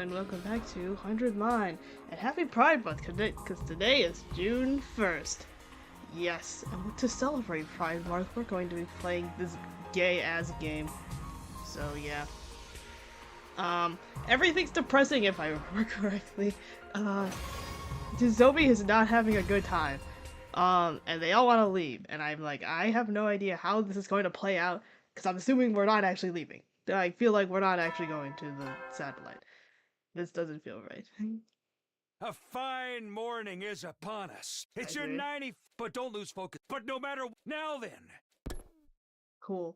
and welcome back to 100 Line. And happy Pride Month, because today is June 1st. Yes, and to celebrate Pride Month, we're going to be playing this gay-ass game. So, yeah. Everything's depressing if I remember correctly. Zombie is not having a good time. And they all want to leave. And I'm like, I have no idea how this is going to play out, because I'm assuming we're not actually leaving. I feel like we're not actually going to the satellite. This doesn't feel right. A fine morning is upon us. It's your agree. 90, but don't lose focus. But no matter, now then. Cool.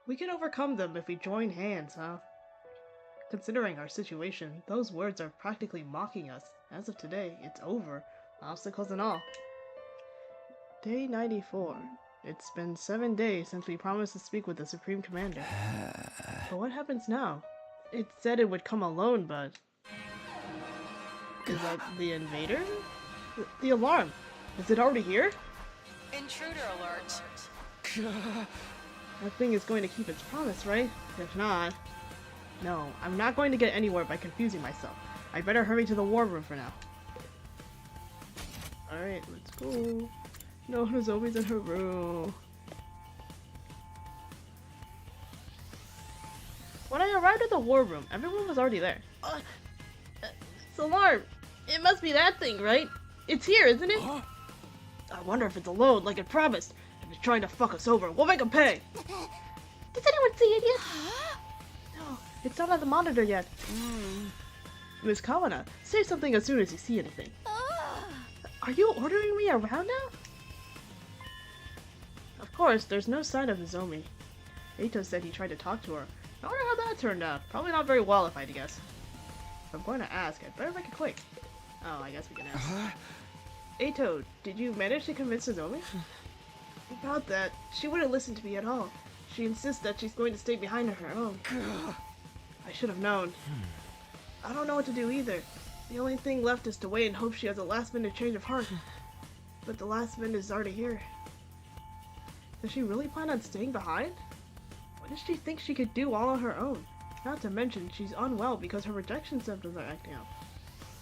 We can overcome them if we join hands, huh? Considering our situation, those words are practically mocking us. As of today, it's over. Obstacles and all. Day 94. It's been 7 days since we promised to speak with the Supreme Commander. But what happens now? It said it would come alone, but... Is that the invader? The alarm! Is it already here? Intruder alert. That thing is going to keep its promise, right? If not... No, I'm not going to get anywhere by confusing myself. I better hurry to the war room for now. Alright, let's go. No, there's always in her room. When I arrived at the war room, everyone was already there. It's alarm! It must be that thing, right? It's here, isn't it? Huh? I wonder if it's alone, like it promised. If it's trying to fuck us over, we'll make him pay! Does anyone see it yet? No, it's not on the monitor yet. Miss Kawana, say something as soon as you see anything. Are you ordering me around now? Of course, there's no sign of Nozomi. Eito said he tried to talk to her. I wonder how that turned out. Probably not very well, if I had to guess. If I'm going to ask, I'd better make it quick. Oh, I guess we can ask. Eito, did you manage to convince Nozomi? About that, she wouldn't listen to me at all. She insists that she's going to stay behind on her own. I should have known. I don't know what to do either. The only thing left is to wait and hope she has a last-minute change of heart. But the last minute is already here. Does she really plan on staying behind? What does she think she could do all on her own? Not to mention, she's unwell because her rejection symptoms are acting up.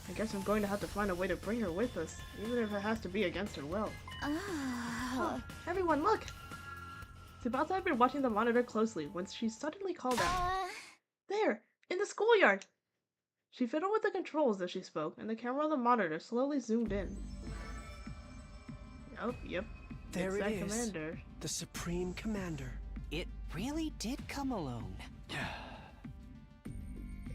I guess I'm going to have to find a way to bring her with us, even if it has to be against her will. Oh, everyone look! Tsubasa had been watching the monitor closely when she suddenly called out. There! In the schoolyard! She fiddled with the controls as she spoke, and the camera on the monitor slowly zoomed in. Oh, yep. There it's it that is. Commander. The Supreme Commander. It really did come alone.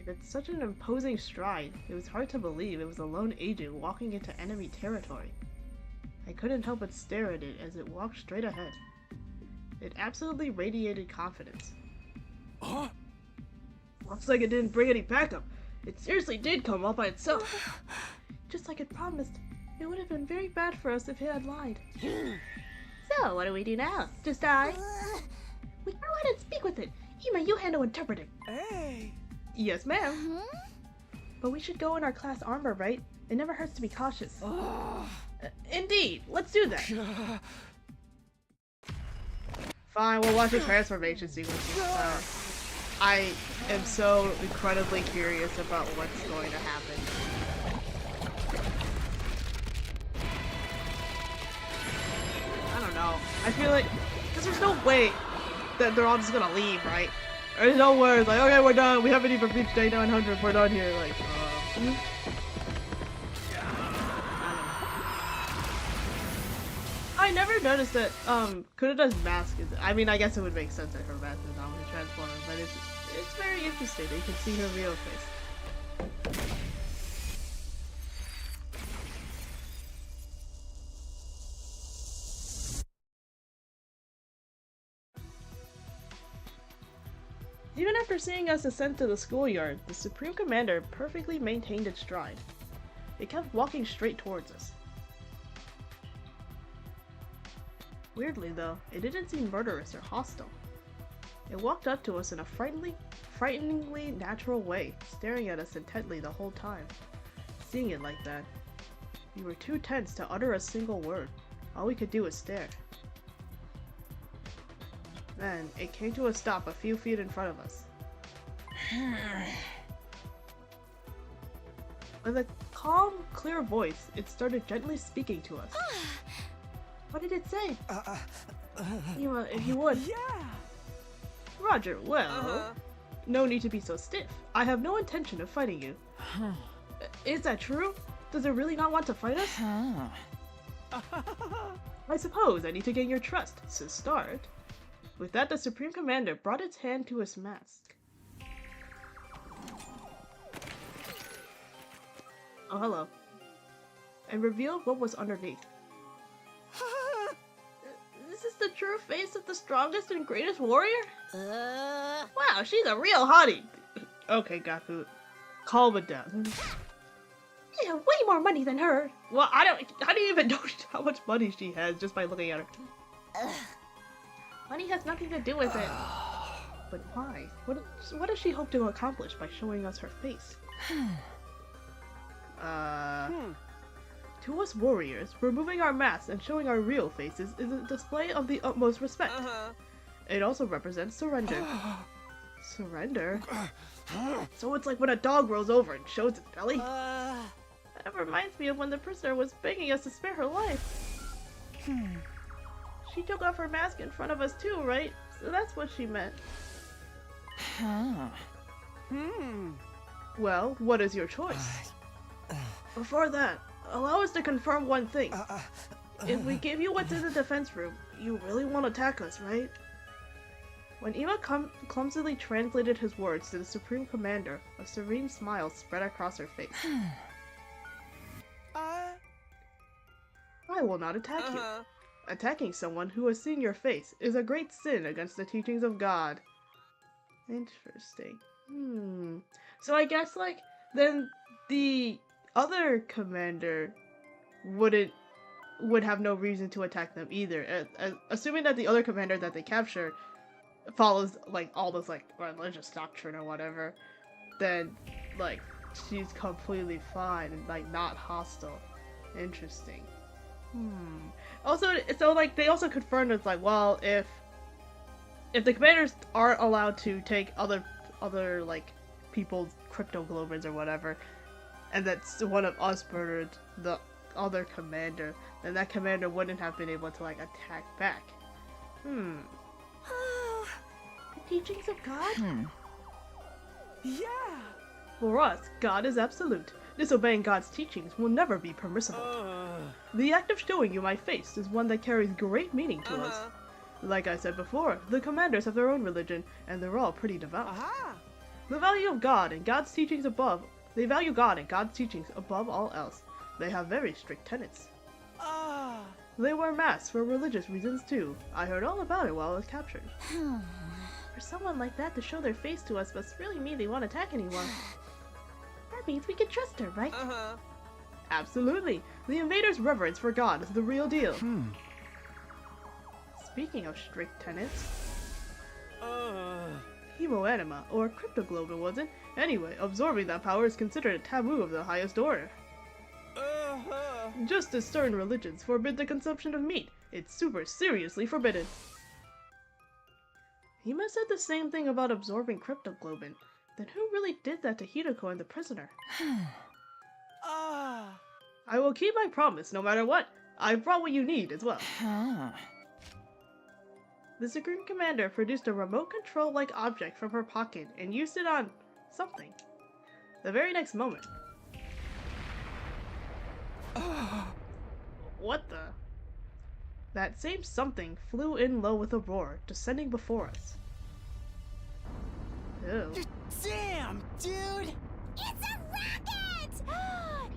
It's such an imposing stride. It was hard to believe it was a lone agent walking into enemy territory. I couldn't help but stare at it as it walked straight ahead. It absolutely radiated confidence. Huh? Looks like it didn't bring any backup. It seriously did come all by itself. Just like it promised. It would have been very bad for us if it had lied. So, what do we do now? Just die? We go ahead and speak with it. Hima, you handle interpreting. Hey! Yes, ma'am. But we should go in our class armor, right? It never hurts to be cautious. Indeed, let's do that. Fine, we'll watch the transformation sequence. I am so incredibly curious about what's going to happen. I don't know. I feel like, because there's no way that they're all just gonna leave, right? There's no words like, okay, we're done. We haven't even reached day 900. We're done here. Like, I never noticed that Kurita's mask is. I mean, I guess it would make sense that her mask is on the Transformer, but it's very interesting. You can see her real face. Even after seeing us ascend to the schoolyard, the Supreme Commander perfectly maintained its stride. It kept walking straight towards us. Weirdly though, it didn't seem murderous or hostile. It walked up to us in a frighteningly natural way, staring at us intently the whole time. Seeing it like that, we were too tense to utter a single word. All we could do was stare. Then, it came to a stop a few feet in front of us. With a calm, clear voice, it started gently speaking to us. What did it say? Ema, if you would. Yeah. Roger, well, no need to be so stiff. I have no intention of fighting you. Is that true? Does it really not want to fight us? I suppose I need to gain your trust, to start. With that, the Supreme Commander brought its hand to his mask. Oh, hello. And revealed what was underneath. This is the true face of the strongest and greatest warrior? Wow, she's a real hottie. Okay, Gaku. Calm it down. I have way more money than her. Well, I don't even know how much money she has just by looking at her. Money has nothing to do with it. But why? What does she hope to accomplish by showing us her face? To us warriors, removing our masks and showing our real faces is a display of the utmost respect. It also represents surrender. Surrender? So it's like when a dog rolls over and shows its belly? That reminds me of when the prisoner was begging us to spare her life. She took off her mask in front of us too, right? So that's what she meant. Well, what is your choice? Before that, allow us to confirm one thing. If we give you what's in the defense room, you really won't attack us, right? When Ema clumsily translated his words to the Supreme Commander, a serene smile spread across her face. I will not attack you. Attacking someone who has seen your face is a great sin against the teachings of God. Interesting. So I guess, like, then the other commander would have no reason to attack them either. Assuming that the other commander that they captured follows, like, all this, like, religious doctrine or whatever, then, like, she's completely fine and, like, not hostile. Interesting. Also, so, like, they also confirmed it's like, well, if the commanders aren't allowed to take other like, people's crypto globins or whatever, and that's one of us murdered the other commander, then that commander wouldn't have been able to, like, attack back. The teachings of God? Yeah. For us, God is absolute. Disobeying God's teachings will never be permissible. The act of showing you my face is one that carries great meaning to us. Like I said before, the commanders have their own religion, and they're all pretty devout. The value of God and God's teachings above. They value God and God's teachings above all else. They have very strict tenets. They wear masks for religious reasons too. I heard all about it while I was captured. For someone like that to show their face to us must really mean they won't attack anyone. That means we can trust her, right? Absolutely. The invader's reverence for God is the real deal. Speaking of strict tenets, Hemoanima, or Cryptoglobin, wasn't? Anyway, absorbing that power is considered a taboo of the highest order. Just as certain religions forbid the consumption of meat, it's super seriously forbidden. Hima said the same thing about absorbing Cryptoglobin. Then who really did that to Hideko and the prisoner? I will keep my promise no matter what. I've brought what you need as well. The Supreme Commander produced a remote control-like object from her pocket and used it on something. The very next moment. What the? That same something flew in low with a roar, descending before us. Ew. Damn, dude! It's a rocket!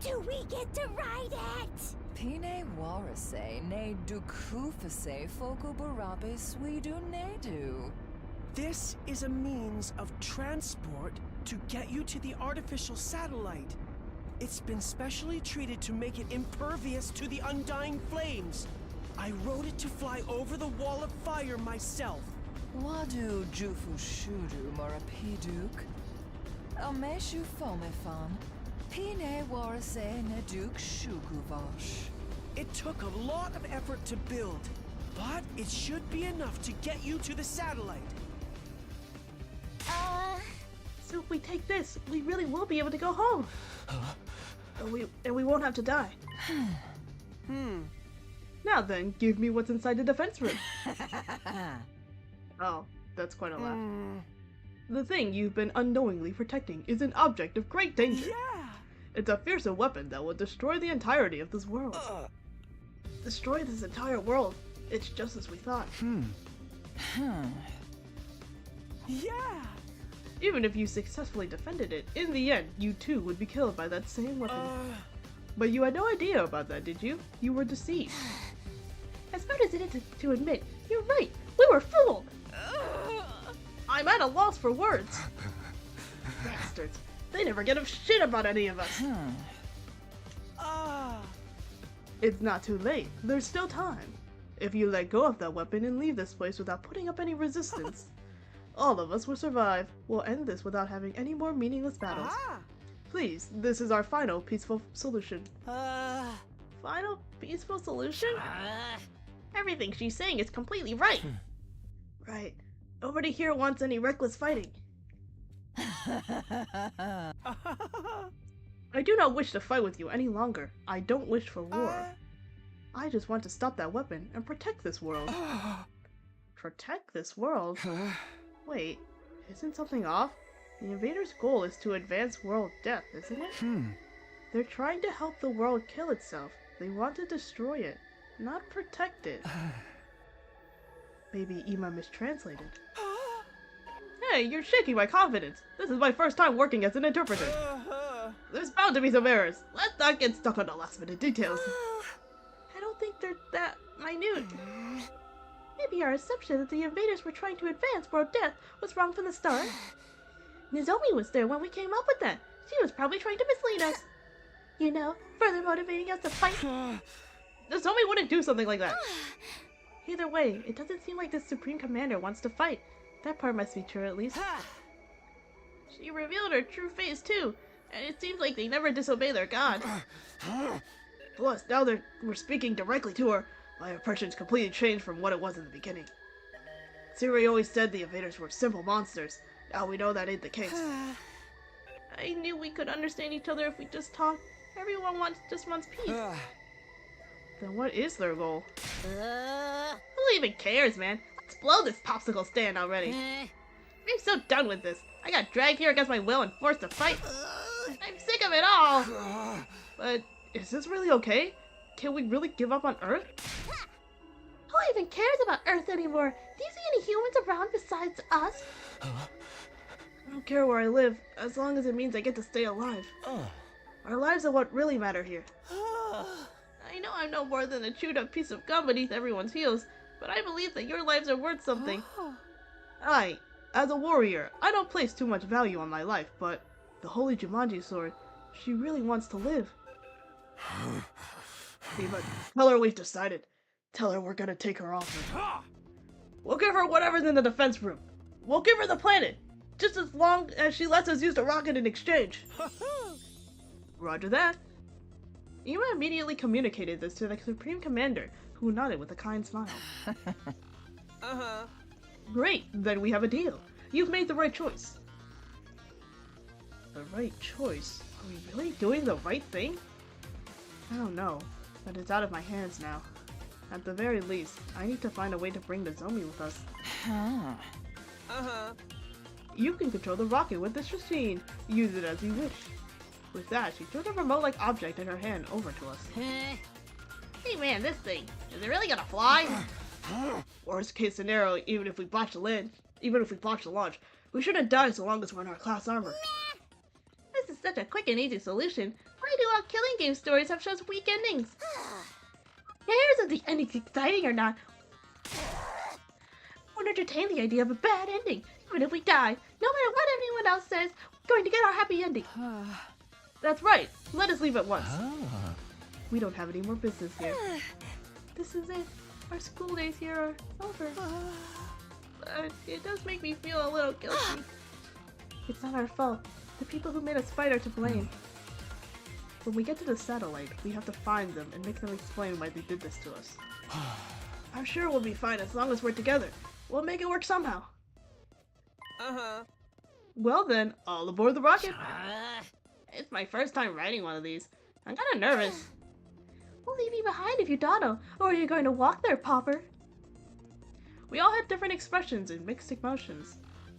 Do we get to ride it? Pine warase ne dukufase foku barabe swidu nedu. This is a means of transport to get you to the artificial satellite. It's been specially treated to make it impervious to the undying flames. I rode it to fly over the wall of fire myself. Wadu jufu shudu morapiduk. Ameshu fomefan. Pine warase ne duk shukuvash. It took a lot of effort to build, but it should be enough to get you to the satellite. So if we take this, we really will be able to go home. And we won't have to die. Now then, give me what's inside the defense room. Oh, that's quite a laugh. The thing you've been unknowingly protecting is an object of great danger. Yeah! It's a fearsome weapon that will destroy the entirety of this world. Destroy this entire world. It's just as we thought. Yeah! Even if you successfully defended it, in the end, you too would be killed by that same weapon. But you had no idea about that, did you? You were deceived. As bad as it is to admit, you're right. We were fooled. I'm at a loss for words. Bastards. They never get a shit about any of us. It's not too late. There's still time. If you let go of that weapon and leave this place without putting up any resistance, all of us will survive. We'll end this without having any more meaningless battles. Please, this is our final peaceful solution. Final peaceful solution? Everything she's saying is completely right. Right. Nobody here wants any reckless fighting. I do not wish to fight with you any longer. I don't wish for war. I just want to stop that weapon and protect this world. Protect this world? Wait, isn't something off? The invaders' goal is to advance world death, isn't it? They're trying to help the world kill itself. They want to destroy it, not protect it. Maybe Ima mistranslated. Hey, you're shaking my confidence. This is my first time working as an interpreter. There's bound to be some errors. Let's not get stuck on the last minute details. I don't think they're that minute. Maybe our assumption that the invaders were trying to advance world death was wrong from the start. Nozomi was there when we came up with that. She was probably trying to mislead us. You know, further motivating us to fight. Nozomi wouldn't do something like that. Either way, it doesn't seem like the Supreme Commander wants to fight. That part must be true, at least. She revealed her true face, too, and it seems like they never disobey their god. Plus, now we're speaking directly to her. My impression's completely changed from what it was in the beginning. Siri always said the invaders were simple monsters. Now we know that ain't the case. I knew we could understand each other if we just talked. Everyone just wants peace. Then what is their goal? Who even cares, man? Let's blow this popsicle stand already. I'm so done with this. I got dragged here against my will and forced to fight. I'm sick of it all. But is this really okay? Can we really give up on Earth? Who even cares about Earth anymore? Do you see any humans around besides us? I don't care where I live, as long as it means I get to stay alive. Our lives are what really matter here. I know I'm no more than a chewed up piece of gum beneath everyone's heels, but I believe that your lives are worth something. As a warrior, I don't place too much value on my life, but the Holy Jumanji Sword, she really wants to live. But tell her we've decided. Tell her we're gonna take her off. We'll give her whatever's in the defense room. We'll give her the planet, just as long as she lets us use the rocket in exchange. Roger that. Ima immediately communicated this to the Supreme Commander, who nodded with a kind smile. Great, then we have a deal. You've made the right choice. The right choice? Are we really doing the right thing? I don't know, but it's out of my hands now. At the very least, I need to find a way to bring Nozomi with us. You can control the rocket with this machine. Use it as you wish. With that, she turned a remote-like object in her hand over to us. Hey man, this thing, is it really gonna fly? Worst case scenario, even if we botch the launch, we shouldn't die so long as we're in our class armor. This is such a quick and easy solution. Why do all killing game stories have such weak endings? Who cares if the ending's exciting or not? I won't entertain the idea of a bad ending, even if we die. No matter what anyone else says, we're going to get our happy ending. That's right. Let us leave at once. We don't have any more business here. This is it. Our school days here are over. But it does make me feel a little guilty. It's not our fault. The people who made us fight are to blame. When we get to the satellite, we have to find them and make them explain why they did this to us. I'm sure we'll be fine as long as we're together. We'll make it work somehow. Well then, all aboard the rocket. It's my first time riding one of these. I'm kind of nervous. We'll leave you behind if you dawdle, or are you going to walk there, Popper? We all had different expressions and mixed emotions.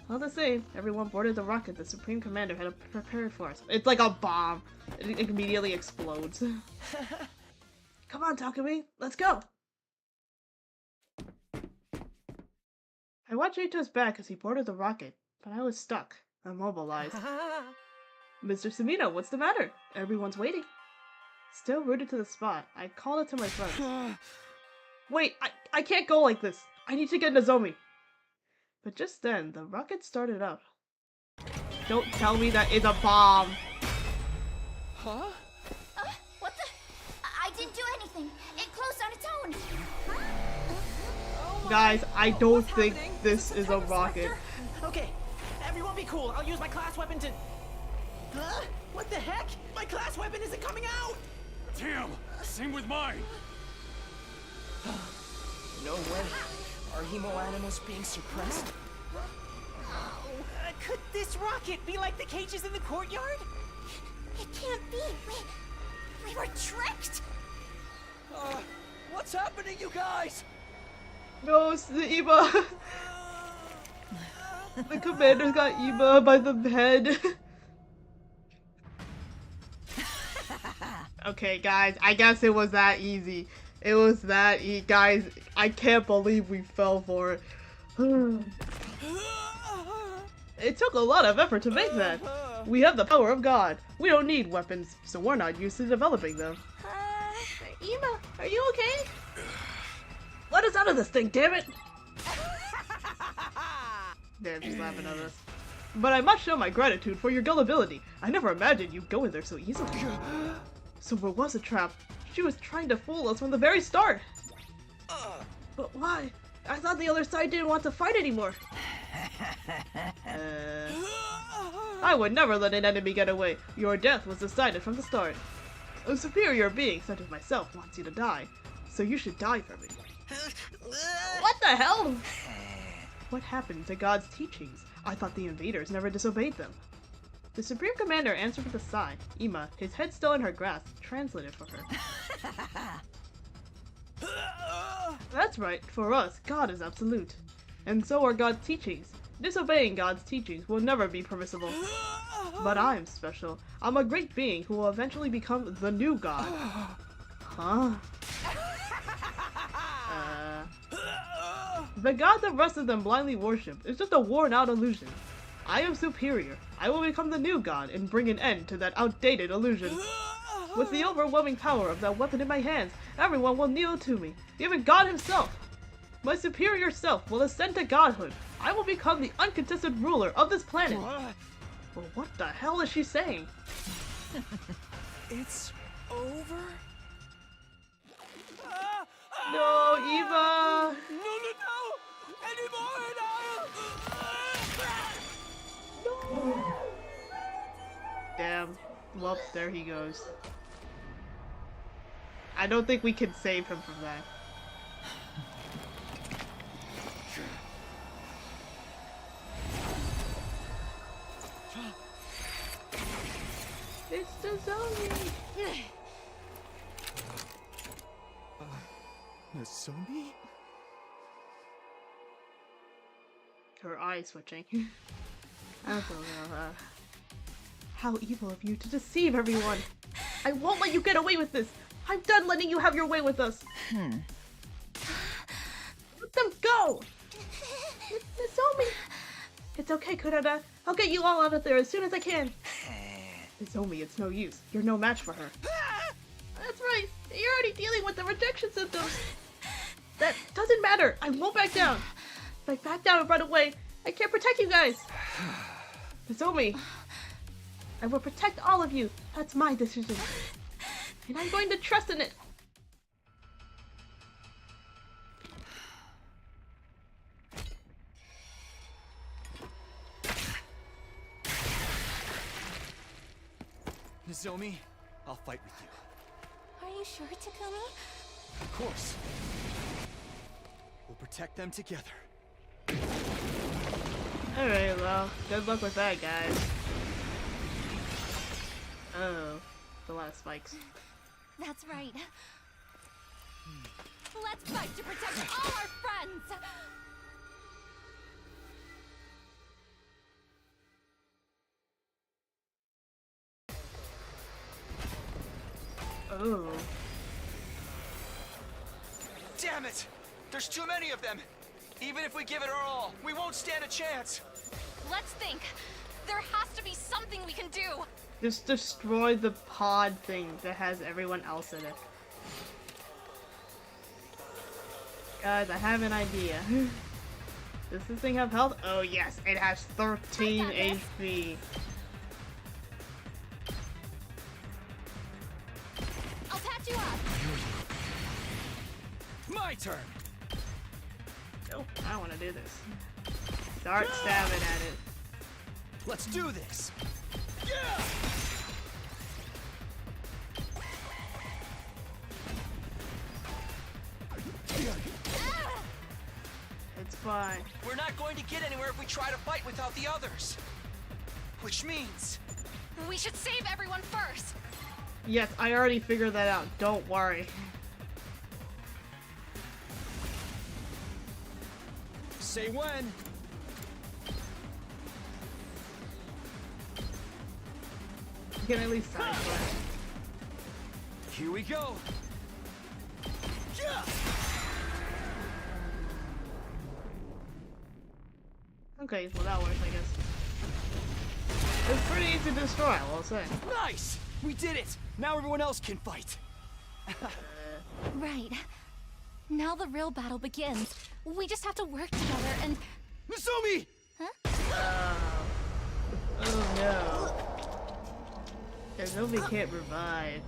All the same, everyone boarded the rocket the Supreme Commander had prepared for us. It's like a bomb. It immediately explodes. Come on, Takumi, let's go! I watched Ito's back as he boarded the rocket, but I was stuck, immobilized. Mr. Sumino, what's the matter? Everyone's waiting. Still rooted to the spot, I called it to my friends. Wait, I can't go like this. I need to get Nozomi. But just then, the rocket started up. Don't tell me that it's a bomb. Huh? What the? I didn't do anything. It closed on its own. Guys, I don't think this is a rocket. Okay, everyone be cool. I'll use my class weapon to... Huh? What the heck? My class weapon isn't coming out! Damn! Same with mine! No way. Are hemo animals being suppressed? Could this rocket be like the cages in the courtyard? It can't be. We were tricked. What's happening, you guys? No, it's the Ema. The commander's got Ema by the head. Okay, guys, I guess it was that easy. It was that guys, I can't believe we fell for it. It took a lot of effort to make that. We have the power of God. We don't need weapons, so we're not used to developing them. Ema, are you okay? Let us out of this thing, damn it! Damn, she's laughing at us. But I must show my gratitude for your gullibility. I never imagined you'd go in there so easily. So it was a trap. She was trying to fool us from the very start. But why? I thought the other side didn't want to fight anymore. I would never let an enemy get away. Your death was decided from the start. A superior being such as myself wants you to die, so you should die for me. What the hell? What happened to God's teachings? I thought the invaders never disobeyed them. The Supreme Commander answered with a sigh. Ema, his head still in her grasp, translated for her. That's right, for us, God is absolute. And so are God's teachings. Disobeying God's teachings will never be permissible. But I'm special. I'm a great being who will eventually become the new God. Huh? The God the rest of them blindly worship is just a worn-out illusion. I am superior. I will become the new God and bring an end to that outdated illusion. With the overwhelming power of that weapon in my hands, everyone will kneel to me, even God himself. My superior self will ascend to godhood. I will become the uncontested ruler of this planet. Well, what the hell is she saying? It's over? No, Eva! No! Any more and No! Damn. Well, there he goes. I don't think we can save him from that. It's Nozomi! Nozomi? Her eye switching. I don't know, how evil of you to deceive everyone! I won't let you get away with this! I'm done letting you have your way with us! Let them go! Nozomi! It's okay, Kurada. I'll get you all out of there as soon as I can. Nozomi, it's no use. You're no match for her. That's right. You're already dealing with the rejection symptoms. That doesn't matter. I won't back down. If I back down and run away, I can't protect you guys. Nozomi, I will protect all of you. That's my decision. And I'm going to trust in it. Nozomi, I'll fight with you. Are you sure, Takumi? Of course. We'll protect them together. Alright, well, good luck with that, guys. Oh, a lot of spikes. That's right. Let's fight to protect all our friends! Oh. Damn it! There's too many of them! Even if we give it our all, we won't stand a chance! Let's think. There has to be something we can do. Just destroy the pod thing that has everyone else in it. Guys, I have an idea. Does this thing have health? Oh yes, it has 13 HP. I'll patch you up. My turn! Nope, I don't want to do this. Start stabbing at it. Let's do this! Yeah! It's fine. We're not going to get anywhere if we try to fight without the others. Which means... We should save everyone first. Yes, I already figured that out. Don't worry. Say when. You can at least side quest. Here we go. Yeah! Okay, well that works, I guess. It's pretty easy to destroy, I will say. Nice! We did it! Now everyone else can fight. Right. Now the real battle begins. We just have to work together and... Misumi! Oh no. Because nobody can't revive.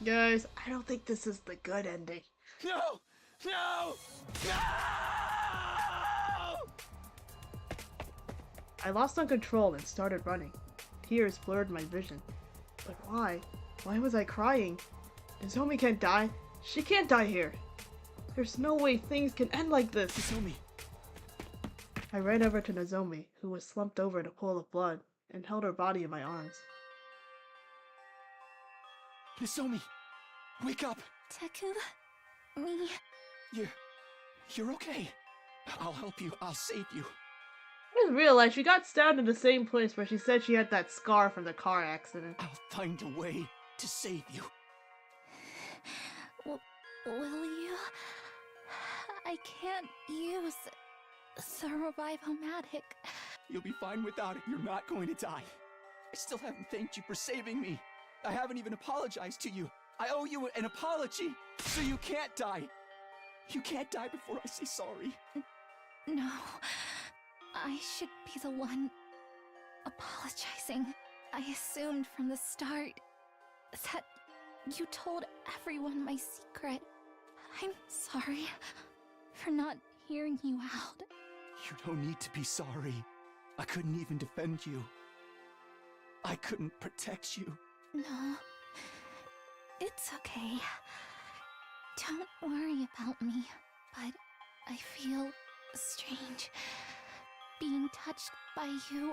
Guys, I don't think this is the good ending. No! No! No! I lost on control and started running. Tears blurred my vision. But why? Why was I crying? Nozomi can't die. She can't die here. There's no way things can end like this. Misumi. I ran over to Nozomi, who was slumped over in a pool of blood, and held her body in my arms. Misumi! Wake up! Teku... Me... You're okay. I'll help you. I'll save you. I just realized she got stabbed in the same place where she said she had that scar from the car accident. I'll find a way to save you. Will you? I can't use the Revive-O-Matic. You'll be fine without it. You're not going to die. I still haven't thanked you for saving me. I haven't even apologized to you. I owe you an apology, so you can't die. You can't die before I say sorry. No. I should be the one apologizing. I assumed from the start that you told everyone my secret. I'm sorry for not hearing you out. You don't need to be sorry. I couldn't even defend you. I couldn't protect you. No. It's okay. Don't worry about me, but I feel strange being touched by you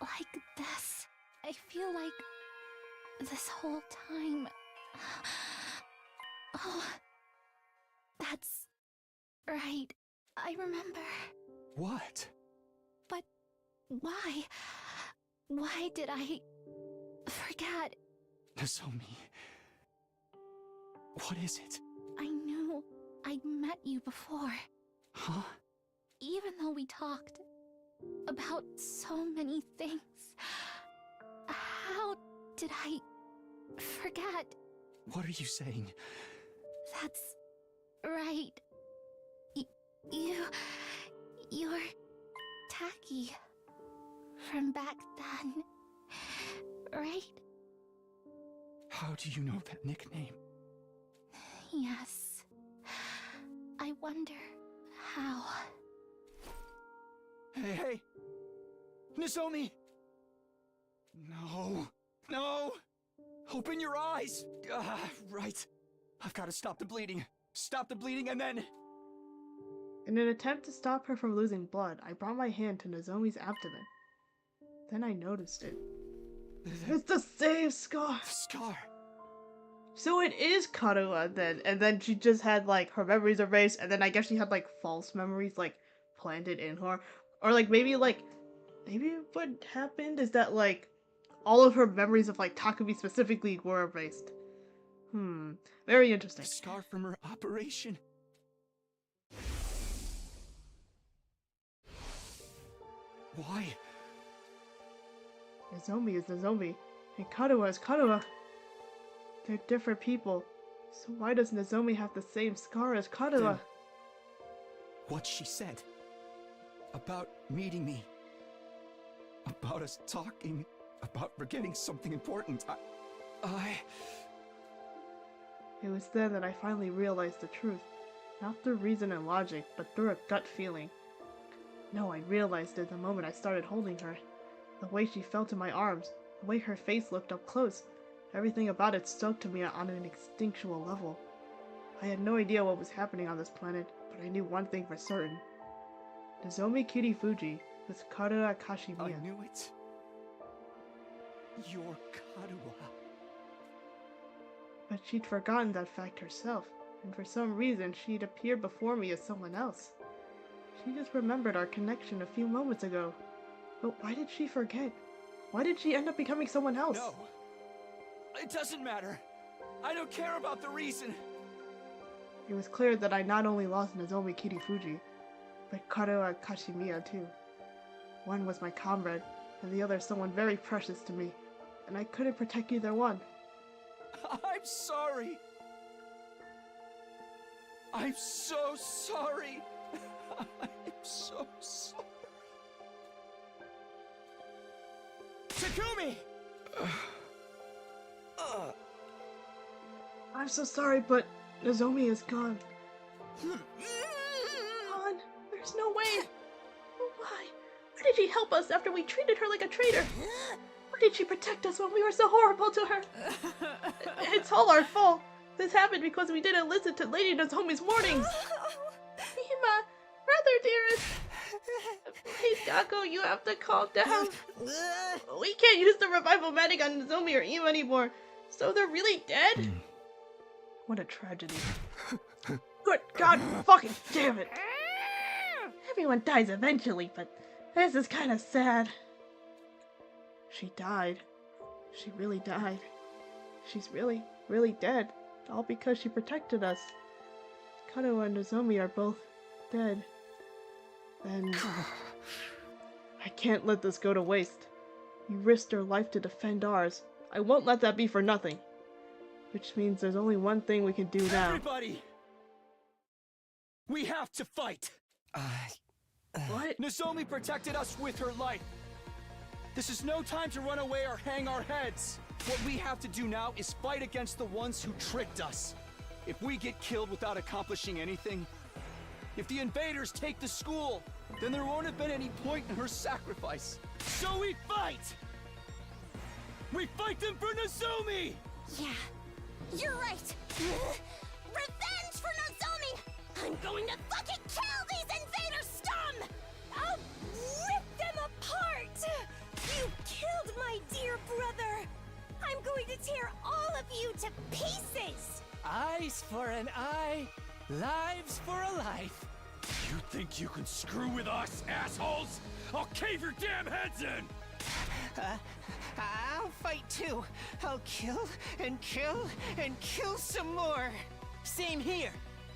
like this. I feel like this whole time... Oh, that's right. I remember. What? But why? Why did I forget? Nozomi. What is it? I knew I'd met you before. Huh? Even though we talked about so many things, how did I forget? What are you saying? That's right. You're Taki from back then, right? How do you know that nickname? Yes. I wonder how. Hey! Nozomi! No! No! Open your eyes! Right. I've got to stop the bleeding. Stop the bleeding and then... In an attempt to stop her from losing blood, I brought my hand to Nozomi's abdomen. Then I noticed it. It's the same scar! Scar! So it is Karuha then, and then she just had like her memories erased, and then I guess she had like false memories like planted in her. Or like maybe what happened is that like all of her memories of like Takumi specifically were erased. Very interesting. A scar from her operation. Why? Nozomi is Nozomi, and Karuha is Karuha. They're different people, so why does Nozomi have the same scar as Karuha? Then what she said about meeting me, about us talking, about forgetting something important, It was then that I finally realized the truth, not through reason and logic, but through a gut feeling. No, I realized it the moment I started holding her. The way she felt in my arms, the way her face looked up close, everything about it spoke to me on an instinctual level. I had no idea what was happening on this planet, but I knew one thing for certain. Nozomi Kirifuji was Karuha Kashimiya. I knew it. You're Karuha. But she'd forgotten that fact herself, and for some reason she'd appeared before me as someone else. She just remembered our connection a few moments ago. But why did she forget? Why did she end up becoming someone else? No. It doesn't matter. I don't care about the reason. It was clear that I not only lost Nozomi Kirifuji, but Karuha Kashimiya too. One was my comrade, and the other someone very precious to me, and I couldn't protect either one. I'm sorry. I'm so sorry. I'm so sorry. Takumi! I'm so sorry, but Nozomi is gone. Gone? There's no way. Why? Why did she help us after we treated her like a traitor? Why did she protect us when we were so horrible to her? It's all our fault. This happened because we didn't listen to Lady Nozomi's warnings. Mima, brother dearest. Please, Gakko, you have to calm down. We can't use the revival magic on Nozomi or Ima anymore. So they're really dead? What a tragedy. Good God fucking damn it. Everyone dies eventually, but this is kind of sad. She died. She really died. She's really, really dead. All because she protected us. Karuha and Nozomi are both dead. Then I can't let this go to waste. You risked your life to defend ours. I won't let that be for nothing. Which means there's only one thing we can do now. Everybody! We have to fight! What? Nozomi protected us with her life. This is no time to run away or hang our heads. What we have to do now is fight against the ones who tricked us. If we get killed without accomplishing anything, if the invaders take the school, then there won't have been any point in her sacrifice. So we fight! We fight them for Nozomi! Yeah, you're right. Revenge for Nozomi! I'm going to fucking kill these invader scum! I'll rip them apart! You killed my dear brother! I'm going to tear all of you to pieces! Eyes for an eye, lives for a life. You think you can screw with us, assholes? I'll cave your damn heads in! I'll fight too. I'll kill and kill and kill some more. Same here.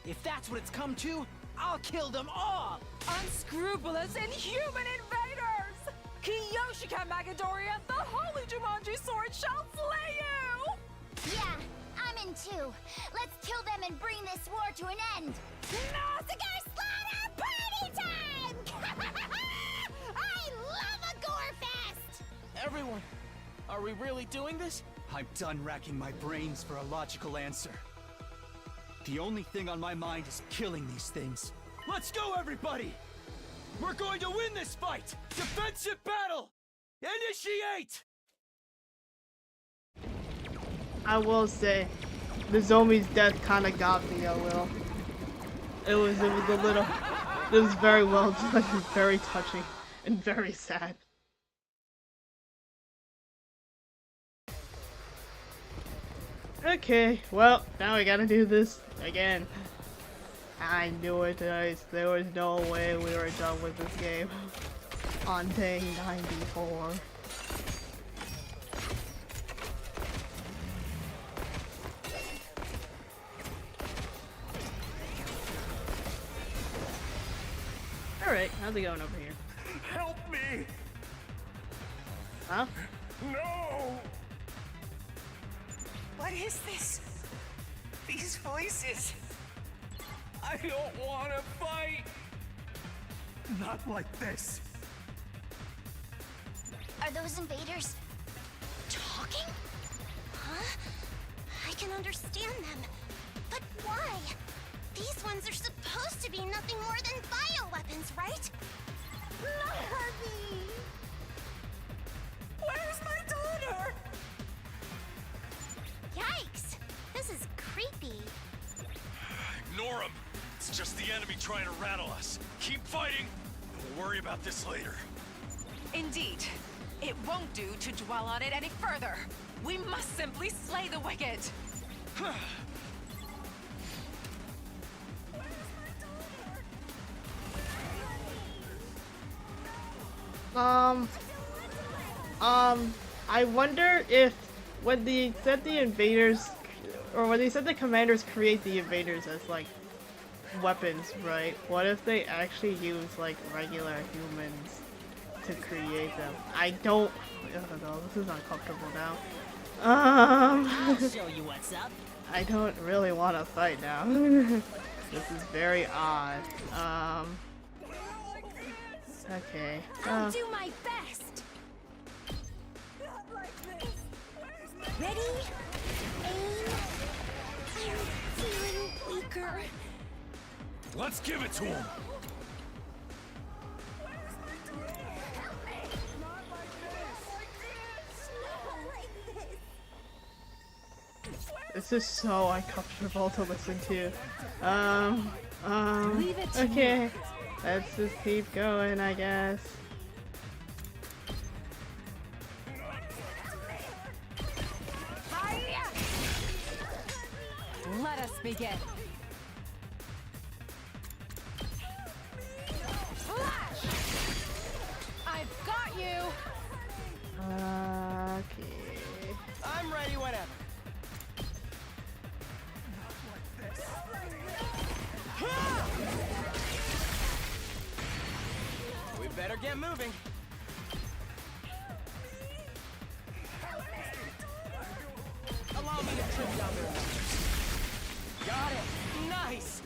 If that's what it's come to, I'll kill them all. Unscrupulous, inhuman invaders! Kiyoshika Magadoria, the holy Jumanji sword shall slay you! Yeah, I'm in too. Let's kill them and bring this war to an end! Nausicaa slaughter party time! I love a gore fest! Everyone, are we really doing this? I'm done racking my brains for a logical answer. The only thing on my mind is killing these things. Let's go, everybody! We're going to win this fight! Defensive battle! Initiate! I will say, the Zombie's death kind of got me a little. It was a little. It was very well done, and very touching, and very sad. Okay, well, now we gotta do this again. I knew it, guys. There was no way we were done with this game on day 94. Alright, how's it going over here? Help me! Huh? No! What is this? These voices. I don't want to fight! Not like this. Are those invaders talking? Huh? I can understand them. But why? These ones are supposed to be nothing more than bioweapons, right? Harvey! Where's my daughter? Yikes! This is creepy. Ignore him. It's just the enemy trying to rattle us. Keep fighting. We'll worry about this later. Indeed. It won't do to dwell on it any further. We must simply slay the wicked. I wonder if when they said the invaders, or when they said the commanders create the invaders as like weapons, right? What if they actually use like regular humans to create them? I don't know. This is uncomfortable now. I'll show you what's up. I don't really want to fight now. This is very odd. Okay. I'll do my best. Ready? Aim. I'm feeling weaker. Let's give it to him. This is so uncomfortable to listen to. Leave it to Okay. Let's just keep going, I guess. Let us begin. Flash! I've got you! Okay. I'm ready whenever. We better get moving. Allow me to trip down there. Got it. Nice.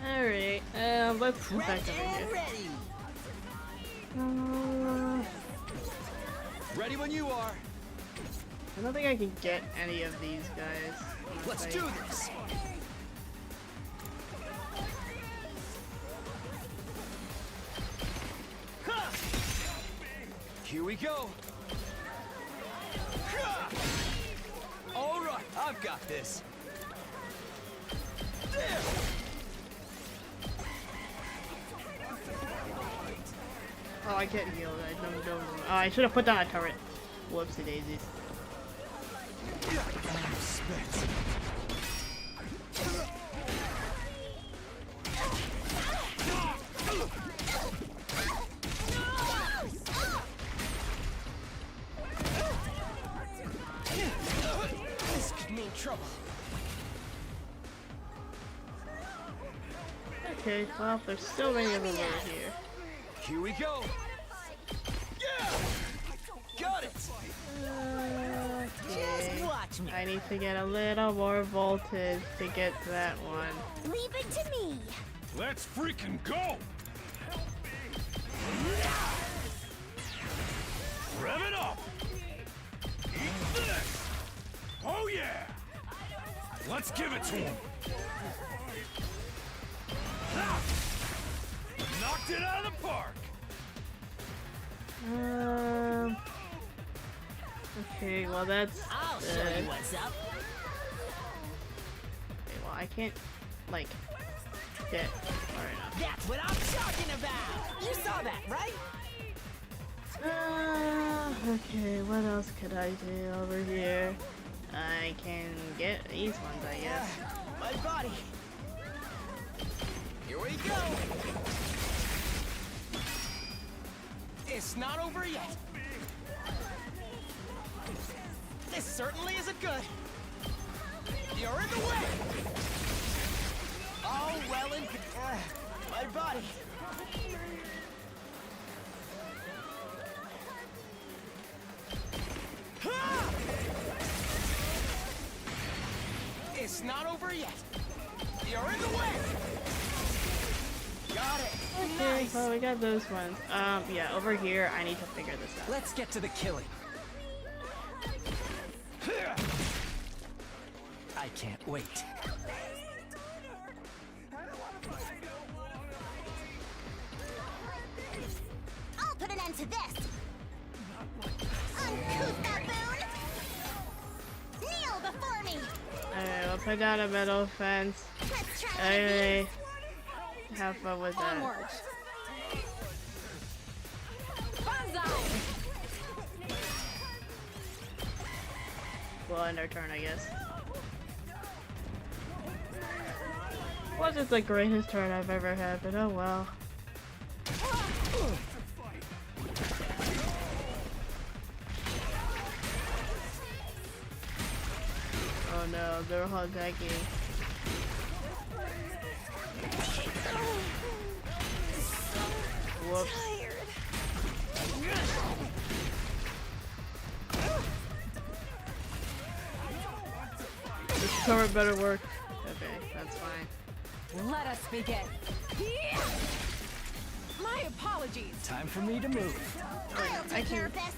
Alright, let's go back over here. Ready. Ready when you are. I don't think I can get any of these guys. Let's do this. Here we go. All right, I've got this. There. Oh, I can't heal. No. Oh, I should have put down a turret. Whoopsie daisies. This could mean trouble. Okay, well, there's so many of them over here. Here we go. Yeah. Got it. Okay. Watch me. I need to get a little more voltage to get that one. Leave it to me. Let's freaking go! Rev it up! Eat this! Oh yeah! Let's give it to him. Knocked it out of the park. Okay, well that's I'll show you what's up. Okay, well I can't like get far enough. That's what I'm talking about. You saw that, right? Okay, what else could I do over here? I can get these ones, I guess. My body. Here we go. It's not over yet. This certainly isn't good. You're in the way. All well and good. My body. It's not over yet. You're in the way. Got it. Okay, Nice. well we got those ones. Yeah, over here I need to figure this out. Let's get to the killing. I can't wait. I'll put an end to this. Uncouth baboon! Kneel before me! Alright, we'll put down a metal fence. Let's try Anyway, have fun with that. Onward! Banzai! We'll end our turn, I guess. Wasn't the greatest turn I've ever had, but oh well. Oh no, they're all attacking. Whoops. This cover better work. Okay, that's fine. Let us begin. My apologies. Time for me to move. I'll take care of this.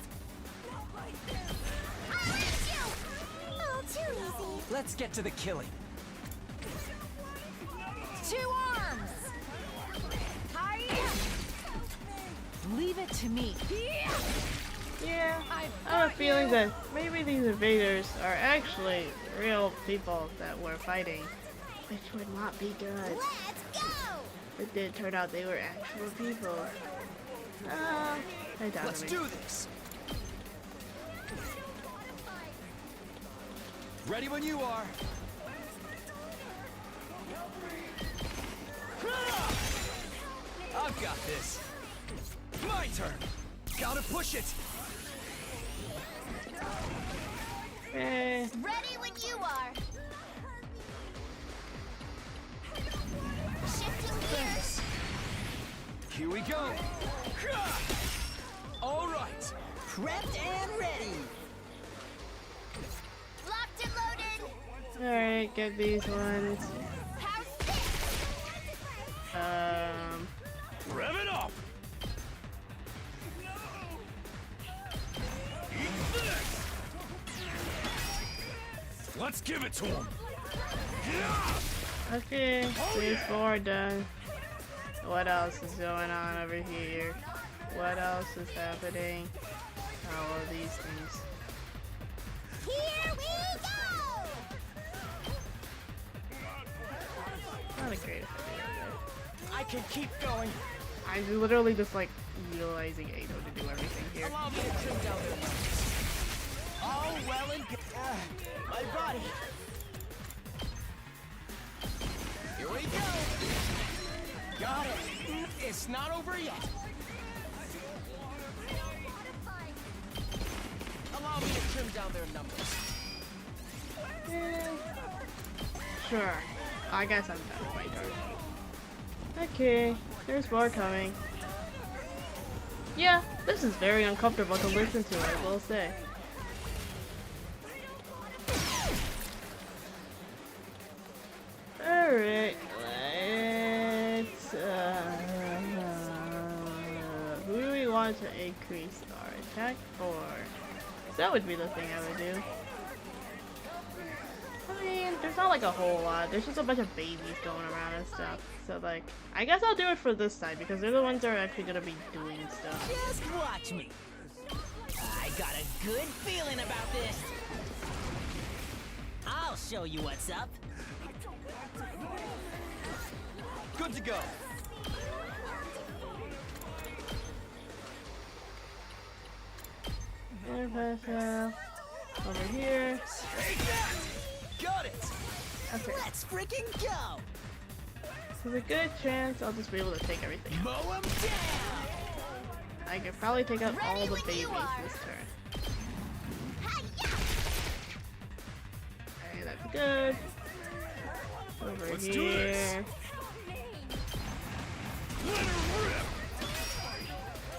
I'll let you! Oh, too easy. Let's get to the killing. 2 arms! Hi! Leave it to me. Yeah, I have a feeling that maybe these invaders are actually real people that we're fighting, which would not be good. Let's go! It did turn out they were actual people. I doubt Let's it. do this. Ready when you are. I've got this. My turn. Gotta push it. Eh, Ready when you are. Shifting gears. Here we go. All right. Prepped and ready. Locked and loaded. alright, get these ones. How's this? Rev it up. Eat this. Let's give it to him. Okay, phase 4 done. What else is going on over here? What else is happening? All of these things. Here we go! Not a great idea. I can keep going. I'm literally just like utilizing Ado to do everything here. Allow me to trim down their numbers. All well and good. My body. Here we go. Got it. It's not over yet. Allow me to trim down their numbers. Sure. I guess I'm done with my turn. Okay, there's more coming. Yeah, this is very uncomfortable to listen to, I will say. Alright, let's who do we want to increase our attack for? That would be the thing I would do. I mean, there's not like a whole lot. There's just a bunch of babies going around and stuff. So like, I guess I'll do it for this side because they're the ones that are actually gonna be doing stuff. Just watch me. I got a good feeling about this. I'll show you what's up. Good to go. There, Pascal. Over here. Take that! Got it! Okay. Let's freaking go! There's a good chance I'll just be able to take everything out. Mow 'em down! I could probably take out all Ready the when babies you are. this turn. Hi-ya! Okay, that's good. Over Let's do this. here. Let her rip!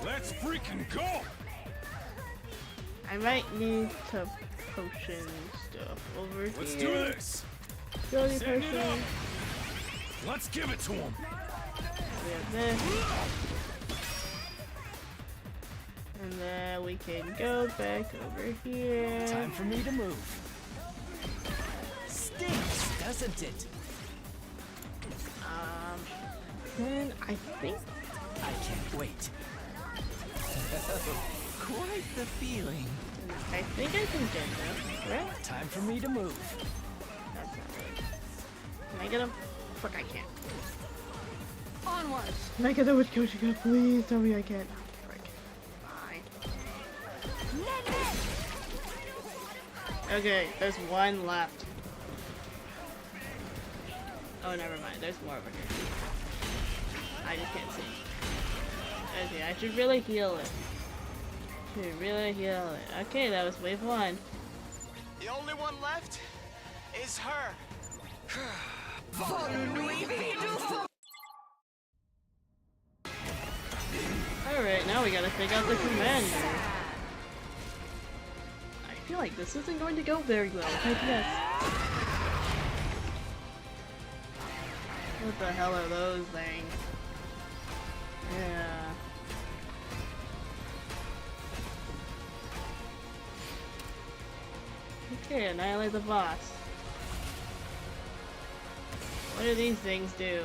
Let's freaking go! I might need to potion stuff over here. Let's do this! Ability Send it up! potion. Let's give it to him! We have this. And then we can go back over here. Time for me to move. Stinks, doesn't it? Then I think I can't wait. Quite the feeling. I can get this, right? Time for me to move. That's not right. Can I get him? Fuck, I can't. Onward. Can I get that with Koshika? Please tell me I can't. Oh, frick. Fine. Okay, there's one left. Oh, never mind. There's more over here. I just can't see. Okay, I should really heal it. Should really heal it. Okay, that was wave 1. The only one left is her. Alright, now we gotta take out the commander. I feel like this isn't going to go very well, I guess. What the hell are those things? Yeah. Okay, annihilate the boss. What do these things do?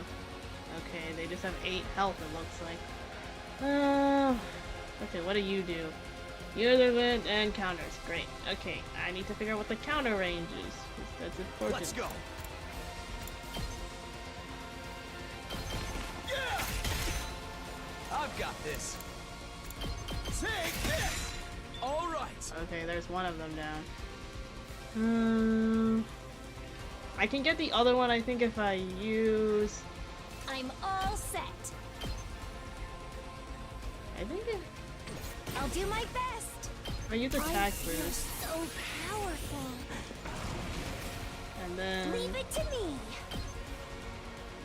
Okay, they just have 8 health, it looks like. Okay, what do you do? You're the event and counters. Great. Okay, I need to figure out what the counter range is. 'Cause that's important. Let's go. Yeah! I've got this. Take this! All right. Okay, there's one of them down. I can get the other one, I think, if I use... I'm all set. I think if I'll do my best. I use attack I feel boost, so powerful. and then... Leave it to me.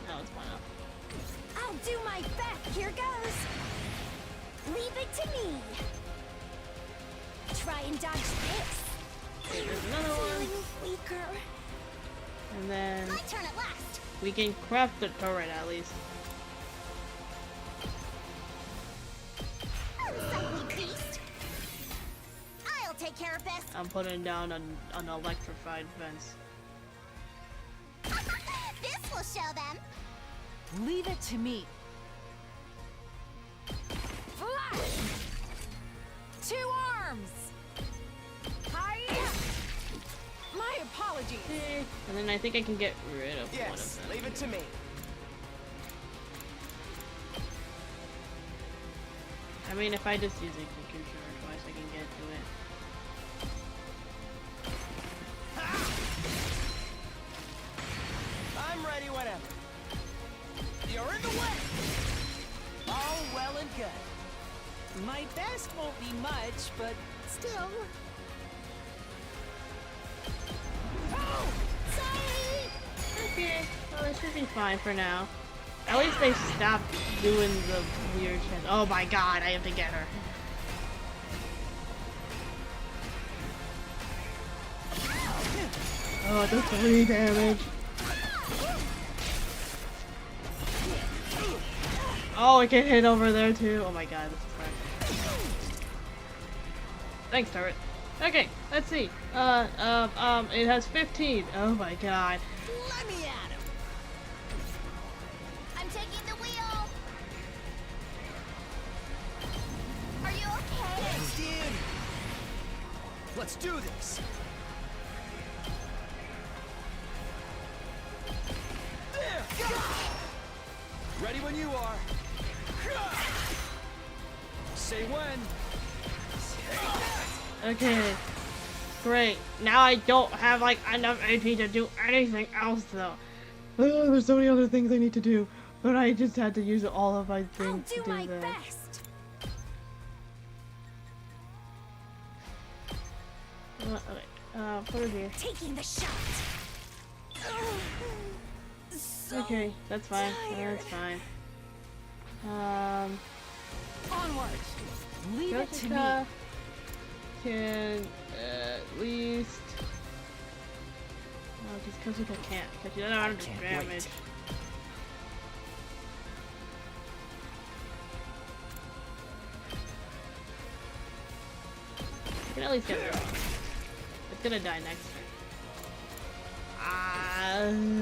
No, it's one up. I'll do my best. Here goes. Leave it to me. Try and dodge this. Okay, there's another one, Feeling weaker. and then My turn at last. we can craft the turret at least. Unsightly beast. I'll take care of this. I'm putting down an electrified fence. This will show them. Leave it to me. Flash! 2 arms! Hi-ya! My apologies. And then I think I can get rid of one Yes, of them. leave it to me. I mean, if I just use executioner twice, I can get to it. I'm ready whenever. You're in the way. All well and good. My best won't be much, but still. Oh, sorry. Okay, well, it should be fine for now. At least they stopped doing the weird shit. Oh my god, I have to get her. Oh, it does 3 damage. Oh, it can hit over there too. Oh my god, this is fun. Thanks, turret. Okay, let's see. It has 15. Oh my god. Let me at him. I'm taking the wheel. Are you okay? Dude. Let's do this. There. Ready when you are. Say when. Okay. Great. Now I don't have like enough AP to do anything else though. Oh, there's so many other things I need to do, but I just had to use all of my I'll things to do do my that. best. Okay. Put it here. Taking the shot. So Okay, that's fine. tired. That's fine. Onward. Leave it to me. Jessica can at least. Oh, because Kosuka can't. Because she doesn't know how to do can't damage. wait. You can at least get rid of it. It's gonna die next turn.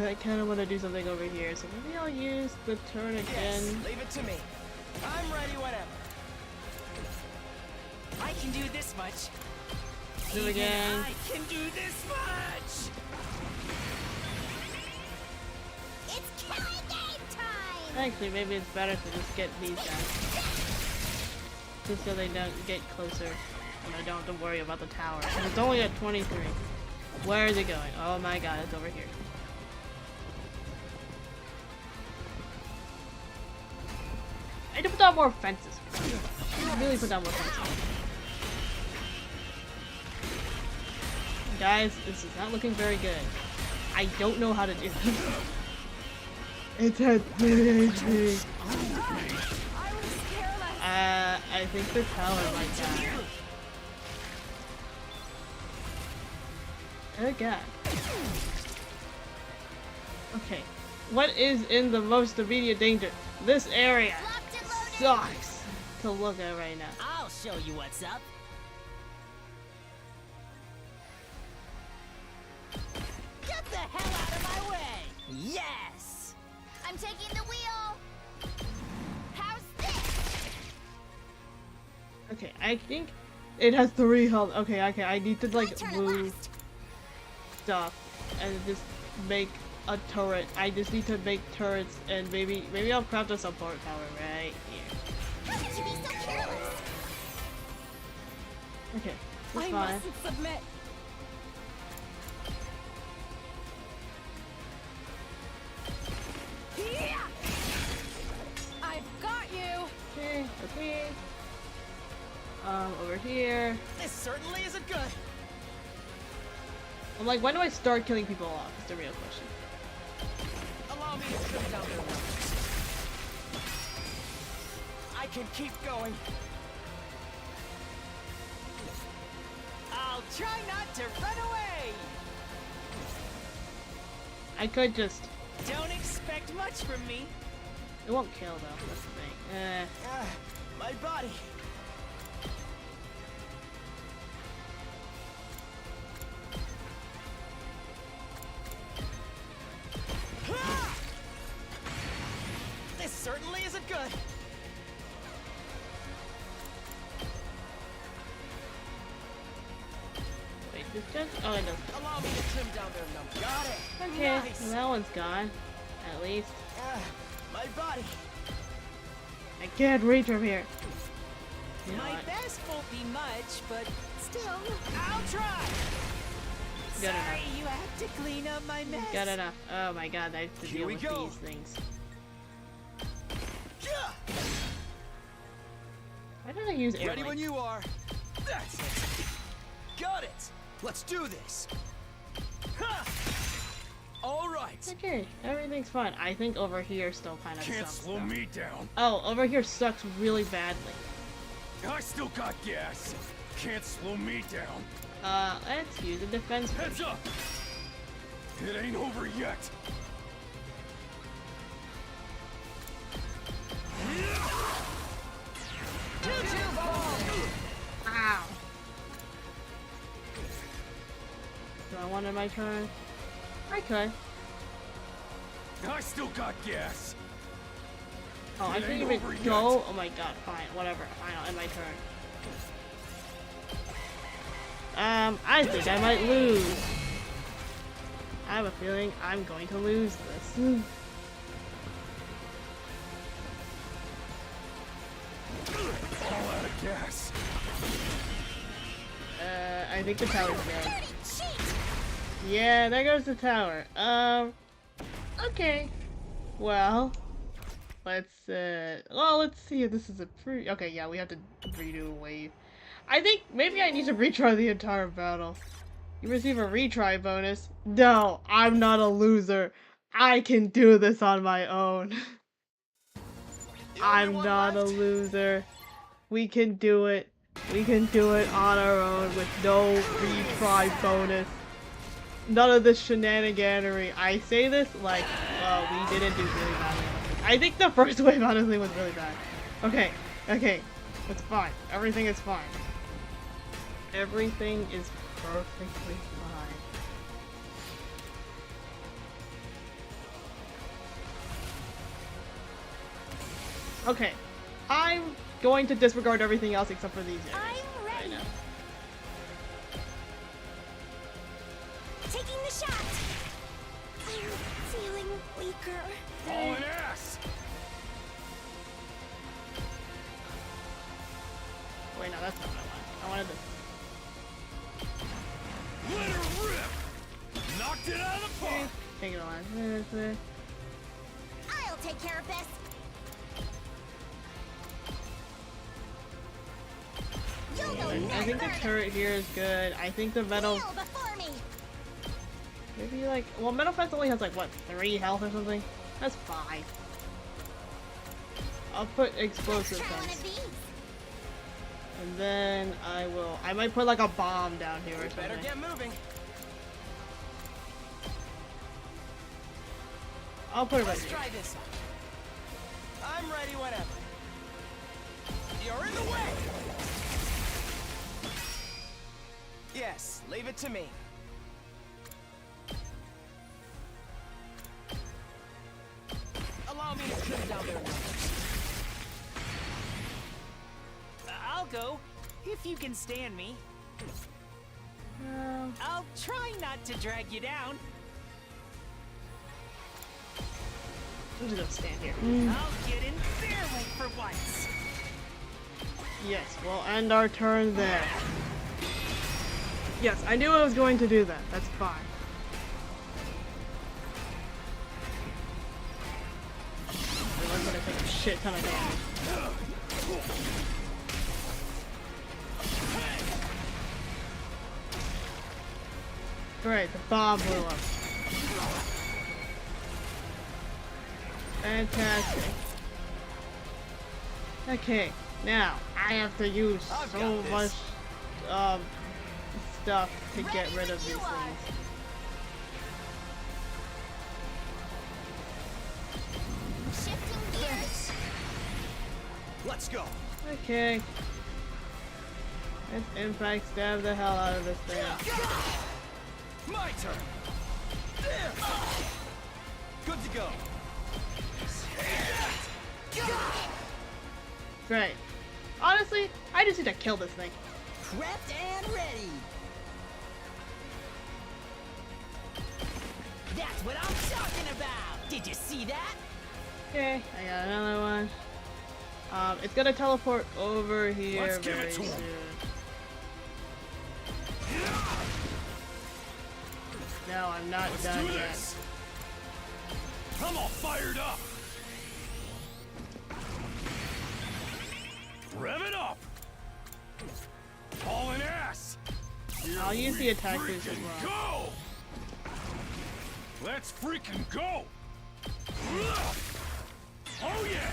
I kind of want to do something over here, so maybe I'll use the turn Yes, again. leave it to me. I'm ready whenever. I can do this much. Do it again. I can do this much. It's killing game time. Actually, maybe it's better to just get these guys. Just so they don't get closer. And I don't have to worry about the tower. And it's only at 23. Where is it going? Oh my god, it's over here. I need to put down more fences. Really put down more fences. Guys, this is not looking very good. I don't know how to do this. It's at 30 HP. I think the tower might die. Oh god. Okay. What is in the most immediate danger? This area Locked and loaded. sucks to look at right now. I'll show you what's up. Get the hell out of my way! Yes! I'm taking the wheel. How's this? Okay, I think it has 3 health. Okay, I need to My like turn at move last. stuff and just make a turret. I just need to make turrets and maybe I'll craft a support tower right here. How could you be so careless? Okay, that's I fine. mustn't submit. Yeah! I've got you. Okay, okay. Over here. This certainly isn't good. I'm like, when do I start killing people off? Is the real question. Allow me to trim down their numbers. I can keep going. I'll try not to run away. I could just. Don't expect much from me. It won't kill though. That's the thing. My body. This certainly isn't good. Wait, this just. Oh, it does. Allow me to trim down their numbers. Got it. Okay, Nice. well, that one's gone. At least. My body. I can't reach from here. You know My what? best won't be much, but still, I'll try. Good enough. Sorry, you have to clean up my mess. Good enough. Oh my god, I have to Here deal we with go. these things. Yeah. Why did I use air Ready when blades? you are. That's it. Got it. Let's do this. Ha! All right. Okay, everything's fine. I think over here still kind of Can't sucks. slow though. me down. Oh, over here sucks really badly. I still got gas. Can't slow me down. Let's use a defense. Heads up! It ain't over yet. Ow. one in my turn? I could. I still got gas. Oh, I It can't ain't even over yet. go. Oh my god, fine, whatever. Fine, I'll end my turn. I think I might lose. I have a feeling I'm going to lose this. All out of gas. I think the tower's dead. Dirty cheat! Yeah, there goes the tower. Okay. Well, let's see if this is a okay, yeah, we have to redo a wave. I think maybe I need to retry the entire battle. You receive a retry bonus. No, I'm not a loser. I can do this on my own. I'm not a loser. We can do it. We can do it on our own with no retry bonus. None of this shenaniganery. I say this like, we didn't do really badly. I think the first wave honestly was really bad. Okay, okay. It's fine. Everything is fine. Everything is perfectly fine. Okay. I'm going to disregard everything else except for these areas. I'm ready. Right now. Taking the shot. I'm feeling weaker. Hauling ass. Wait, no, that's not what I wanted. I wanted this. Let her rip. Knocked it out of the park. Take it on. I'll take care of this. You'll go I think the turret here is good. I think the metal, Kneel before me. maybe like, well, Metal Fest only has like what, 3 health or something? That's 5. I'll put explosive Try one things. of these. And then I might put like a bomb down here or Better something. get moving. I'll put it right Let's here. try this out. I'm ready whenever. You're in the way! Yes, leave it to me. Allow me to trim down their numbers. I'll go, if you can stand me. I'll try not to drag you down. I'm just gonna stand here. I'll get in their way for once. Yes, we'll end our turn there. Yes, I knew I was going to do that. That's fine. I'm gonna take a shit ton of damage. Great, the bomb blew up. Fantastic. Okay, now I have to use I've so got this. much stuff to get rid of these You are. things. Shifting gears. Let's go. Okay. Let's impact stab the hell out of this thing. My turn. Good to go. Great. Honestly, I just need to kill this thing. Prepped and ready. That's what I'm talking about. Did you see that? Okay, I got another one. It's gonna teleport over here Let's give very it to him. soon. No, I'm not Let's done do yet. this. I'm all fired up. Rev it up. Hauling ass. I'll use the attack boost as Freaking well. go. Let's freaking go. Oh yeah.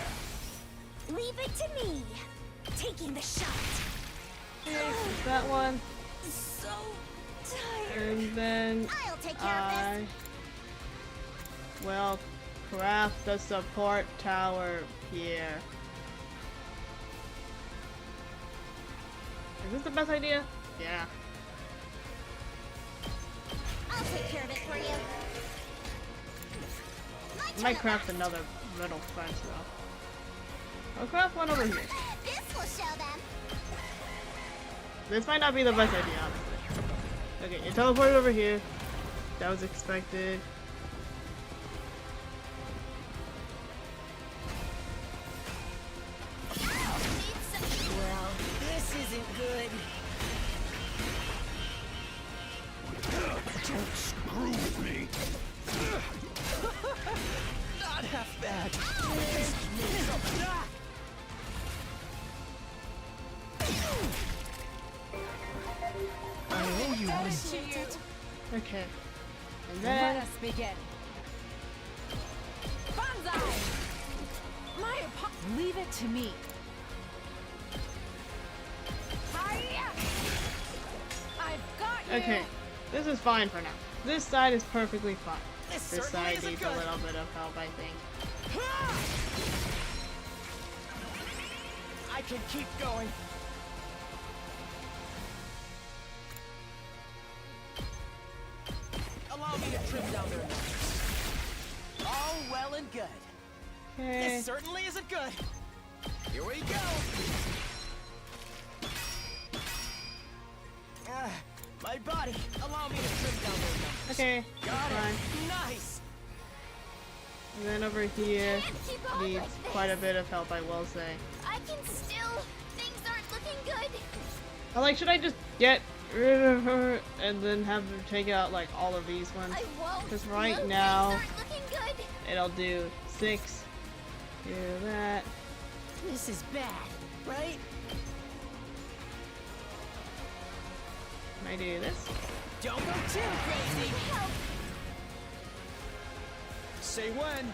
Leave it to me. Taking the shot. Okay, that one. So tired. And then I'll take care of I will craft the support tower here. Is this the best idea? Yeah. this. take care of it for you. My I turn might at craft last. another metal fence though. I'll craft one over here. This will show them. This might not be the best idea, honestly. Okay, you teleported over here. That was expected. Well, this isn't good. Don't screw with me. Not half bad. I owe you one. Okay. And then Let us begin. Banzai! Leave it to me. Hiya! I've got you. okay. This is fine for now. This side is perfectly fine. This This certainly side isn't needs good. a little bit of help, I think. I can keep going. Allow me to trim down their numbers. All well and good. Okay. This certainly isn't good. Here we go. My body. Allow me to trim down their numbers. Okay. Got Fine. it. Nice. And then over here Can't keep on needs like quite a this. bit of help, I will say. I can still. Things aren't looking good. I'm like, should I just get rid of her and then have her take out like all of these ones? I won't. Because right No, now things aren't looking good. it'll do 6. Do that. This is bad, right? Can I do this? Don't go too crazy. Help. Say when.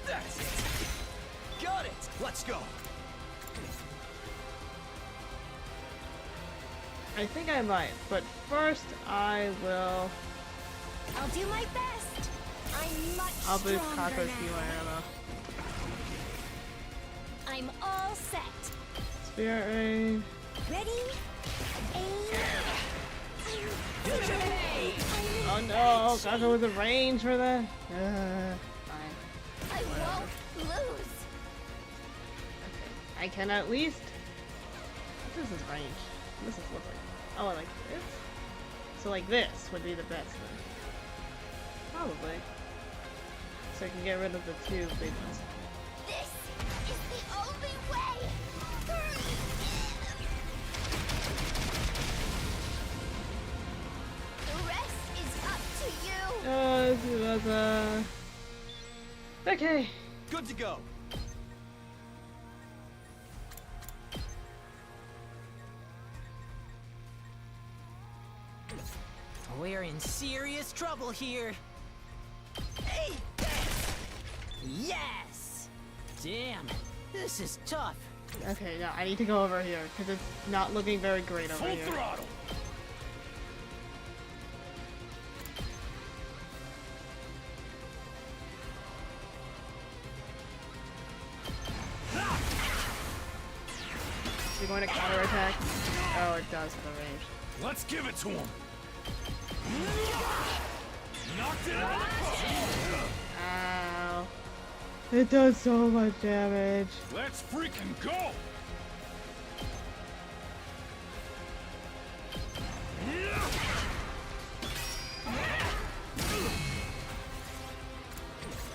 That's it. Got it. Let's go. I think I might, but first I will. I'll do my best. I'm much I'll boost stronger Kako's now. healer ammo. I'm all set. Spirit Rain. Ready? Aim. Oh no, Kako with the range for that. Fine. I won't lose. I can at least. What does this range? What does this look like? Oh, like this? So like this would be the best then. Probably. So I can get rid of the 2 big ones. This is the only way. The rest is up to you. This was okay. Good to go. We're in serious trouble here. Hey! Yes! Damn, this is tough. Okay, no, I need to go over here because it's not looking very great over Full here. throttle. You're going to counterattack? Oh, it does for the range. Let's give it to him. Knocked it out of the park. Ow. It does so much damage. Let's freaking go.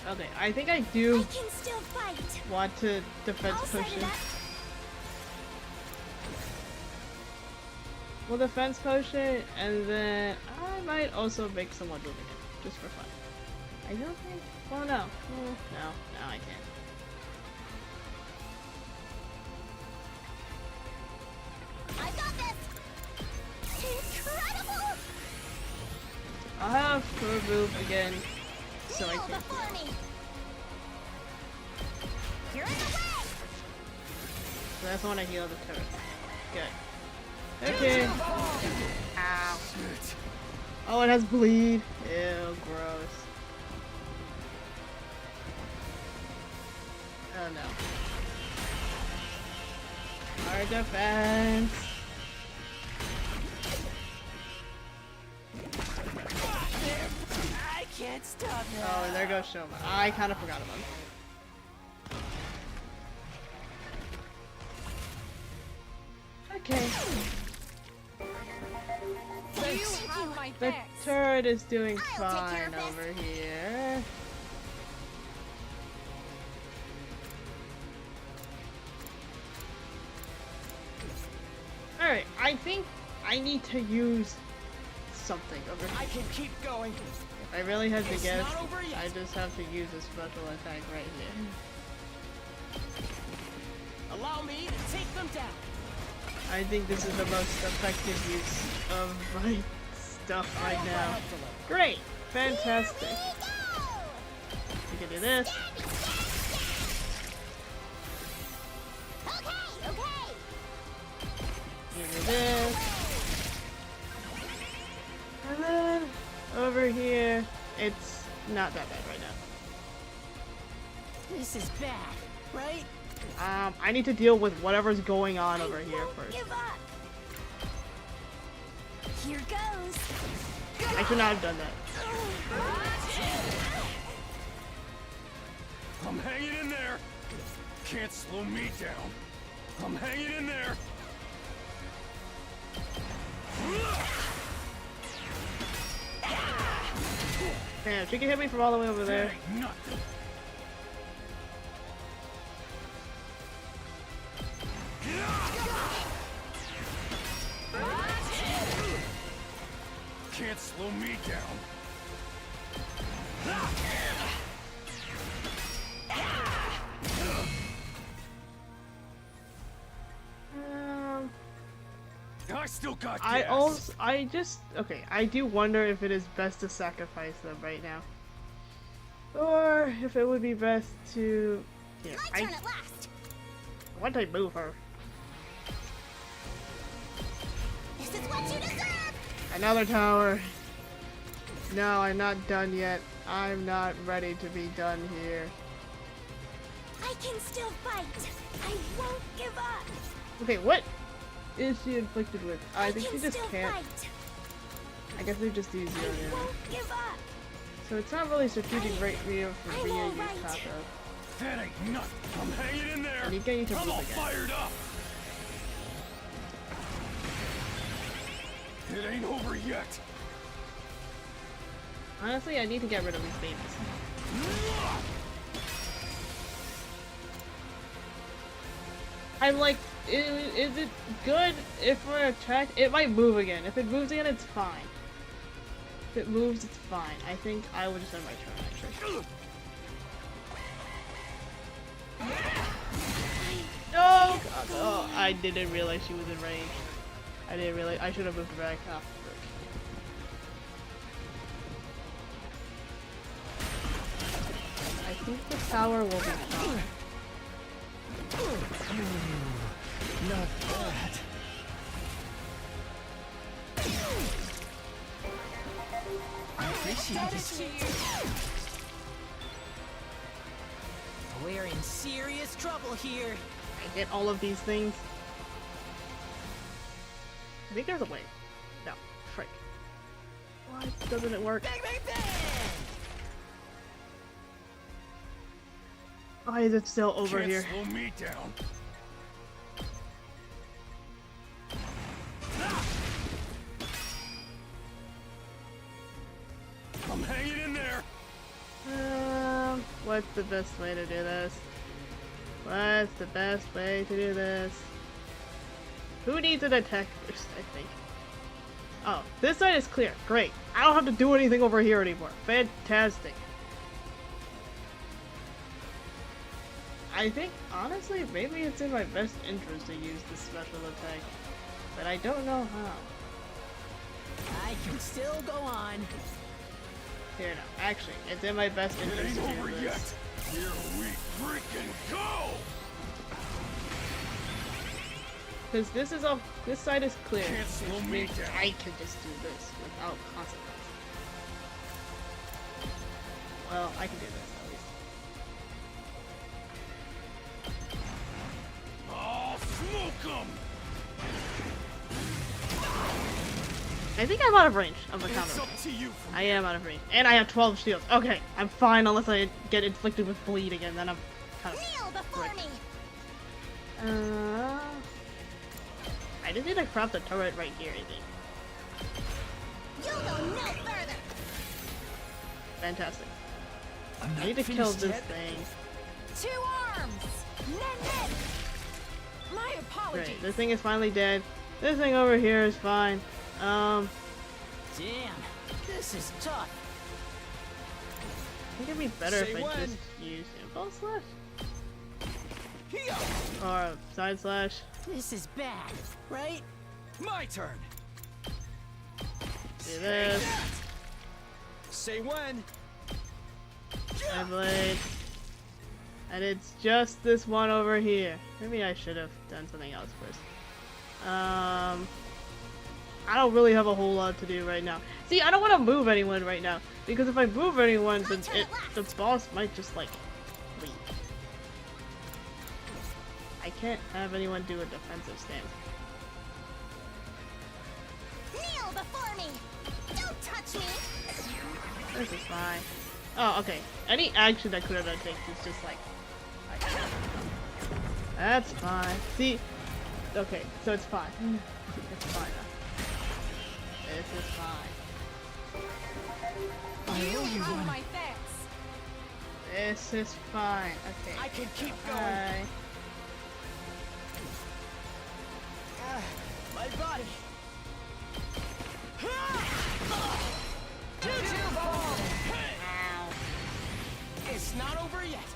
Okay, I think I do I can still fight. want to defense I'll set push it it. up. We'll defense potion, and then I might also make someone move again, just for fun. I don't think. Well, no. No, I can't. I got this. Incredible. I'll have to move again, so I Kneel can. before me. You're in the way. So that's when I heal the turret. Good. Okay. Ow. Oh, it has bleed. Ew, gross. Oh no. Our defense. can't stop now. Oh, and there goes Shoma. I kind of forgot about him. Okay. You have my The thanks. turret is doing I'll take care fine of over here. Alright, I think I need to use something over I here. can keep going. If I really had to It's guess, not over yet. I just have to use a special attack right here. Allow me to take them down. I think this is the most effective use of my stuff right now. Great! Fantastic. We can do this. Okay, okay. You can do this. And then over here, it's not that bad right This is bad, right? now. I need to deal with whatever's going on over here first. Give up. Here goes. I should not have done that. I'm hanging in there. Can't slow me down. I'm hanging in there. Damn, she can hit me from all the way over there. Ain't nothing. Can't slow me down. I still got gas. I do wonder if it is best to sacrifice them right now. Or if it would be best to... Yeah, My turn at last. why did I move her? This is what you deserve. Another tower. No, I'm not done yet. I'm not ready to be done here. I can still fight. I won't give up. Okay, what is she inflicted with? I think can she just still can't. fight. I guess they just do zero I damage. won't give up. So it's not really strategic right here for I'm Ria all use right. Taco. That ain't nothing. I'm hanging in there. And you need to I'm move all again. fired up. It ain't over yet. Honestly, I need to get rid of these babies. I'm like, is it good if we're attacked? It might move again. If it moves again, it's fine. If it moves, it's fine. I think I will just end my turn, actually. No! God, oh, I didn't realize she was in range. I didn't realize. I should have moved back. Ah, frick. I think the tower will be fine. Not bad. I appreciate it. We're in serious trouble here. I get all of these things. I think there's a way. No, frick. Why doesn't it work? Bang, bang, bang! Why is it still over Can't here? slow me down. I'm hanging in there. What's the best way to do this? What's the best way to do this? Who needs an attack first, I think? Oh, this side is clear. Great. I don't have to do anything over here anymore. Fantastic. I think, honestly, maybe it's in my best interest to use this special attack. But I don't know how. I can still go on. Here, no. Actually, it's in my best It interest ain't to over do this. yet. Here we freaking go. Because this side is clear. Can't slow which me means down. I can just do this without consequence. Well, I can do this at least. Oh, smoke 'em! I think I'm out of range of a counter. It's up to you from I am out of range. And I have 12 shields. Okay, I'm fine unless I get inflicted with bleed again, then I'm kind of... Kneel before Right. me! I just need to craft the turret right here, I think. You'll go no further! Fantastic. I'm I not need to kill finished this yet. thing. 2 arms! Nen! My apologies. Great, this thing is finally dead. This thing over here is fine. Damn, this is tough. I think it'd be better Say if I when. just use Impulse Slash. Or Side Slash. This is bad, right? My turn. Do this. Say when. My blade. And it's just this one over here. Maybe I should have done something else first. I don't really have a whole lot to do right now. See, I don't want to move anyone right now. Because if I move anyone, then the boss might just, like, leave. I can't have anyone do a defensive stance. Kneel before me! Don't touch me! This is fine. Oh, okay. Any action that Kurota takes is just like... That's fine. See? Okay, so it's fine. It's fine now. This is fine. You owe my thanks. This is fine. Okay. I can keep going. Bye. My body. It's not over yet.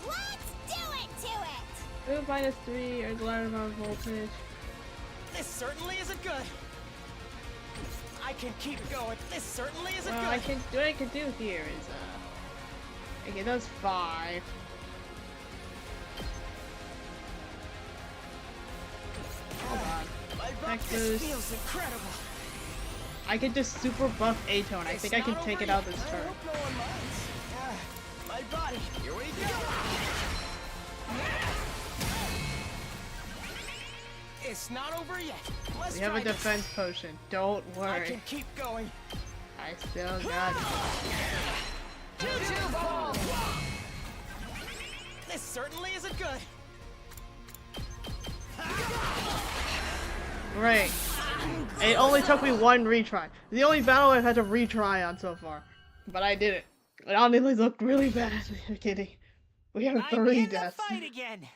Let's do it to it! Move -3 or glider amount of voltage. This certainly isn't good. I can keep going. This certainly isn't Well, good. what I can do here is okay, that's 5. Hold on. My Back butt, boost. this feels incredible. I could just super buff Atone. I think I can take it out this turn. I hope no one minds. My body. Here we go. It's not over yet. Let's We have try a defense potion. Don't this. I worry. can keep going. I still got it. This certainly isn't good. Great. It only took me 1 retry. The only battle I've had to retry on so far. But I did it. It honestly looked really bad. You're kidding. We have 3 deaths. Fight again.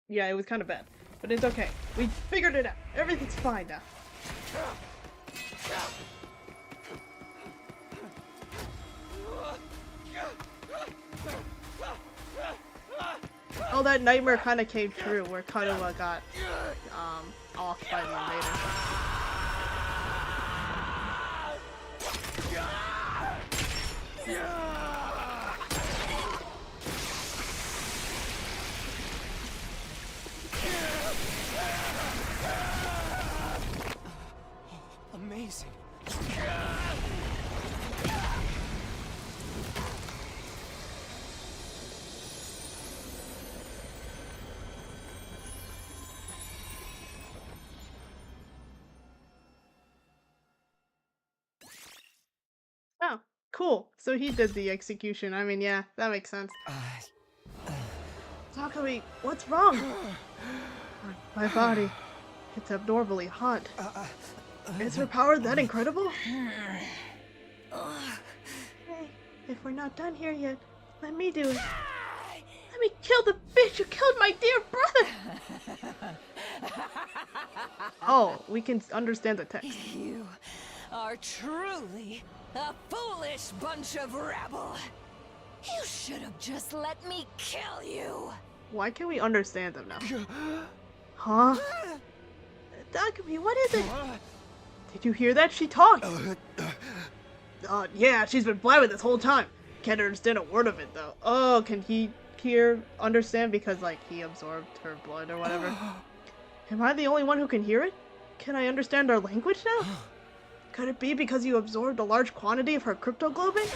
Yeah, it was kind of bad. But it's okay. We figured it out. Everything's fine now. Oh, that nightmare kind of came true where Kanoa got off by the invader. Amazing. Oh, cool. So he did the execution. I mean, yeah, that makes sense. Takumi, what's wrong? My body. It's abnormally hot. Is her power that incredible? Hey, if we're not done here yet, let me do it. Let me kill the bitch who killed my dear brother! Oh, we can understand the text. You are truly a foolish bunch of rabble. You should have just let me kill you. Why can't we understand them now? Huh? Takumi, what is it? Did you hear that? She talked! Yeah, she's been blabbing this whole time. Can't understand a word of it, though. Oh, can he understand because, like, he absorbed her blood or whatever? Am I the only one who can hear it? Can I understand our language now? Could it be because you absorbed a large quantity of her cryptoglobin?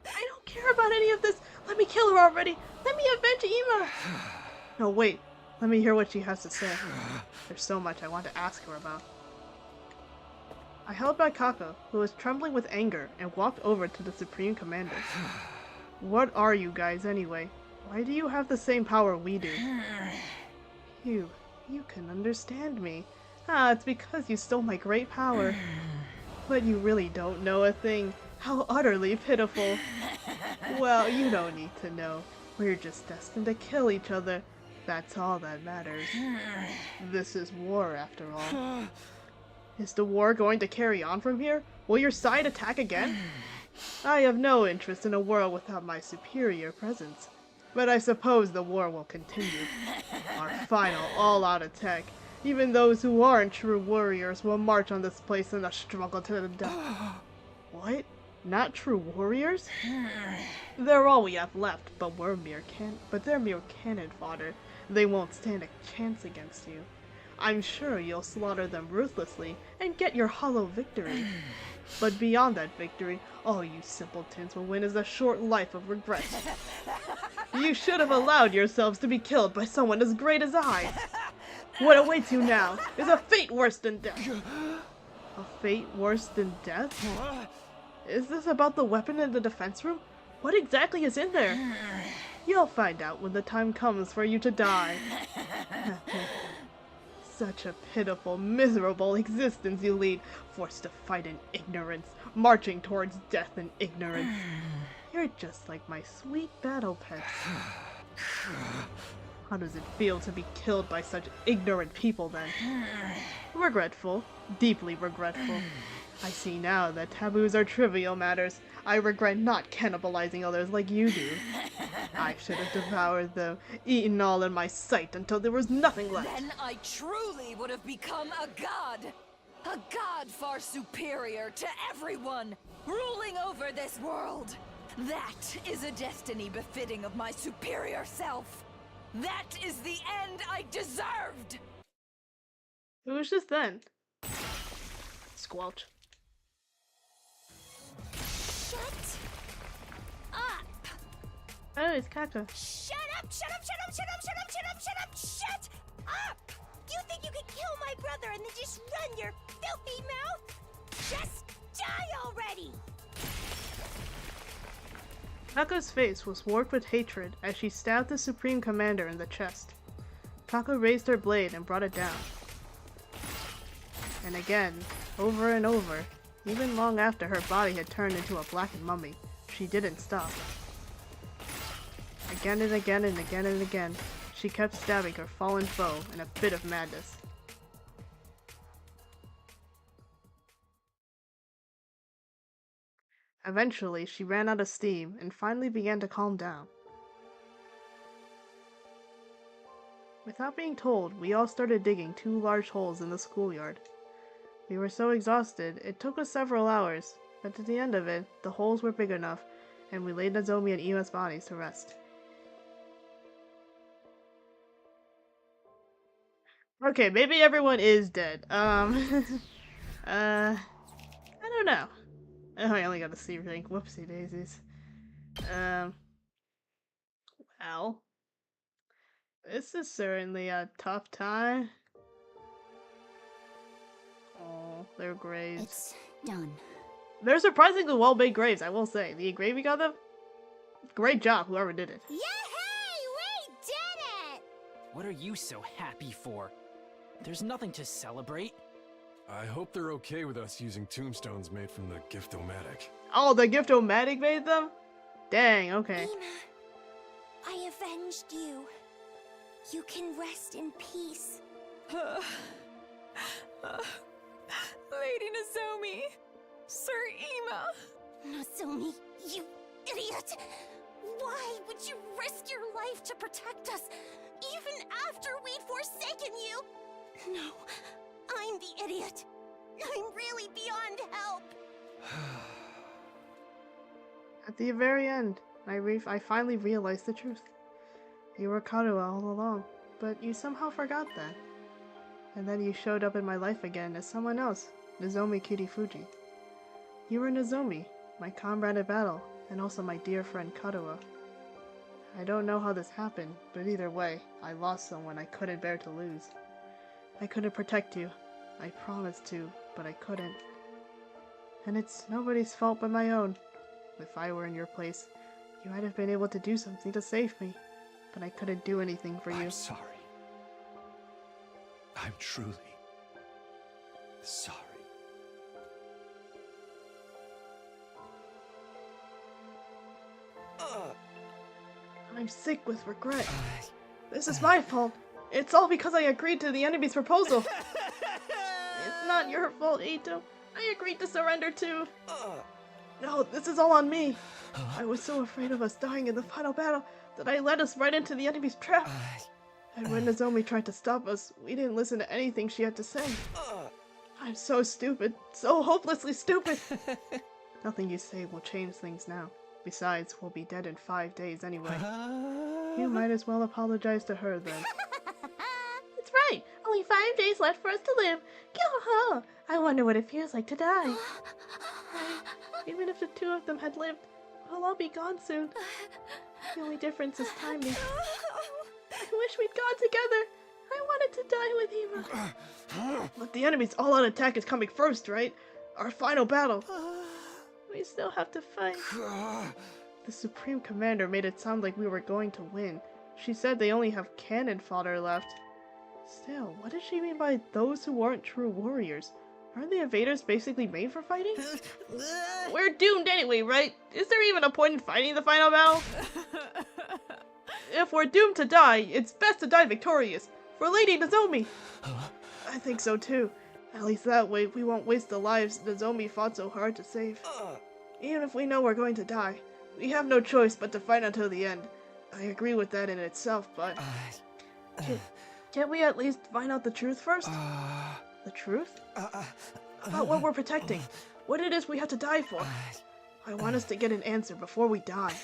I don't care about any of this. Let me kill her already. Let me avenge Ema. No, wait. Let me hear what she has to say. There's so much I want to ask her about. I held back Kako, who was trembling with anger, and walked over to the Supreme Commander. What are you guys anyway? Why do you have the same power we do? You can understand me. Ah, it's because you stole my great power. But you really don't know a thing. How utterly pitiful. Well, you don't need to know. We're just destined to kill each other. That's all that matters. This is war, after all. Is the war going to carry on from here? Will your side attack again? I have no interest in a world without my superior presence. But I suppose the war will continue. Our final all-out attack. Even those who aren't true warriors will march on this place in a struggle to the death. What? Not true warriors? They're all we have left, but they're mere cannon fodder. They won't stand a chance against you. I'm sure you'll slaughter them ruthlessly and get your hollow victory. But beyond that victory, all you simpletons will win is a short life of regret. You should have allowed yourselves to be killed by someone as great as I. What awaits you now is a fate worse than death. A fate worse than death? Is this about the weapon in the defense room? What exactly is in there? You'll find out when the time comes for you to die. Such a pitiful, miserable existence you lead, forced to fight in ignorance, marching towards death in ignorance. You're just like my sweet battle pets. How does it feel to be killed by such ignorant people then? Regretful. Deeply regretful. I see now that taboos are trivial matters. I regret not cannibalizing others like you do. I should have devoured them, eaten all in my sight until there was nothing left. Then I truly would have become a god! A god far superior to everyone, ruling over this world! That is a destiny befitting of my superior self! That is the end I deserved! Who was this then? Squelch. Shut up! Oh, it's Kaka. Shut up! Shut up! Shut up! Shut up! Shut up! Shut up! Shut up! Shut up! You think you can kill my brother and then just run your filthy mouth? Just die already! Kaka's face was warped with hatred as she stabbed the Supreme Commander in the chest. Kaka raised her blade and brought it down. And again, over and over, even long after her body had turned into a blackened mummy, she didn't stop. Again and again and again and again, she kept stabbing her fallen foe in a fit of madness. Eventually, she ran out of steam and finally began to calm down. Without being told, we all started digging 2 large holes in the schoolyard. We were so exhausted, it took us several hours, but at the end of it, the holes were big enough, and we laid Nozomi and Ima's bodies to rest. Okay, maybe everyone is dead. I don't know. Oh, I only got a C rank. Whoopsie daisies. Well, this is certainly a tough time. Oh, their graves. It's done. They're surprisingly well-made graves, I will say. The engraving on them, great job, whoever did it. Yay! We did it! What are you so happy for? There's nothing to celebrate. I hope they're okay with us using tombstones made from the Gift-O-Matic. Oh, the Gift-O-Matic made them? Dang, okay. Ima, I avenged you. You can rest in peace. Lady Nozomi! Sir Ima! Nozomi, you idiot! Why would you risk your life to protect us, even after we'd forsaken you? No, I'm the idiot. I'm really beyond help. At the very end, I finally realized the truth. You were Karuha all along, but you somehow forgot that. And then you showed up in my life again as someone else, Nozomi Kirifuji. You were Nozomi, my comrade at battle, and also my dear friend Karuha. I don't know how this happened, but either way, I lost someone I couldn't bear to lose. I couldn't protect you. I promised to, but I couldn't. And it's nobody's fault but my own. If I were in your place, you might have been able to do something to save me, but I couldn't do anything for you. I'm sorry. I'm truly sorry. I'm sick with regret. This is my fault. It's all because I agreed to the enemy's proposal. It's not your fault, Eito. I agreed to surrender too. No, this is all on me. I was so afraid of us dying in the final battle that I led us right into the enemy's trap. And when Nozomi tried to stop us, we didn't listen to anything she had to say. I'm so stupid. So hopelessly stupid. Nothing you say will change things now. Besides, we'll be dead in 5 days anyway. You might as well apologize to her then. That's right. Only 5 days left for us to live. Go-ho! I wonder what it feels like to die. Even if the two of them had lived, we'll all be gone soon. The only difference is timing. I wish we'd gone together. I wanted to die with Hima. But the enemy's all-out attack is coming first, right? Our final battle. We still have to fight. The Supreme Commander made it sound like we were going to win. She said they only have cannon fodder left. Still, what does she mean by those who aren't true warriors? Aren't the invaders basically made for fighting? We're doomed anyway, right? Is there even a point in fighting the final battle? If we're doomed to die, it's best to die victorious. For Lady Nozomi! I think so too. At least that way, we won't waste the lives Nozomi fought so hard to save. Even if we know we're going to die, we have no choice but to fight until the end. I agree with that in itself, but... Can't we at least find out the truth first? The truth? About what we're protecting. What it is we have to die for. I want us to get an answer before we die.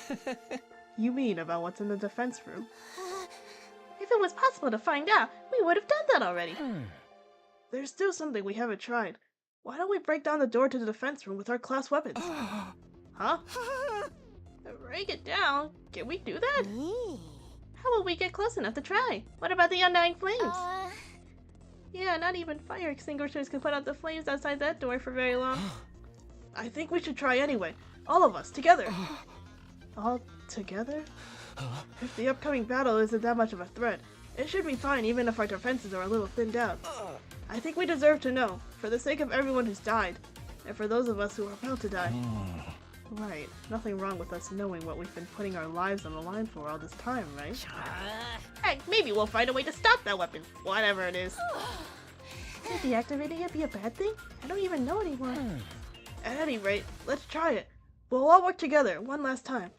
You mean about what's in the defense room? If it was possible to find out, we would have done that already. There's still something we haven't tried. Why don't we break down the door to the defense room with our class weapons? Huh? Break it down? Can we do that? How will we get close enough to try? What about the undying flames? Yeah, not even fire extinguishers can put out the flames outside that door for very long. I think we should try anyway. All of us, together. All together? If the upcoming battle isn't that much of a threat, it should be fine even if our defenses are a little thinned out. I think we deserve to know, for the sake of everyone who's died, and for those of us who are about to die. Right, nothing wrong with us knowing what we've been putting our lives on the line for all this time, right? Heck, maybe we'll find a way to stop that weapon, whatever it is. Could deactivating it be a bad thing? I don't even know anymore. At any rate, let's try it. We'll all work together, one last time.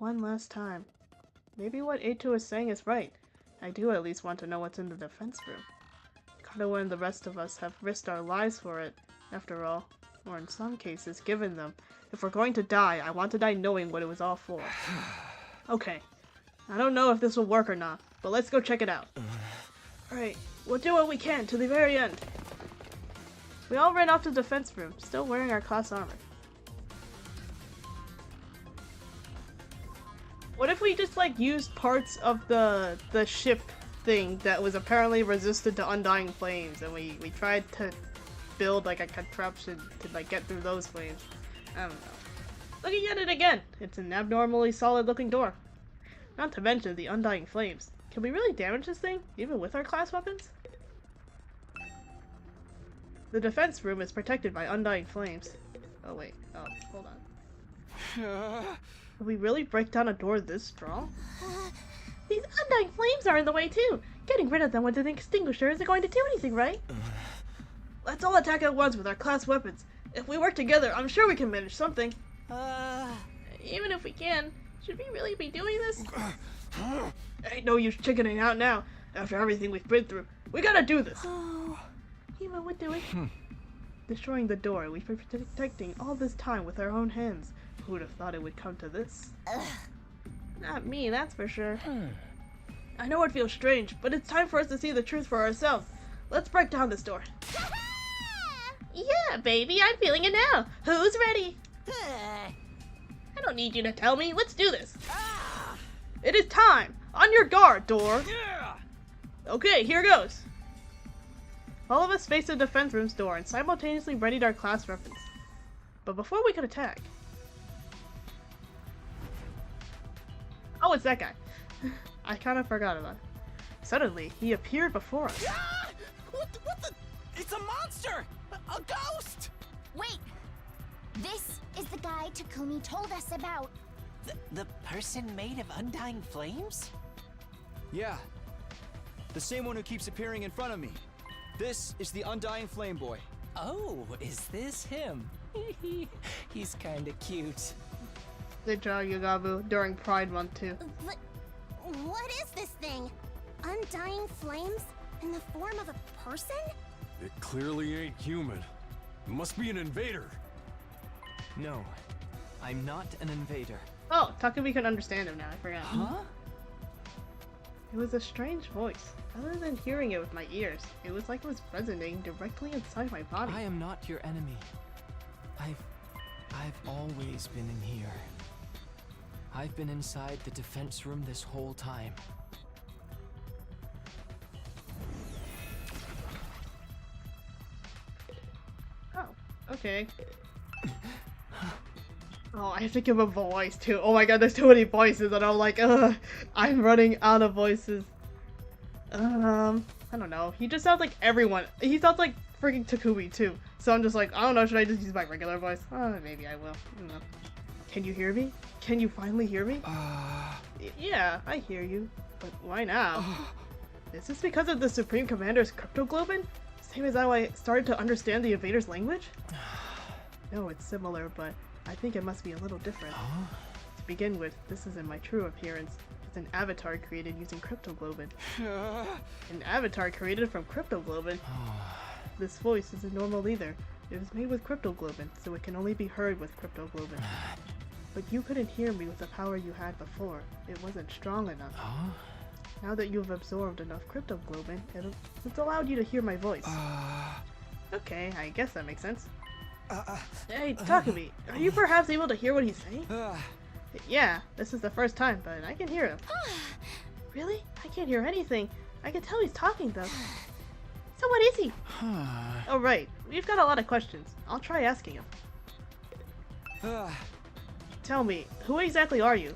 One last time. Maybe what Eito is saying is right. I do at least want to know what's in the defense room. Katawa and the rest of us have risked our lives for it, after all. Or in some cases, given them. If we're going to die, I want to die knowing what it was all for. Okay. I don't know if this will work or not, but let's go check it out. Alright, we'll do what we can to the very end. We all ran off to the defense room, still wearing our class armor. What if we just like used parts of the ship thing that was apparently resistant to undying flames, and we tried to build like a contraption to like get through those flames? I don't know. Looking at it again, it's an abnormally solid looking door. Not to mention the undying flames. Can we really damage this thing, even with our class weapons? The defense room is protected by undying flames. Oh wait, oh, hold on. Will we really break down a door this strong? These undying flames are in the way too. Getting rid of them with an extinguisher isn't going to do anything, right? Let's all attack at once with our class weapons. If we work together, I'm sure we can manage something. Even if we can, should we really be doing this? Ain't no use chickening out now. After everything we've been through, we gotta do this. Hima would do it. Destroying the door, we've been protecting all this time with our own hands. Who would have thought it would come to this? Not me, that's for sure. I know it feels strange, but it's time for us to see the truth for ourselves. Let's break down this door. Yeah, baby, I'm feeling it now. Who's ready? I don't need you to tell me. Let's do this. It is time! On your guard, door! Yeah! Okay, here goes! All of us faced the defense room's door and simultaneously readied our class weapons. But before we could attack... Oh, it's that guy. I kind of forgot about it. Suddenly, he appeared before us. Ah! What the? It's a monster! A ghost! Wait! This is the guy Takumi told us about. The person made of undying flames? Yeah. The same one who keeps appearing in front of me. This is the Undying Flame Boy. Oh, is this him? He's kinda cute. They draw Yugabu during Pride Month too. What is this thing? Undying flames in the form of a person? It clearly ain't human. It must be an invader. No, I'm not an invader. Oh, Takumi can understand him now, I forgot. Huh? It was a strange voice. Other than hearing it with my ears, it was like it was resonating directly inside my body. I am not your enemy. I've always been in here. I've been inside the defense room this whole time. Oh, okay. Oh, I have to give a voice too. Oh my god, there's too many voices and I'm like, I'm running out of voices. I don't know. He just sounds like everyone. He sounds like freaking Takumi too. So I'm just like, I don't know, should I just use my regular voice? Maybe I will. I don't know. Can you hear me? Can you finally hear me? Yeah, I hear you. But why now? Is this because of the Supreme Commander's cryptoglobin? Same as how I started to understand the invader's language? No, it's similar, but I think it must be a little different. To begin with, this isn't my true appearance. It's an avatar created using cryptoglobin. An avatar created from cryptoglobin? This voice isn't normal either. It was made with cryptoglobin, so it can only be heard with cryptoglobin. But you couldn't hear me with the power you had before. It wasn't strong enough. Now that you've absorbed enough cryptoglobin, it's allowed you to hear my voice. Okay, I guess that makes sense. Hey, Takumi, are you perhaps able to hear what he's saying? Yeah, this is the first time, but I can hear him. Really? I can't hear anything. I can tell he's talking though. So what is he? Oh right, we've got a lot of questions. I'll try asking him. Tell me, who exactly are you?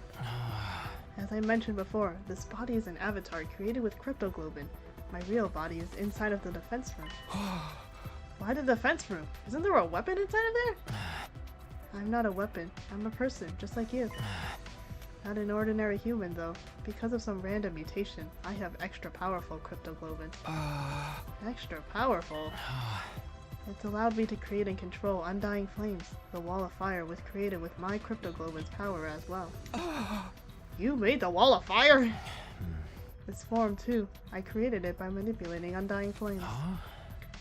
As I mentioned before, this body is an avatar created with cryptoglobin. My real body is inside of the defense room. Why the defense room? Isn't there a weapon inside of there? I'm not a weapon. I'm a person, just like you. Not an ordinary human, though. Because of some random mutation, I have extra powerful cryptoglobin. Extra powerful? It's allowed me to create and control undying flames. The wall of fire was created with my cryptoglobin's power as well. You made the wall of fire? This form, too. I created it by manipulating undying flames.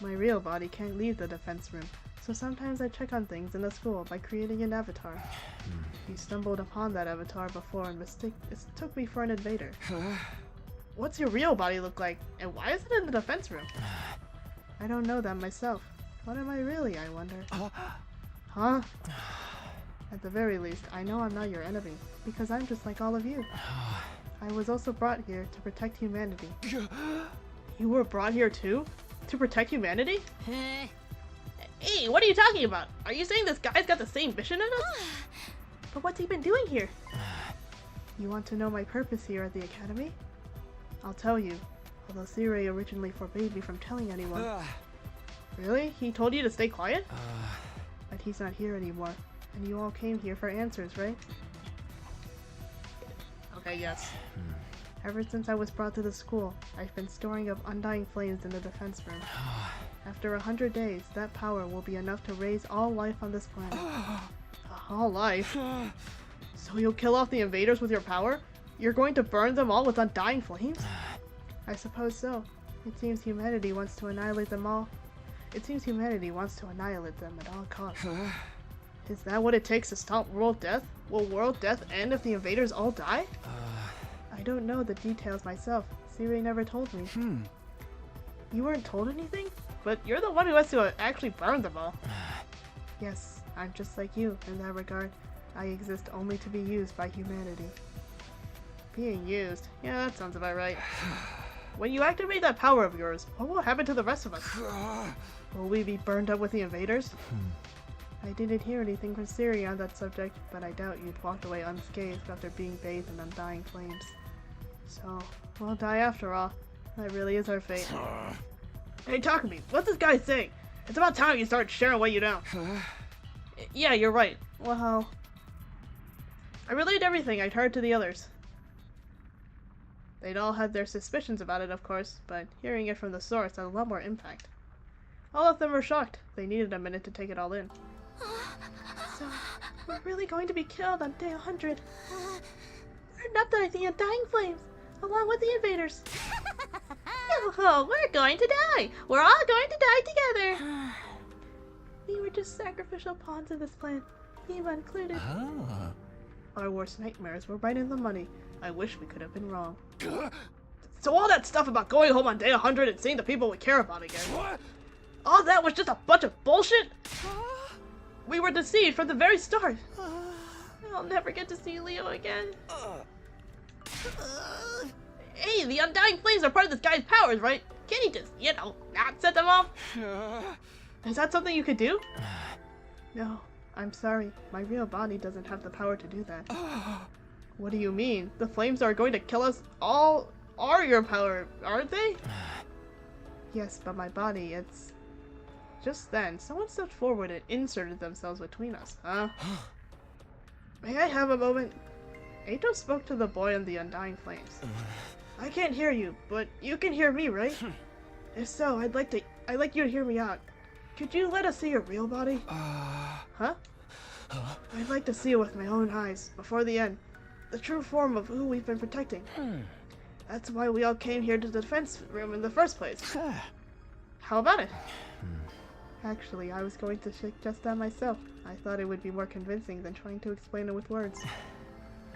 My real body can't leave the defense room, so sometimes I check on things in the school by creating an avatar. You stumbled upon that avatar before and mistook me for an invader. What's your real body look like, and why is it in the defense room? I don't know that myself. What am I really, I wonder? Huh? At the very least, I know I'm not your enemy, because I'm just like all of you. I was also brought here to protect humanity. You were brought here too? To protect humanity? Hey, what are you talking about? Are you saying this guy's got the same mission as us? But what's he been doing here? You want to know my purpose here at the Academy? I'll tell you, although Sirei originally forbade me from telling anyone. Really? He told you to stay quiet? But he's not here anymore, and you all came here for answers, right? Okay, yes. Ever since I was brought to the school, I've been storing up undying flames in the defense room. After 100 days, that power will be enough to raise all life on this planet. All life? So you'll kill off the invaders with your power? You're going to burn them all with undying flames? I suppose so. It seems humanity wants to annihilate them all. It seems humanity wants to annihilate them at all costs. Is that what it takes to stop world death? Will world death end if the invaders all die? I don't know the details myself. Sirei never told me. You weren't told anything? But you're the one who has to actually burn them all. Yes, I'm just like you in that regard. I exist only to be used by humanity. Being used. Yeah, that sounds about right. When you activate that power of yours, what will happen to the rest of us? Will we be burned up with the invaders? I didn't hear anything from Siri on that subject, but I doubt you'd walked away unscathed after being bathed in undying flames. So, we'll die after all. That really is our fate. Hey, Takumi, what's this guy saying? It's about time you start sharing what you know. Yeah, you're right. Well, I relayed everything I'd heard to the others. They'd all had their suspicions about it, of course, but hearing it from the source had a lot more impact. All of them were shocked. They needed a minute to take it all in. So, we're really going to be killed on day 100. Burned up by the undying flames, along with the invaders. Yo-ho, we're going to die! We're all going to die together! We were just sacrificial pawns in this plan, Eva included. Our worst nightmares were right in the money. I wish we could have been wrong. So all that stuff about going home on day 100 and seeing the people we care about again, all that was just a bunch of bullshit? We were deceived from the very start. I'll never get to see Leo again. Hey, the Undying Flames are part of this guy's powers, right? Can't he just, not set them off? Is that something you could do? No, I'm sorry. My real body doesn't have the power to do that. What do you mean? The flames are going to kill us all are your power, aren't they? Yes, but my body, it's... Just then, someone stepped forward and inserted themselves between us, huh? May I have a moment? Eito spoke to the boy on the Undying Flames. I can't hear you, but you can hear me, right? If so, I'd like you to hear me out. Could you let us see your real body? Huh? I'd like to see it with my own eyes, before the end. The true form of who we've been protecting. That's why we all came here to the defense room in the first place. How about it? Actually, I was going to suggest that myself. I thought it would be more convincing than trying to explain it with words.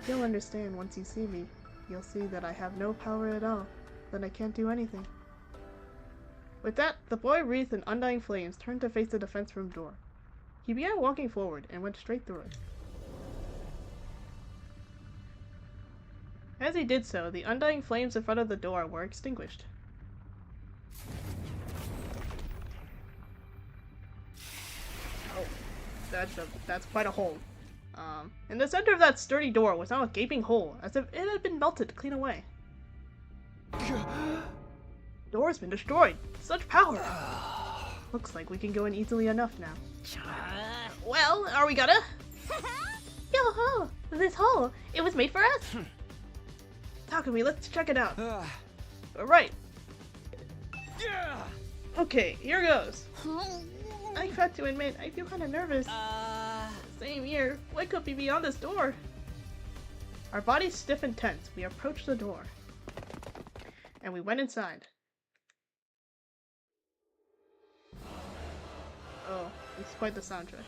You'll understand once you see me. You'll see that I have no power at all, that I can't do anything. With that, the boy wreathed in undying flames turned to face the defense room door. He began walking forward and went straight through it. As he did so, the undying flames in front of the door were extinguished. Oh, that's quite a hole. In the center of that sturdy door was now a gaping hole, as if it had been melted clean away. Door's been destroyed. Such power. Looks like we can go in easily enough now. Well, are we gonna? Yo-ho! This hole, it was made for us. Takumi, let's check it out. Right. Okay, here goes. I have to admit, I feel kind of nervous. Same here. What could be beyond this door? Our bodies stiff and tense, we approached the door. And we went inside. Oh, it's quite the soundtrack.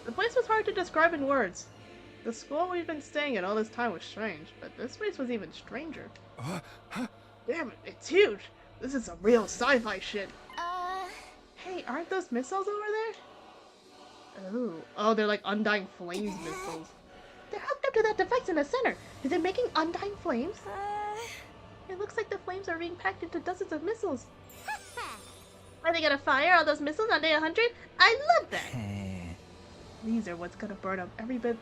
The place was hard to describe in words. The school we've been staying at all this time was strange, but this place was even stranger. Damn it, it's huge! This is some real sci-fi shit. Hey, aren't those missiles over there? Oh, they're like Undying Flames missiles. They're hooked up to that device in the center. Is it making Undying Flames? It looks like the flames are being packed into dozens of missiles. Are they gonna fire all those missiles on day 100? I love that! These are what's gonna burn up every bit...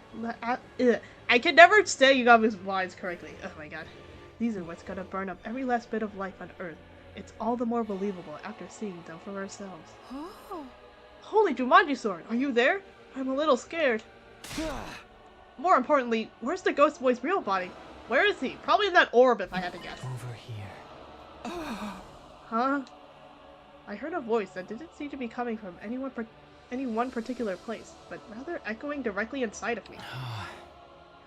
I can never say Yugami's lines correctly. Oh my god. These are what's gonna burn up every last bit of life on Earth. It's all the more believable after seeing them for ourselves. Holy Jumanji Sword! Are you there? I'm a little scared. More importantly, where's the ghost boy's real body? Where is he? Probably in that orb if I had to guess. Over here. Huh? I heard a voice that didn't seem to be coming from any one particular place, but rather echoing directly inside of me.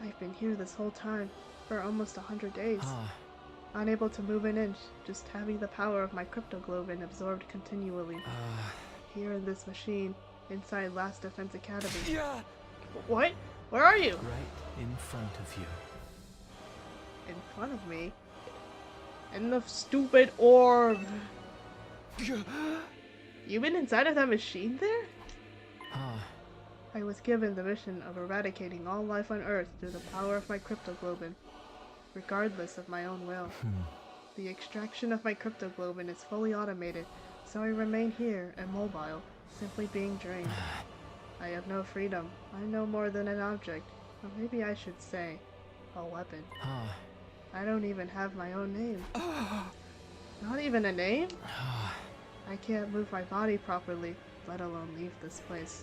I've been here this whole time, for almost 100 days. Unable to move an inch, just having the power of my cryptoglobin absorbed continually. Here in this machine, inside Last Defense Academy. What? Where are you? Right in front of you. In front of me? In the stupid orb. You've been inside of that machine there? I was given the mission of eradicating all life on Earth through the power of my cryptoglobin, regardless of my own will. The extraction of my cryptoglobin is fully automated, so I remain here, immobile, simply being drained. I have no freedom. I'm no more than an object, or maybe I should say, a weapon. I don't even have my own name. Not even a name? I can't move my body properly, let alone leave this place.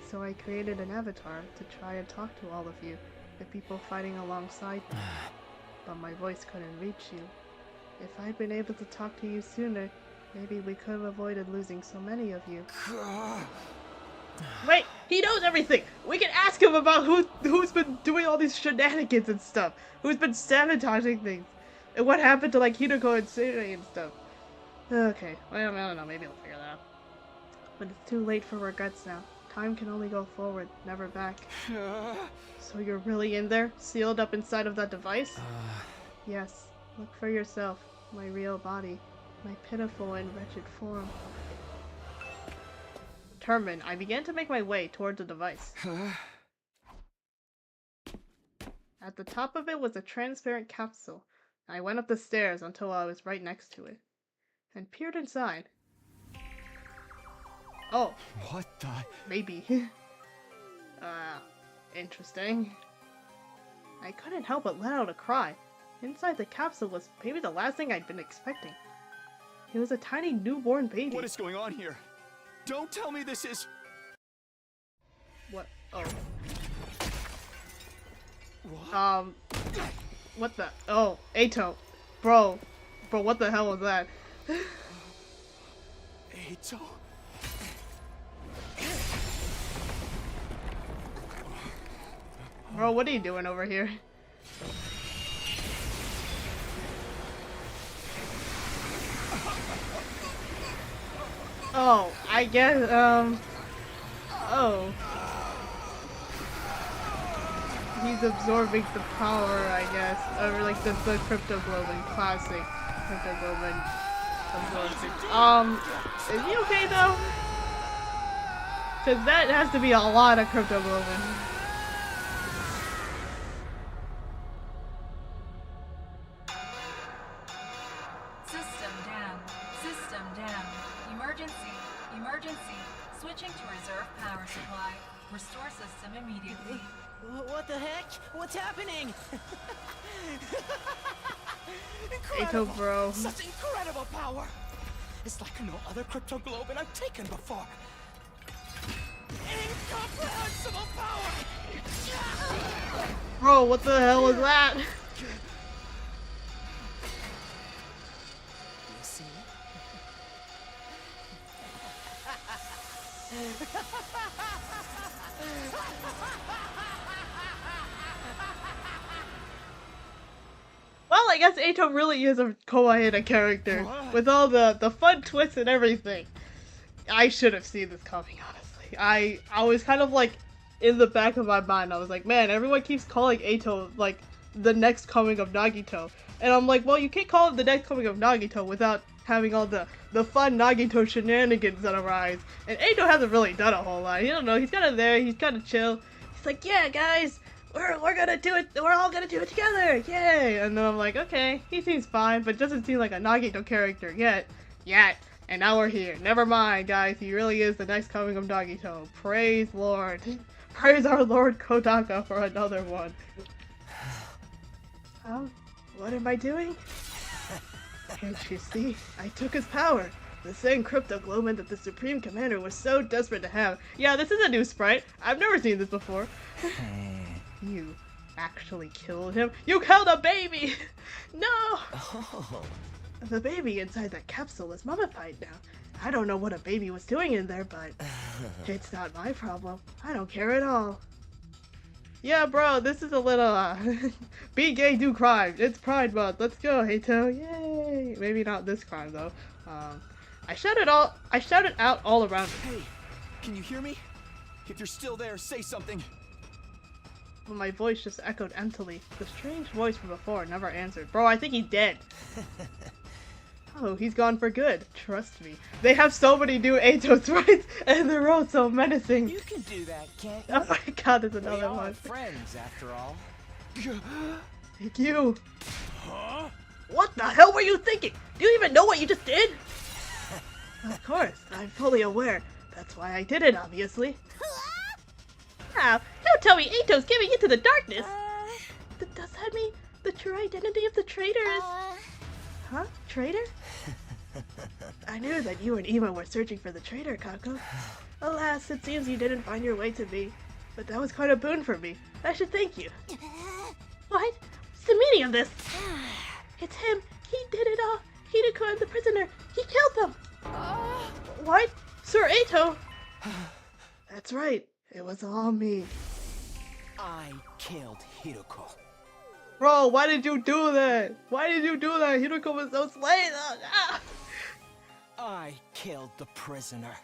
So I created an avatar to try and talk to all of you, the people fighting alongside me. But my voice couldn't reach you. If I'd been able to talk to you sooner, maybe we could have avoided losing so many of you. Wait, he knows everything! We can ask him about who's been doing all these shenanigans and stuff. Who's been sabotaging things. And what happened to like Hinako and Seirei and stuff. Okay, well, I don't know, maybe I'll figure that out. But it's too late for regrets now. Time can only go forward, never back. So you're really in there? Sealed up inside of that device? Yes. Look for yourself. My real body. My pitiful and wretched form. Determined, I began to make my way toward the device. At the top of it was a transparent capsule. I went up the stairs until I was right next to it, and peered inside. Oh. What the? Maybe. Interesting. I couldn't help but let out a cry. Inside the capsule was maybe the last thing I'd been expecting. It was a tiny newborn baby. What is going on here? Don't tell me this is... What? Oh. What? What the? Oh, Eito. Bro, what the hell was that? Eito? Bro, what are you doing over here? Oh, I guess, oh. He's absorbing the power, I guess. Or like the cryptoglobin, classic cryptoglobin absorption. Is he okay though? Cause that has to be a lot of cryptoglobin. System down. System down. Emergency. Emergency. Switching to reserve power supply. Restore system immediately. What the heck? What's happening? Eito, bro. Such incredible power! It's like no other cryptoglobin I've taken before. Incomprehensible power! Bro, what the hell was that? You see? Well, I guess Eito really is a Kowaeda character. What? With all the fun twists and everything. I should have seen this coming, honestly. I was kind of like, in the back of my mind, I was like, man, everyone keeps calling Eito, like, the next coming of Nagito. And I'm like, well, you can't call it the next coming of Nagito without having all the fun Nagito shenanigans that arise. And Eito hasn't really done a whole lot. You don't know, he's kind of there, he's kind of chill. He's like, yeah, guys, we're gonna do it, we're all gonna do it together, yay! And then I'm like, okay, he seems fine, but doesn't seem like a Nagito character yet. And now we're here. Never mind, guys, he really is the next coming of Nagito. Praise Lord. Praise our Lord Kodaka for another one. What am I doing? Can't you see? I took his power. The same cryptoglobin that the Supreme Commander was so desperate to have. Yeah, this is a new sprite. I've never seen this before. You actually killed him? You killed a baby! No! Oh. The baby inside that capsule is mummified now. I don't know what a baby was doing in there, but it's not my problem. I don't care at all. Yeah, bro, this is a little, be gay, do crime. It's Pride Month. Let's go, Eito. Yay! Maybe not this crime, though. I shouted out all around me. Hey, can you hear me? If you're still there, say something. But my voice just echoed emptily. The strange voice from before never answered. Bro, I think he's dead. Oh, he's gone for good. Trust me. They have so many new Ato threats, and they're all so menacing. You can do that, can't you? Oh my god, there's We another all one. have friends, after all. Thank you. Huh? What the hell were you thinking? Do you even know what you just did? Of course, I'm fully aware. That's why I did it, obviously. Now, don't tell me Ato's giving into the darkness! Does that mean the true identity of the traitor is... Huh? Traitor? I knew that you and Ema were searching for the traitor, Kako. Alas, it seems you didn't find your way to me. But that was quite a boon for me. I should thank you. What? What's the meaning of this? It's him. He did it all. Hideko and the prisoner. He killed them. What? Sir Ato? That's right. It was all me. I killed Hideko. Bro, why did you do that? Why did you do that? Hideko was so slain. I killed the prisoner.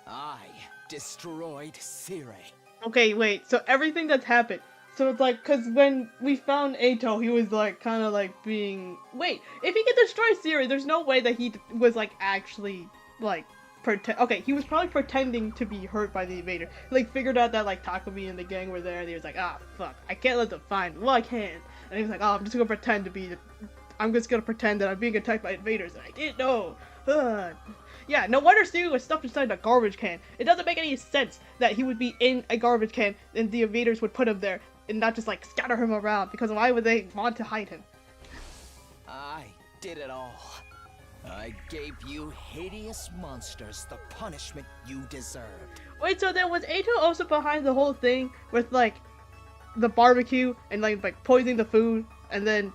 I destroyed Sire. Okay, wait. So everything that's happened. So it's like, cause when we found Ato, he was like, kind of like being. Wait, if he could destroy Siri, there's no way that he was like actually like Okay, he was probably pretending to be hurt by the invader. Like figured out that like Takumi and the gang were there, and he was like, ah, fuck, I can't let them find me. Well, I can. And he was like, oh, I'm just gonna pretend to be. I'm just gonna pretend that I'm being attacked by invaders, and I didn't know. Yeah, no wonder Siri was stuffed inside a garbage can. It doesn't make any sense that he would be in a garbage can and the invaders would put him there and not just like scatter him around, because why would they want to hide him? I did it all. I gave you hideous monsters the punishment you deserved. Wait, so then was Ato also behind the whole thing with like the barbecue and like poisoning the food and then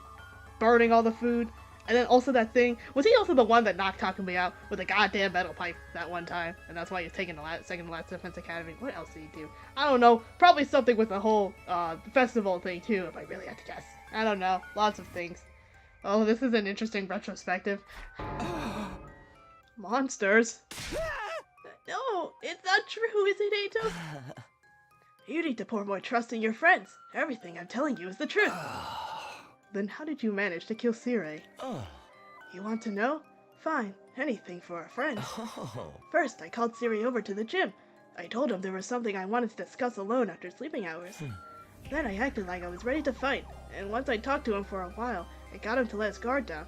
burning all the food? And then also that thing, was he also the one that knocked Takumi out with a goddamn metal pipe that one time? And that's why he's taking the second to last Defense Academy. What else did he do? I don't know. Probably something with the whole festival thing too, if I really had to guess. I don't know. Lots of things. Oh, this is an interesting retrospective. Monsters? No, it's not true, is it, Ato? You need to pour more trust in your friends. Everything I'm telling you is the truth. Then how did you manage to kill Sirei? You want to know? Fine, anything for a friend. First, I called Sirei over to the gym. I told him there was something I wanted to discuss alone after sleeping hours. Then I acted like I was ready to fight, and once I talked to him for a while, I got him to let his guard down.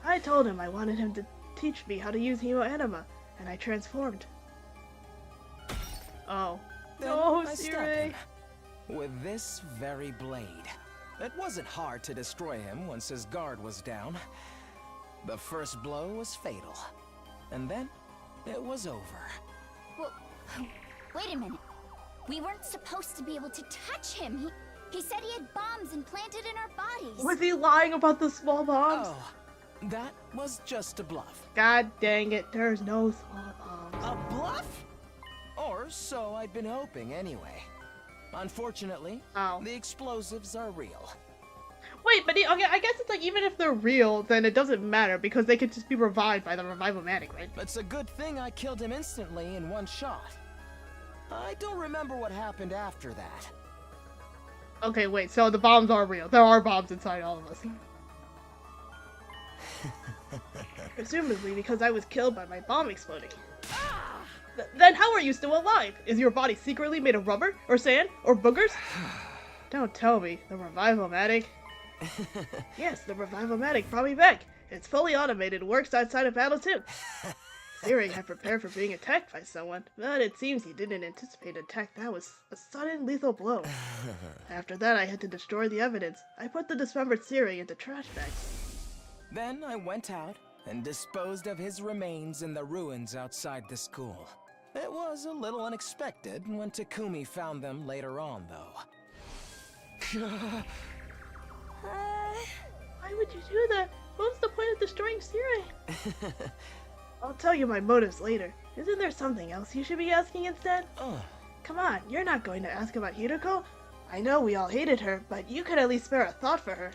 I told him I wanted him to teach me how to use Hemo Anima, and I transformed. Oh. No, I stabbed Sirei! him with this very blade. It wasn't hard to destroy him once his guard was down. The first blow was fatal, and then it was over. Well, wait a minute. We weren't supposed to be able to touch him. He said he had bombs implanted in our bodies. Was he lying about the small bombs? Oh, that was just a bluff. God dang it, there's no small bombs. A bluff? Or so I'd been hoping anyway. Unfortunately, the explosives are real. Wait, but okay, I guess it's like even if they're real, then it doesn't matter because they could just be revived by the Revival-Matic, right? It's a good thing I killed him instantly in one shot. I don't remember what happened after that. Okay, wait, so the bombs are real. There are bombs inside all of us. Presumably because I was killed by my bomb exploding. Then how are you still alive? Is your body secretly made of rubber, or sand, or boogers? Don't tell me. The Revival-Matic? Yes, the Revival-Matic brought me back. It's fully automated, works outside of battle too. Siri had prepared for being attacked by someone, but it seems he didn't anticipate an attack that was a sudden lethal blow. After that, I had to destroy the evidence. I put the dismembered Siri into trash bags. Then I went out and disposed of his remains in the ruins outside the school. It was a little unexpected when Takumi found them later on, though. Why would you do that? What was the point of destroying Siri? I'll tell you my motives later. Isn't there something else you should be asking instead? Come on, you're not going to ask about Hideko? I know we all hated her, but you could at least spare a thought for her.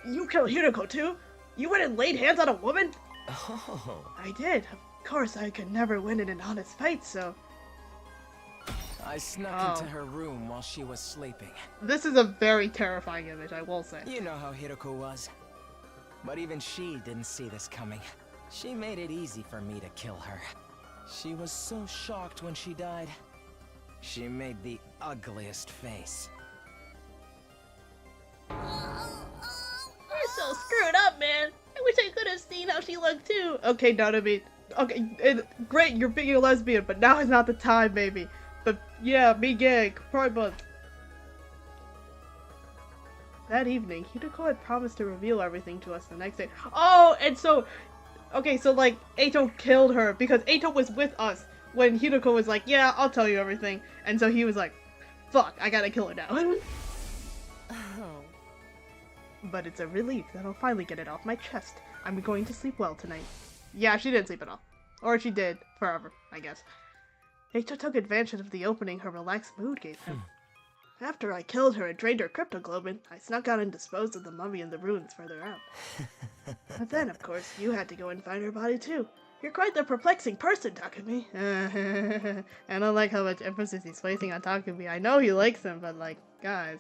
You killed Hideko too? You went and laid hands on a woman? I did. Of course, I could never win in an honest fight, so... I snuck into her room while she was sleeping. This is a very terrifying image, I will say. You know how Hideko was. But even she didn't see this coming. She made it easy for me to kill her. She was so shocked when she died. She made the ugliest face. You're so screwed up, man. I wish I could have seen how she looked too. Okay, Nanami. Okay, great, you're being a lesbian, but now is not the time, baby. But yeah, be gay. Pride month. That evening, Hideko had promised to reveal everything to us the next day. Oh, and so, okay, so like, Eito killed her because Eito was with us when Hideko was like, yeah, I'll tell you everything. And so he was like, fuck, I gotta kill her now. But it's a relief that I'll finally get it off my chest. I'm going to sleep well tonight. Yeah, she didn't sleep at all. Or she did, forever, I guess. Eito took advantage of the opening her relaxed mood gave him. After I killed her and drained her cryptoglobin, I snuck out and disposed of the mummy in the ruins further out. But then, of course, you had to go and find her body too. You're quite the perplexing person, Takumi. I don't like how much emphasis he's placing on Takumi. I know he likes him, but like, guys.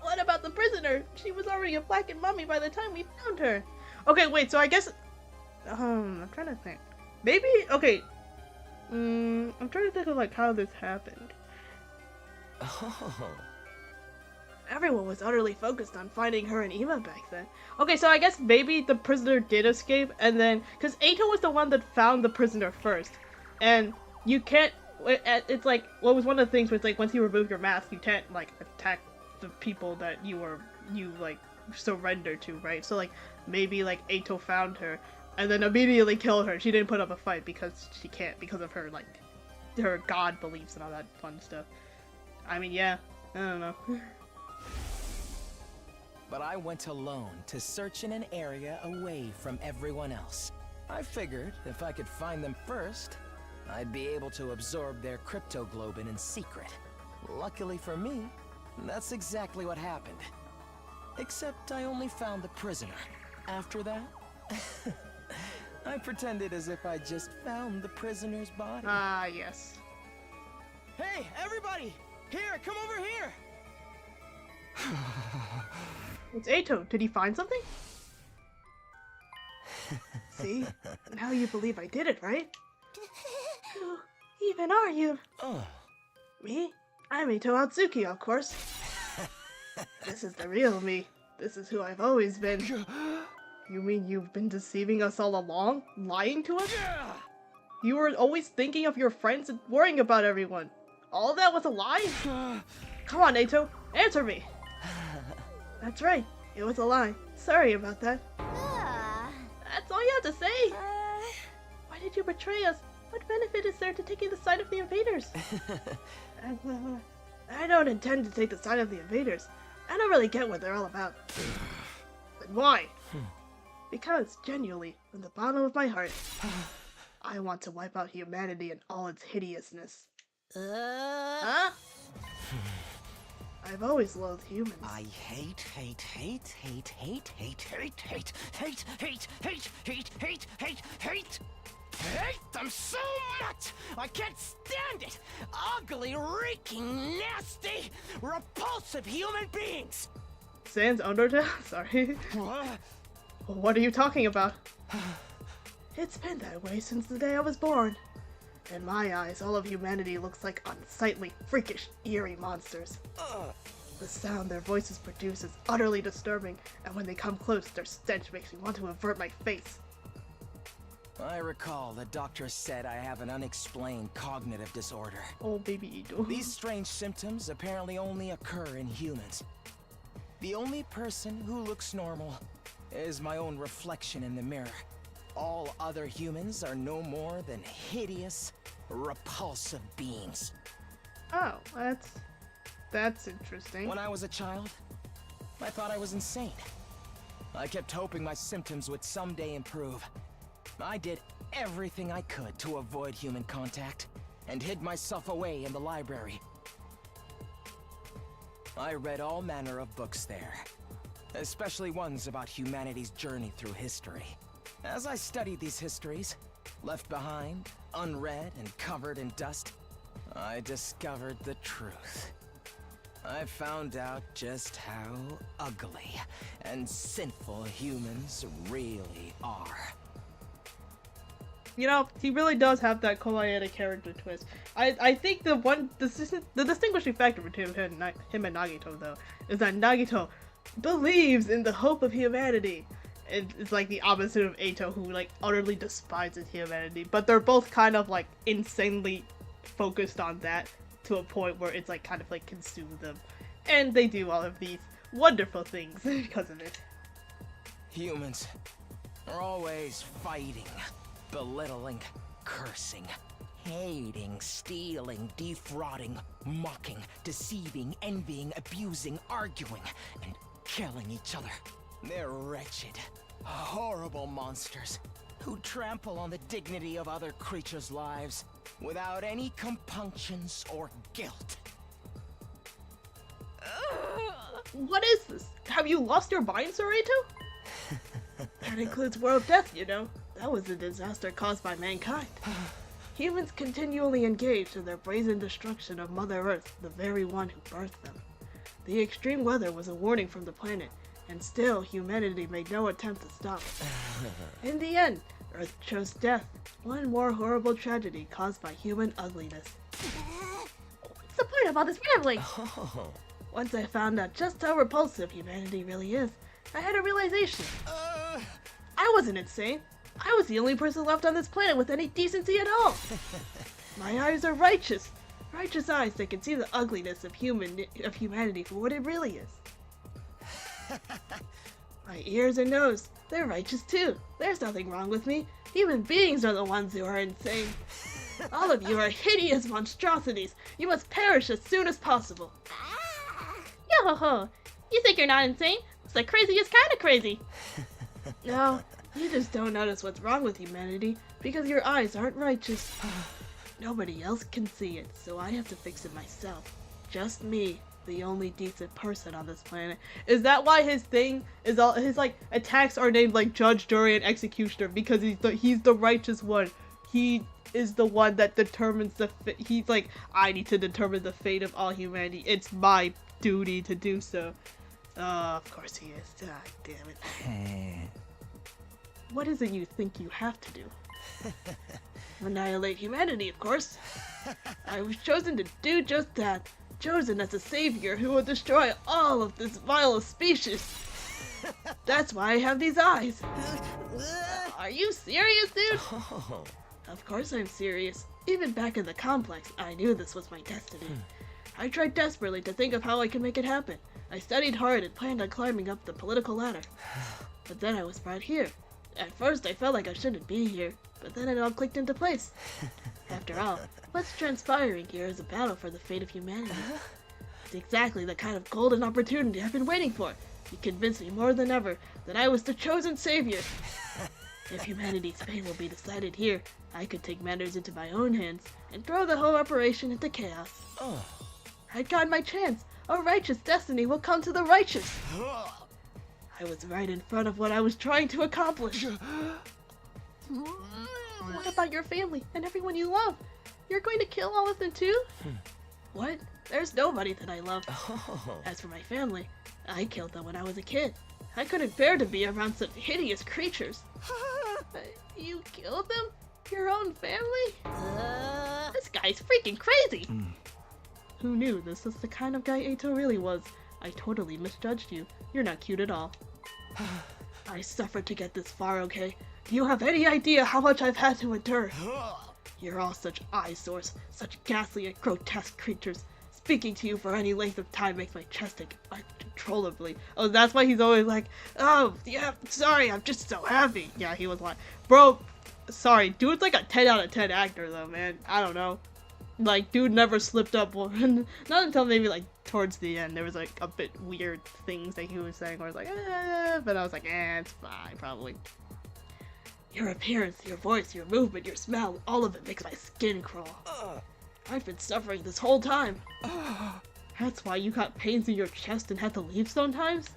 What about the prisoner? She was already a blackened mummy by the time we found her. Okay, wait, so I guess... I'm trying to think. Maybe, okay. I'm trying to think of like how this happened. Oh. Everyone was utterly focused on finding her and Ima back then. Okay, so I guess maybe the prisoner did escape, and then... Because Eito was the one that found the prisoner first. And you can't... It's like... What was one of the things was like, once you remove your mask, you can't, like, attack the people that you like, surrender to, right? So, like, maybe, like, Eito found her, and then immediately killed her. She didn't put up a fight because she can't, because of her, like, her god beliefs and all that fun stuff. I mean, yeah. I don't know. But I went alone to search in an area away from everyone else. I figured if I could find them first, I'd be able to absorb their cryptoglobin in secret. Luckily for me, that's exactly what happened. Except I only found the prisoner. After that, I pretended as if I just found the prisoner's body. Ah, yes. Hey, everybody! Here, come over here! It's Eito. Did he find something? See? Now you believe I did it, right? Who even are you? Oh. Me? I'm Eito Atsuki, of course. This is the real me. This is who I've always been. You mean you've been deceiving us all along? Lying to us? You were always thinking of your friends and worrying about everyone. All that was a lie? Come on, Eito. Answer me. That's right. It was a lie. Sorry about that. That's all you have to say. Why did you betray us? What benefit is there to taking the side of the invaders? I don't intend to take the side of the invaders. I don't really get what they're all about. Then why? Because, genuinely, from the bottom of my heart, I want to wipe out humanity and all its hideousness. Huh? I've always loathed humans. I hate them so much! I can't stand it! Ugly, reeking, nasty, repulsive human beings! Sans Undertale? Sorry. What are you talking about? It's been that way since the day I was born. In my eyes, all of humanity looks like unsightly, freakish, eerie monsters. The sound their voices produce is utterly disturbing, and when they come close, their stench makes me want to avert my face. I recall the doctor said I have an unexplained cognitive disorder. Oh, baby Ito. These strange symptoms apparently only occur in humans. The only person who looks normal is my own reflection in the mirror. All other humans are no more than hideous, repulsive beings. Oh, that's interesting. When I was a child, I thought I was insane. I kept hoping my symptoms would someday improve. I did everything I could to avoid human contact, and hid myself away in the library. I read all manner of books there, especially ones about humanity's journey through history. As I studied these histories, left behind, unread, and covered in dust, I discovered the truth. I found out just how ugly and sinful humans really are. You know, he really does have that Kolayeda character twist. I think the distinguishing factor between him and Nagito, though, is that Nagito believes in the hope of humanity. It's like the opposite of Eito, who like utterly despises humanity. But they're both kind of like insanely focused on that to a point where it's like kind of like consumed them. And they do all of these wonderful things because of it. Humans are always fighting, belittling, cursing, hating, stealing, defrauding, mocking, deceiving, envying, abusing, arguing, and killing each other. They're wretched, horrible monsters who trample on the dignity of other creatures' lives without any compunctions or guilt. What is this? Have you lost your mind, Soreto? That includes world death, you know. That was a disaster caused by mankind. Humans continually engaged in their brazen destruction of Mother Earth, the very one who birthed them. The extreme weather was a warning from the planet, and still humanity made no attempt to stop it. In the end, Earth chose death, one more horrible tragedy caused by human ugliness. What's the point of all this rambling? Oh. Once I found out just how repulsive humanity really is, I had a realization. I wasn't insane. I was the only person left on this planet with any decency at all. My eyes are righteous. Righteous eyes that can see the ugliness of humanity for what it really is. My ears and nose, they're righteous too. There's nothing wrong with me. Human beings are the ones who are insane. All of you are hideous monstrosities. You must perish as soon as possible. Yo-ho-ho! You think you're not insane? It's the craziest kind of crazy. No, you just don't notice what's wrong with humanity because your eyes aren't righteous. Nobody else can see it, so I have to fix it myself. Just me, the only decent person on this planet. Is that why his thing is all his like attacks are named like Judge, Jury, and Executioner? Because he's the righteous one. He is the one that determines he's like, I need to determine the fate of all humanity. It's my duty to do so. Of course he is. Ah, damn it. What is it you think you have to do? Annihilate humanity, of course. I was chosen to do just that. Chosen as a savior who will destroy all of this vile species. That's why I have these eyes. Are you serious, dude? Oh. Of course I'm serious. Even back in the complex, I knew this was my destiny. I tried desperately to think of how I could make it happen. I studied hard and planned on climbing up the political ladder. But then I was brought here. At first I felt like I shouldn't be here, but then it all clicked into place. After all, what's transpiring here is a battle for the fate of humanity. It's exactly the kind of golden opportunity I've been waiting for. You convinced me more than ever that I was the chosen savior. If humanity's fate will be decided here, I could take matters into my own hands and throw the whole operation into chaos. Oh. I got my chance. A righteous destiny will come to the righteous. I was right in front of what I was trying to accomplish. What about your family and everyone you love? You're going to kill all of them too? What? There's nobody that I love. Oh. As for my family, I killed them when I was a kid. I couldn't bear to be around such hideous creatures. You killed them? Your own family? This guy's freaking crazy! Who knew this is the kind of guy Eito really was? I totally misjudged you. You're not cute at all. I suffered to get this far, okay? Do you have any idea how much I've had to endure? You're all such eyesores, such ghastly and grotesque creatures. Speaking to you for any length of time makes my chest ache uncontrollably. Oh, that's why he's always like, oh, yeah, sorry, I'm just so happy. Yeah, he was like, bro, sorry, dude's like a 10 out of 10 actor though, man. I don't know. Like, dude never slipped up. Not until maybe like towards the end. There was like a bit weird things that he was saying where I was like, but I was like, it's fine, probably. Your appearance, your voice, your movement, your smell, all of it makes my skin crawl. I've been suffering this whole time. That's why you got pains in your chest and had to leave sometimes?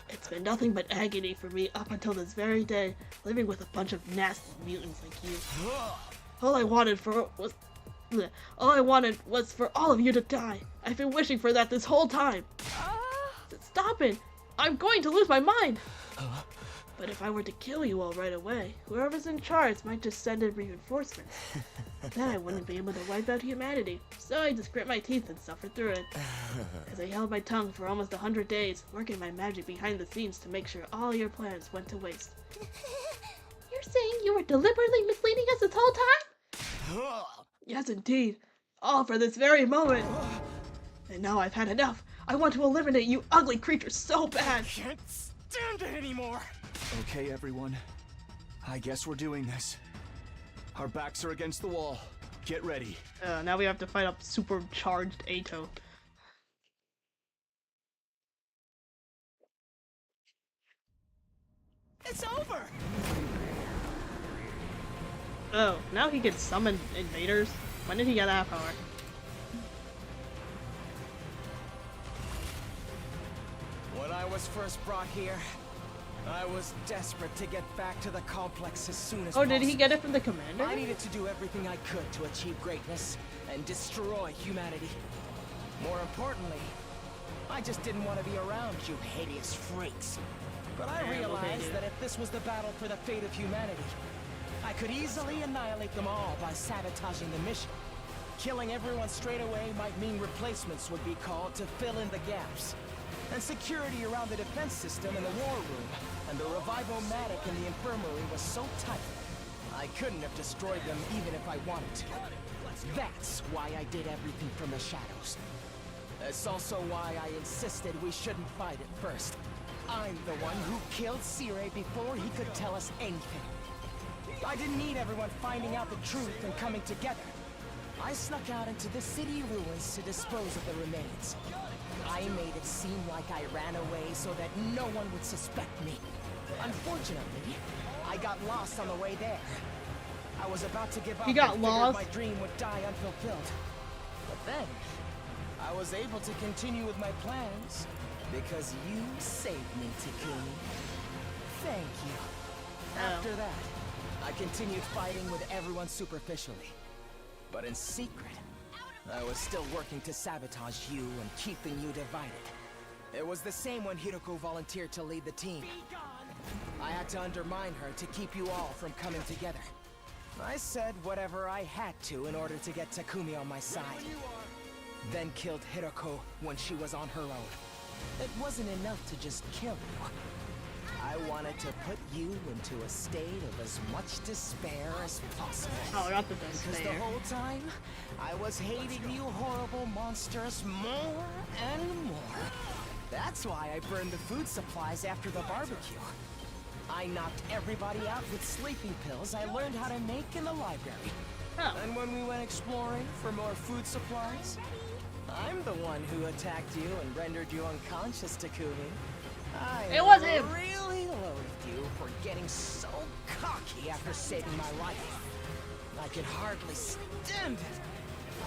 It's been nothing but agony for me up until this very day, living with a bunch of nasty mutants like you. All I wanted was Blech. All I wanted was for all of you to die. I've been wishing for that this whole time. Stop it! I'm going to lose my mind! But if I were to kill you all right away, whoever's in charge might just send in reinforcements. Then I wouldn't be able to wipe out humanity. So I just grit my teeth and suffered through it. As I held my tongue for almost 100 days, working my magic behind the scenes to make sure all your plans went to waste. You're saying you were deliberately misleading us this whole time? Yes, indeed. All for this very moment. And now I've had enough. I want to eliminate you ugly creatures so bad. Can't stand it anymore. Okay, everyone. I guess we're doing this. Our backs are against the wall. Get ready. Now we have to fight up supercharged Ato. It's over. Oh, now he can summon invaders? When did he get that power? When I was first brought here, I was desperate to get back to the complex as soon as Oh, possible. did he get it from the commander? I needed to do everything I could to achieve greatness and destroy humanity. More importantly, I just didn't want to be around you hideous freaks. But I realized that if this was the battle for the fate of humanity, I could easily annihilate them all by sabotaging the mission. Killing everyone straight away might mean replacements would be called to fill in the gaps. And security around the defense system in the war room and the revivomatic in the infirmary was so tight, I couldn't have destroyed them even if I wanted to. That's why I did everything from the shadows. That's also why I insisted we shouldn't fight at first. I'm the one who killed Sire before he could tell us anything. I didn't need everyone finding out the truth and coming together. I snuck out into the city ruins to dispose of the remains. I made it seem like I ran away so that no one would suspect me. Unfortunately, I got lost on the way there. I was about to give up. He got and figured lost? my dream would die unfulfilled. But then, I was able to continue with my plans because you saved me, Takumi. Thank you. After that, I continued fighting with everyone superficially. But in secret, I was still working to sabotage you and keeping you divided. It was the same when Hiroko volunteered to lead the team. I had to undermine her to keep you all from coming together. I said whatever I had to in order to get Takumi on my side. Then killed Hiroko when she was on her own. It wasn't enough to just kill you. I wanted to put you into a state of as much despair as possible. Oh, not the Because despair. the whole time, I was hating you horrible monsters more and more. That's why I burned the food supplies after the barbecue. I knocked everybody out with sleeping pills I learned how to make in the library. Oh. And when we went exploring for more food supplies, I'm the one who attacked you and rendered you unconscious, Takumi. It was him. Really loathed you for getting so cocky after saving my life. I could hardly stand it.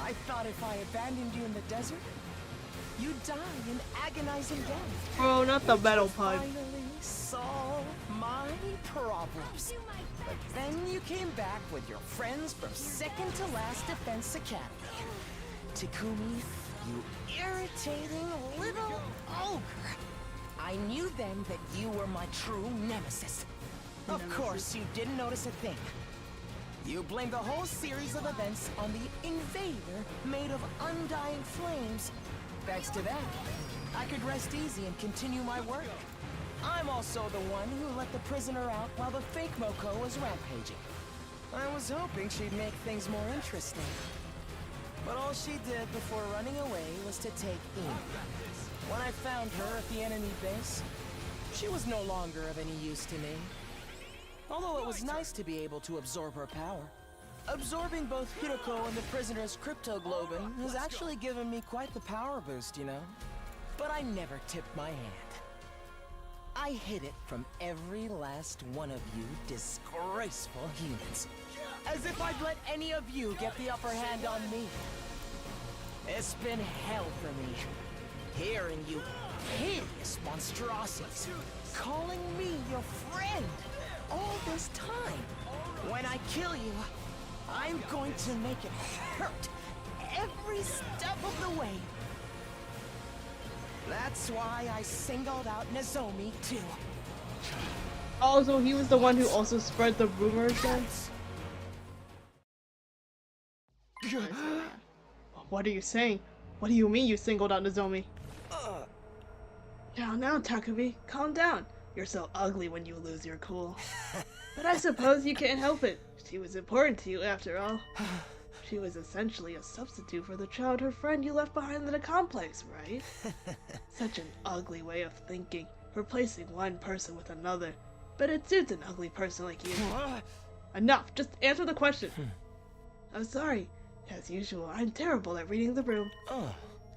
I thought if I abandoned you in the desert, you'd die in agonizing death. Bro, not the metal pipe. Finally solve my problems. But then you came back with your friends from second to last Defense Academy. Takumi, you irritating little ogre. I knew then that you were my true nemesis. Of course, you didn't notice a thing. You blamed the whole series of events on the invader made of undying flames. Thanks to that, I could rest easy and continue my work. I'm also the one who let the prisoner out while the fake Moko was rampaging. I was hoping she'd make things more interesting. But all she did before running away was to take Ina. When I found her at the enemy base, she was no longer of any use to me. Although it was nice to be able to absorb her power. Absorbing both Hiroko and the prisoner's cryptoglobin has actually given me quite the power boost, you know? But I never tipped my hand. I hid it from every last one of you disgraceful humans. As if I'd let any of you get the upper hand on me. It's been hell for me. Hearing you hideous monstrosities calling me your friend all this time. When I kill you, I'm going to make it hurt every step of the way. That's why I singled out Nozomi too. Oh, so he was the one who also spread the rumors then? What are you saying? What do you mean you singled out Nozomi? Now, Takumi, calm down. You're so ugly when you lose your cool. But I suppose you can't help it. She was important to you after all. She was essentially a substitute for the childhood friend you left behind in the complex, right? Such an ugly way of thinking, replacing one person with another. But it suits an ugly person like you. Enough, just answer the question. I'm sorry. As usual, I'm terrible at reading the room.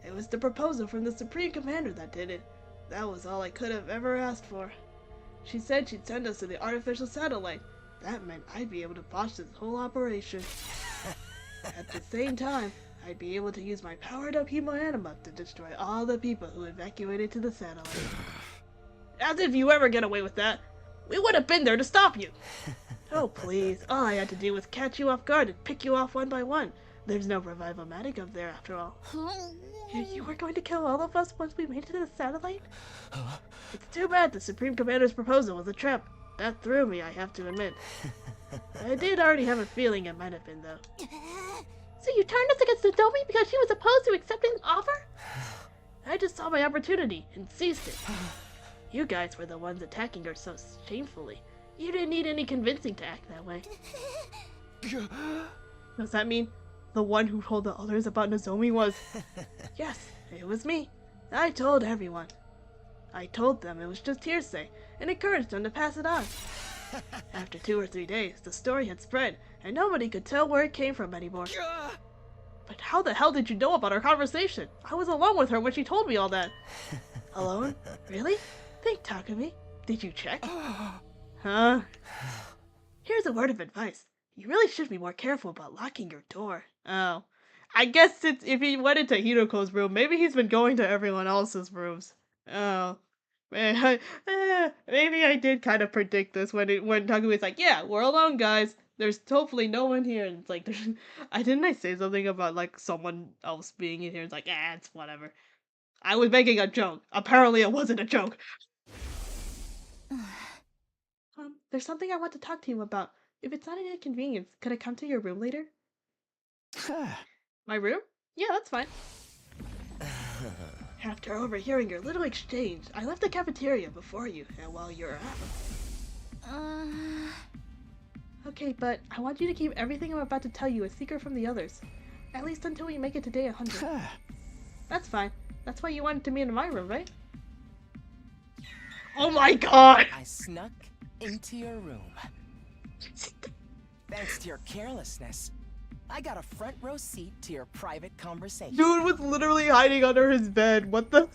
It was the proposal from the Supreme Commander that did it. That was all I could have ever asked for. She said she'd send us to the artificial satellite. That meant I'd be able to botch this whole operation. At the same time, I'd be able to use my powered-up hemoanima to destroy all the people who evacuated to the satellite. As if you ever get away with that! We would have been there to stop you! Oh please, all I had to do was catch you off guard and pick you off one by one. There's no Revivomatic up there after all. You were going to kill all of us once we made it to the satellite? It's too bad the Supreme Commander's proposal was a trap. That threw me, I have to admit. I did already have a feeling it might have been, though. So you turned us against Nozomi because she was opposed to accepting the offer? I just saw my opportunity and seized it. You guys were the ones attacking her so shamefully. You didn't need any convincing to act that way. Does that mean the one who told the others about Nozomi was... Yes, it was me. I told everyone. I told them it was just hearsay and encouraged them to pass it on. After 2 or 3 days, the story had spread and nobody could tell where it came from anymore. But how the hell did you know about our conversation? I was alone with her when she told me all that. Alone? Really? Think, Takumi. Did you check? Huh? Here's a word of advice. You really should be more careful about locking your door. Oh. I guess it's if he went into Hiroko's room, maybe he's been going to everyone else's rooms. Oh. Man, maybe I did kind of predict this when Takumi's like, yeah, we're alone, guys. There's hopefully no one here. And it's like, didn't I say something about, like, someone else being in here? It's like, it's whatever. I was making a joke. Apparently it wasn't a joke. There's something I want to talk to you about. If it's not an inconvenience, could I come to your room later? My room? Yeah, that's fine. After overhearing your little exchange, I left the cafeteria before you, and while you're out. Okay, but I want you to keep everything I'm about to tell you a secret from the others. At least until we make it to day 100. That's fine. That's why you wanted to meet in my room, right? Oh my god! I snuck into your room. Thanks to your carelessness, I got a front row seat to your private conversation. Dude was literally hiding under his bed. What the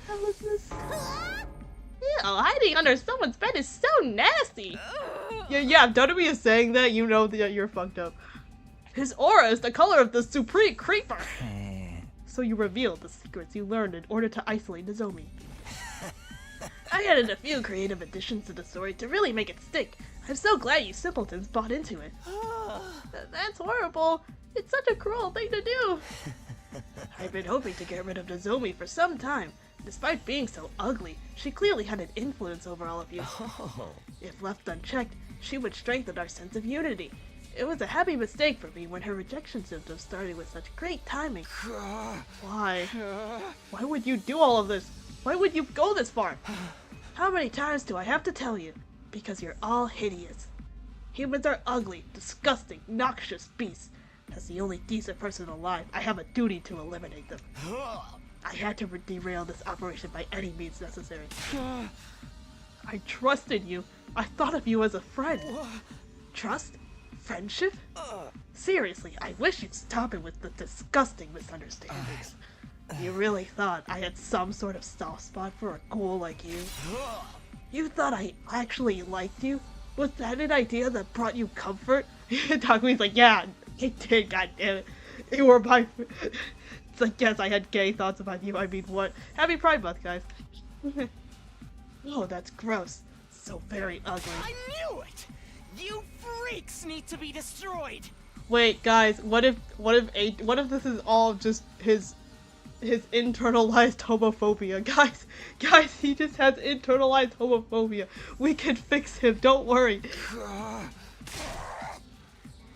hell is this? Ew, hiding under someone's bed is so nasty. Yeah, Dodemi is saying that, you know that you're fucked up. His aura is the color of the Supreme Creeper. So you revealed the secrets you learned in order to isolate Nozomi. I added a few creative additions to the story to really make it stick. I'm so glad you simpletons bought into it. That's horrible. It's such a cruel thing to do. I've been hoping to get rid of Nozomi for some time. Despite being so ugly, she clearly had an influence over all of you. If left unchecked, she would strengthen our sense of unity. It was a happy mistake for me when her rejection symptoms started with such great timing. Why? Why would you do all of this? Why would you go this far? How many times do I have to tell you? Because you're all hideous. Humans are ugly, disgusting, noxious beasts. As the only decent person alive, I have a duty to eliminate them. I had to derail this operation by any means necessary. I trusted you. I thought of you as a friend. Trust? Friendship? Seriously, I wish you'd stop it with the disgusting misunderstandings. You really thought I had some sort of soft spot for a ghoul like you? You thought I actually liked you? Was that an idea that brought you comfort? Takumi's like, yeah, it did, goddammit. You were my... It's like, yes, I had gay thoughts about you. I mean, what? Happy Pride Month, guys. Oh, that's gross. So very ugly. I knew it! You freaks need to be destroyed! Wait, guys, what if this is all just his internalized homophobia? Guys, he just has internalized homophobia. We can fix him, don't worry.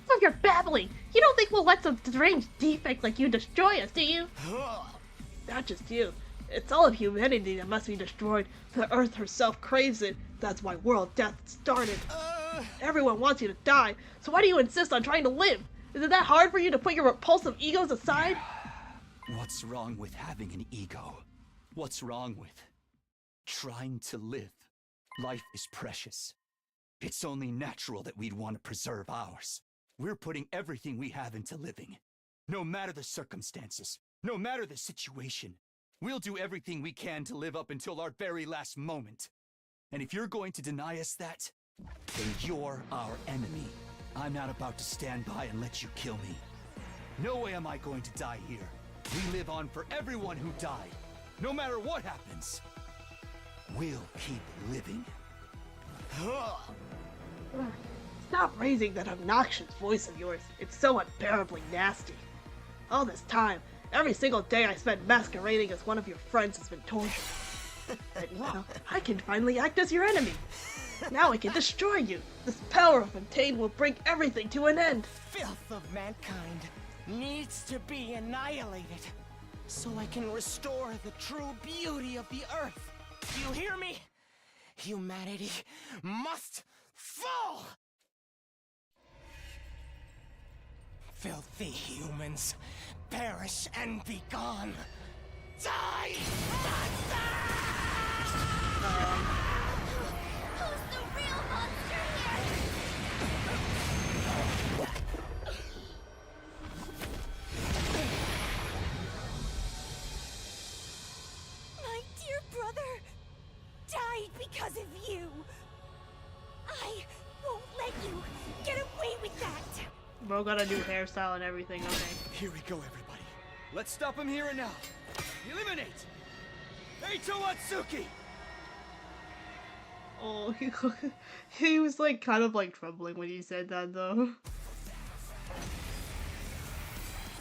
So you're babbling. You don't think we'll let some strange defect like you destroy us, do you? Not just you. It's all of humanity that must be destroyed. The Earth herself craves it. That's why world death started. Everyone wants you to die, so why do you insist on trying to live? Is it that hard for you to put your repulsive egos aside? What's wrong with having an ego? What's wrong with trying to live? Life is precious. It's only natural that we'd want to preserve ours. We're putting everything we have into living. No matter the circumstances, no matter the situation, we'll do everything we can to live up until our very last moment. And if you're going to deny us that, then you're our enemy. I'm not about to stand by and let you kill me. No way am I going to die here. We live on for everyone who died. No matter what happens, we'll keep living. Stop raising that obnoxious voice of yours. It's so unbearably nasty. All this time, every single day I spent masquerading as one of your friends has been tortured. And now, I can finally act as your enemy. Now I can destroy you. This power of Fontaine will bring everything to an end. Filth of mankind needs to be annihilated so I can restore the true beauty of the Earth. You hear me? Humanity must fall! Filthy humans, perish and be gone. Die, monster! Who's the real monster here? My dear brother died because of you. I won't let you get away with that. Bro got a new hairstyle and everything, okay. Here we go, everybody. Let's stop him here and now. Eliminate! Eito Atsuki! Oh, he was like kind of like trembling when he said that though.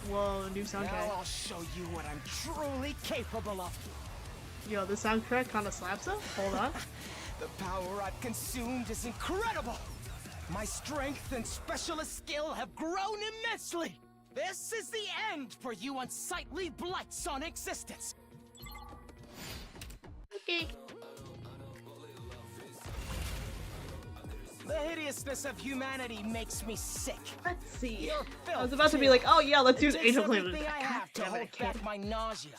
Whoa, new soundtrack. Now I'll show you what I'm truly capable of. Yo, the soundtrack kind of slaps him. Hold on. The power I've consumed is incredible. My strength and specialist skill have grown immensely. This is the end for you unsightly blights on existence. Okay. The hideousness of humanity makes me sick. Let's see. Your I was filth, about to be too. like, oh yeah, let's It use takes Angel Cleveland. everything I have to God damn it, I hold can't. back my nausea.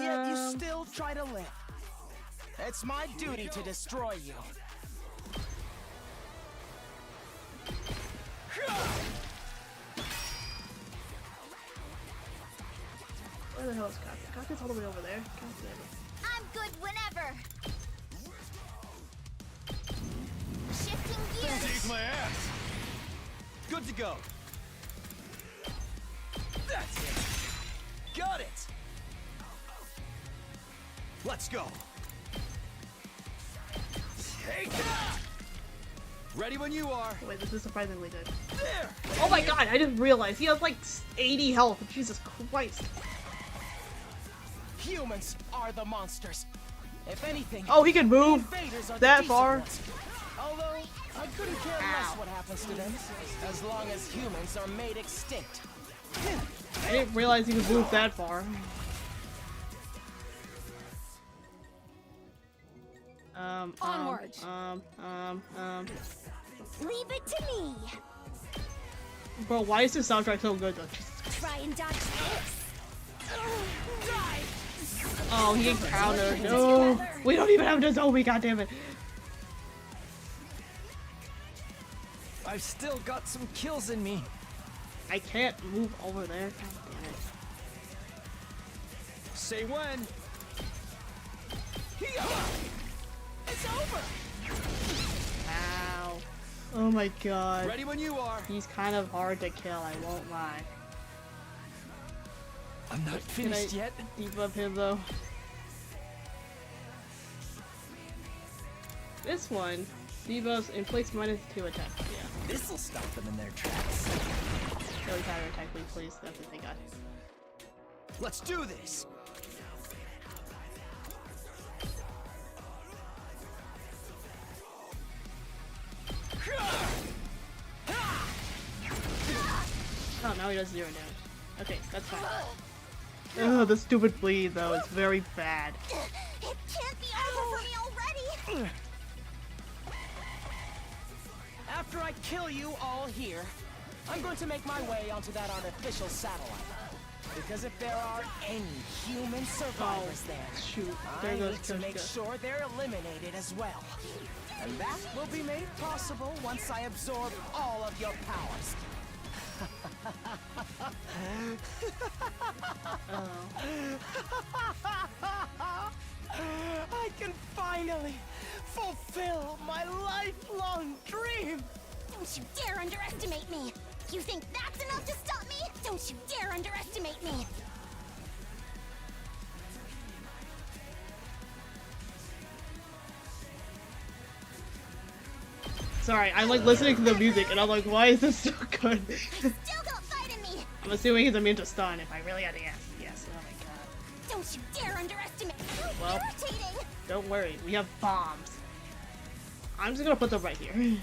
Yet you still try to live. It's my duty to destroy you. Where the hell is Kaka? Kaka's all the way over there. God damn it. I'm good whenever. Shifting gears. Save my ass! Good to go. That's it. Got it. Let's go. Take that! Ready when you are. Wait, this is surprisingly good. There! Oh my god, I just realized he has like 80 health. Jesus Christ. Humans are the monsters. If anything, Oh, he can the move invaders are the that decent far. ones. Although I couldn't care less what happens to them, as long as humans are made extinct. I didn't realize he could move that far. Onward. Leave it to me. Bro, why is this soundtrack so good though? Jesus Christ. Try and dodge this. Die. Oh, he encountered. No, we don't even have Nozomi. God damn it. I've still got some kills in me. I can't move over there. God damn it. Say when. It's over. Ow. Oh my god. Ready when you are. He's kind of hard to kill, I won't lie. I'm not Can I finished yet. debuff him though? This one Debuffs inflicts -2 attack. Yeah. This'll stop them in their tracks. Daily counter attack, please. That's what they got. Let's do this! Oh, now he does 0 damage. Okay, that's fine. Ugh, the stupid bleed though is very bad. It can't be over for me already! After I kill you all here, I'm going to make my way onto that artificial satellite. Because if there are any human survivors there, Shoot, I there goes need to make Koshka. sure they're eliminated as well. And that will be made possible once I absorb all of your powers. I can finally fulfill my lifelong dream! Don't you dare underestimate me! You think that's enough to stop me? Don't you dare underestimate me! Sorry, I'm like listening to the music and I'm like, why is this so good? Still don't fight in me! I'm assuming he's immune to stun if I really had to guess. Yes, oh my god. Don't you dare underestimate me! How Well. irritating! Don't worry, we have bombs. I'm just gonna put them right here.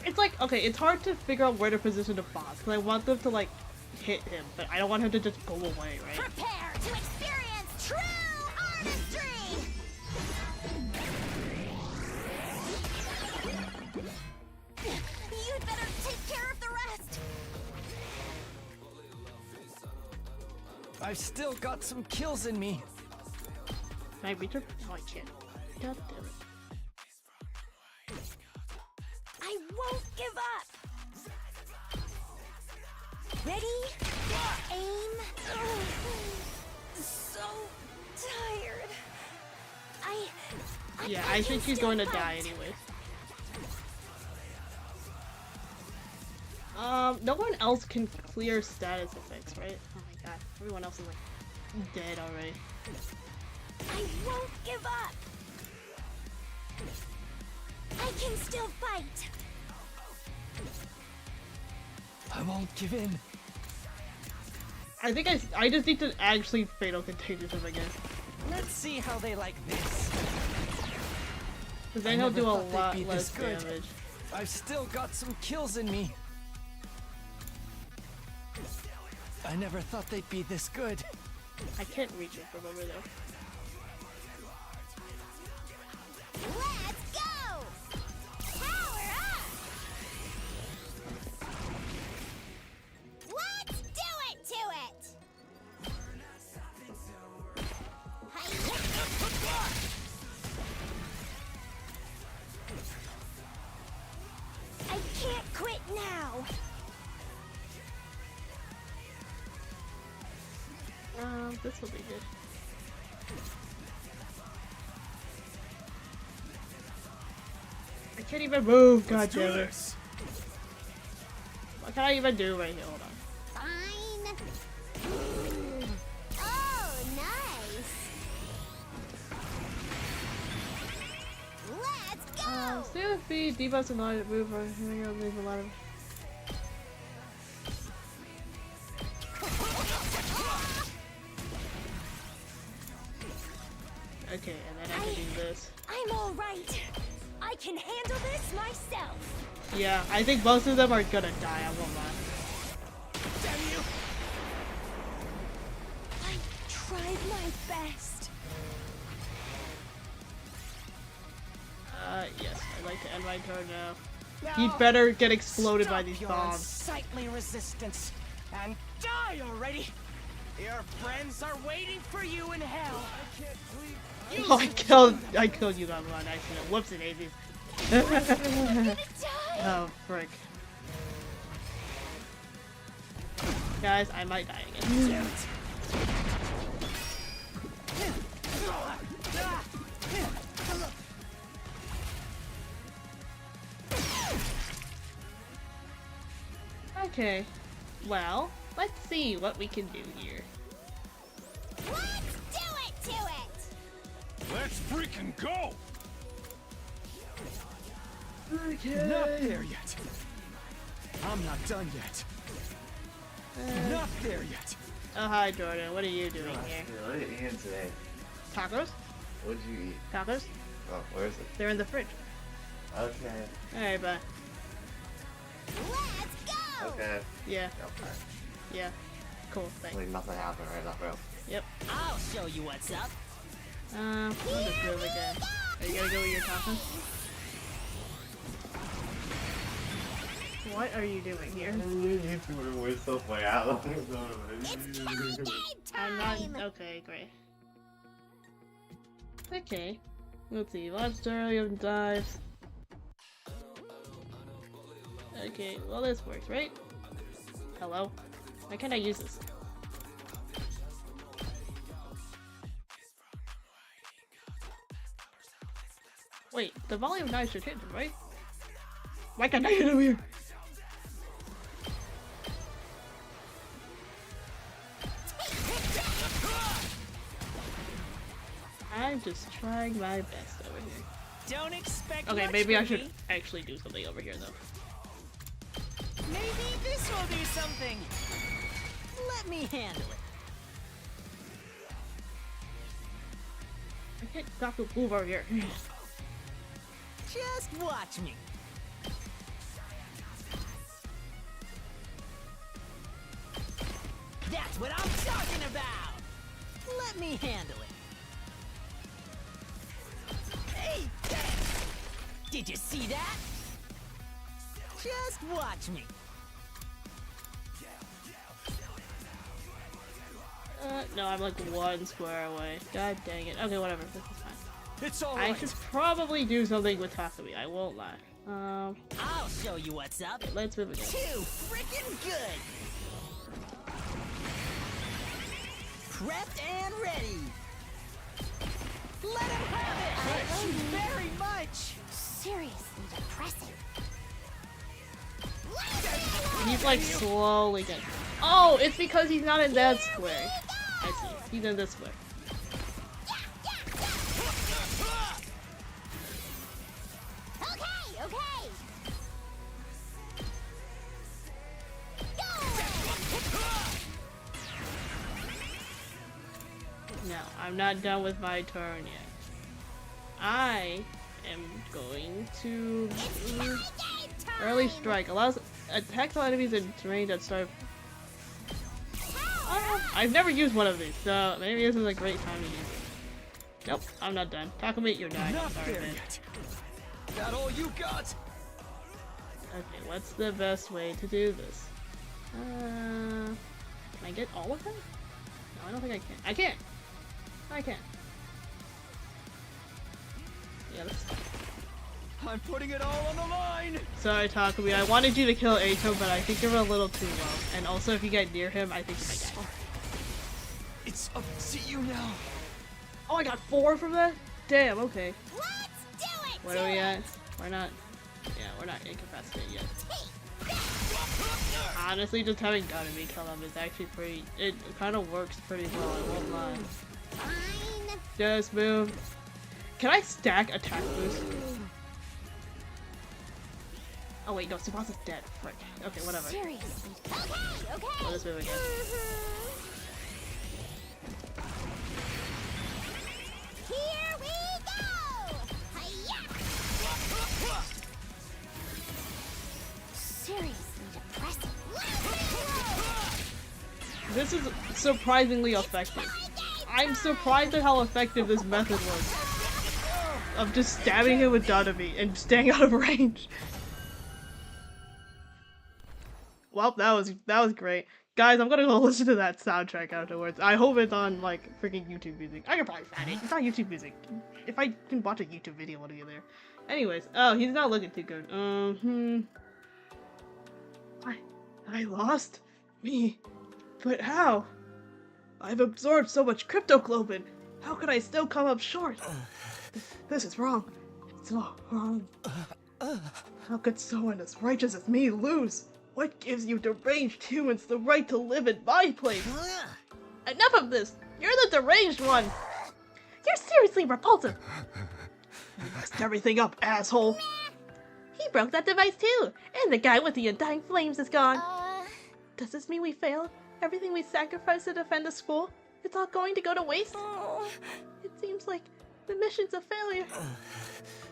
It's like, okay, it's hard to figure out where to position the bombs, because I want them to like hit him, but I don't want him to just go away, right? Prepare to experience true artistry! You'd better take care of the rest! I've still got some kills in me. Can I reach her? No, I can't. God damn it. I won't give up! Ready? Aim. So tired. Yeah, I think she's going to die anyway. No one else can clear status effects, right? Oh my god, everyone else is like dead already. I won't give up! I can still fight! I won't give in. I think I just need to actually fatal contagious him, I guess. Let's see how they like this. Because then I he'll never do a thought they'd lot be less this good. damage. I've still got some kills in me. I never thought they'd be this good. I can't reach it from over there. Let's go! Power up! Let's do it to it! I can't quit now! This will be good. I can't even move, god damn it. What can I even do right here? Hold on. Fine. Oh, nice. Let's go. Stay with me, debuffs and not move or leave a lot of. Okay, and then I can do this. I'm all right. I can handle this myself. Yeah, I think most of them are gonna die, I won't lie. Damn you! I tried my best. Yes, I'd like to end my turn now. Now, He'd better get exploded by stop these your bombs. unsightly resistance and die already! Your friends are waiting for you in hell. I can't believe Oh, I killed you that one, actually. Whoops, it daisies. Oh, frick. Guys, I might die again. Okay. Well, let's see what we can do here. Let's do it to it. Let's freaking go! Not there yet. I'm not done yet. Not there yet. Oh, hi, Jordan. What are you doing here? What are you eating today? Tacos? What'd you eat? Tacos? Oh, where is it? They're in the fridge. Okay. Alright, bye. Let's go! Okay. Yeah, Okay. yeah. Cool, thanks. Like nothing happened right now, bro. Yep. I'll show you what's up. I'll just do it again. Are you gonna go with your tacos? What are you doing here? YouTuber with so far out. I'm not. Okay, great. Okay. Let's see. Lobsterium dives. Okay, well, this works, right? Hello? Why can't I use this? Wait, the volume of knives should hit him, right? Why can't I hit him here? I'm just trying my best over here. Don't expect Okay, much maybe I from should me. actually do something over here, though. Maybe this will do something. Let me handle it. I can't stop the move over here. Just watch me. That's what I'm talking about. Let me handle it. Hey! Did you see that? Just watch me. No, I'm like one square away. God dang it. Okay, whatever. This is fine. It's all I right. should probably do something with Takumi. I won't lie. I'll show you what's up. Let's move again. Too freaking good. Prepped and ready. Let him have it. Thank you very much. Seriously depressing. He's like slowly getting. Oh, it's because he's not in that square. I see. He's in this square. Okay, okay. No, I'm not done with my turn yet. I am going to early strike. Allows attacks on enemies in range that start. I've never used one of these, so maybe this is a great time to use it. Nope, I'm not done. Takumi, you're dying. I'm Not sorry, there man. yet. That all you got? Okay, what's the best way to do this? Can I get all of them? No, I don't think I can. I can't! I can't. Yeah, that's fine. I'm putting it all on the line. Sorry, Takumi. I wanted you to kill Ato, but I think you're a little too low. And also, if you get near him, I think you might die. It's up to you now. Oh, I got 4 from that? Damn, okay. Let's do it. Where are we at? We're not... Yeah, we're not incapacitated yet. Honestly, just having Ganami kill him is actually pretty... It kind of works pretty well, I won't lie. Fine. Just move. Can I stack attack boost? Oh wait, no, Tsubasa's dead. Frick. Okay, whatever. Seriously. Okay, okay. Let us move again. Here we go. Hi-ya. Seriously depressing. This is surprisingly effective. I'm surprised at how effective this method was. Of just stabbing him with Ganami and staying out of range. Well, that was great. Guys, I'm gonna go listen to that soundtrack afterwards. I hope it's on, like, freaking YouTube Music. I can probably find it. It's on YouTube Music. If I can watch a YouTube video while you're there. Anyways, oh, he's not looking too good. I lost? Me? But how? I've absorbed so much cryptoglobin. How could I still come up short? This is wrong. It's all wrong. How could someone as righteous as me lose? What gives you deranged humans the right to live in my place? Enough of this! You're the deranged one! You're seriously obviously repulsive. You messed everything up, asshole. He broke that device too, and the guy with the undying flames is gone. Does this mean we failed? Everything we sacrificed to defend the school, it's all going to go to waste? It seems like the mission's a failure.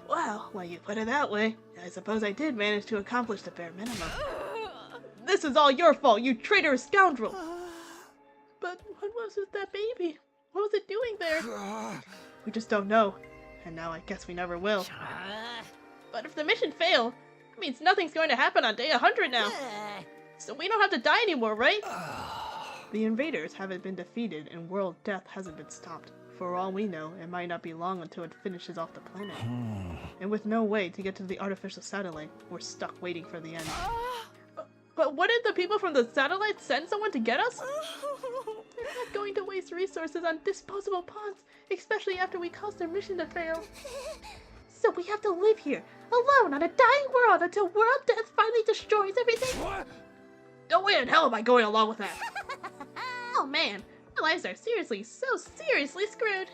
Wow, when you put it that way, I suppose I did manage to accomplish the bare minimum. This is all your fault, you traitorous scoundrel! But what was with that baby? What was it doing there? We just don't know, and now I guess we never will. But if the mission failed, it means nothing's going to happen on day 100 now. So we don't have to die anymore, right? The invaders haven't been defeated and world death hasn't been stopped. For all we know, it might not be long until it finishes off the planet. And with no way to get to the artificial satellite, we're stuck waiting for the end. But wouldn't the people from the satellite send someone to get us? They're not going to waste resources on disposable pawns, especially after we caused their mission to fail. So we have to live here, alone on a dying world until world death finally destroys everything? What? No way in hell am I going along with that. Oh man, our lives are seriously screwed.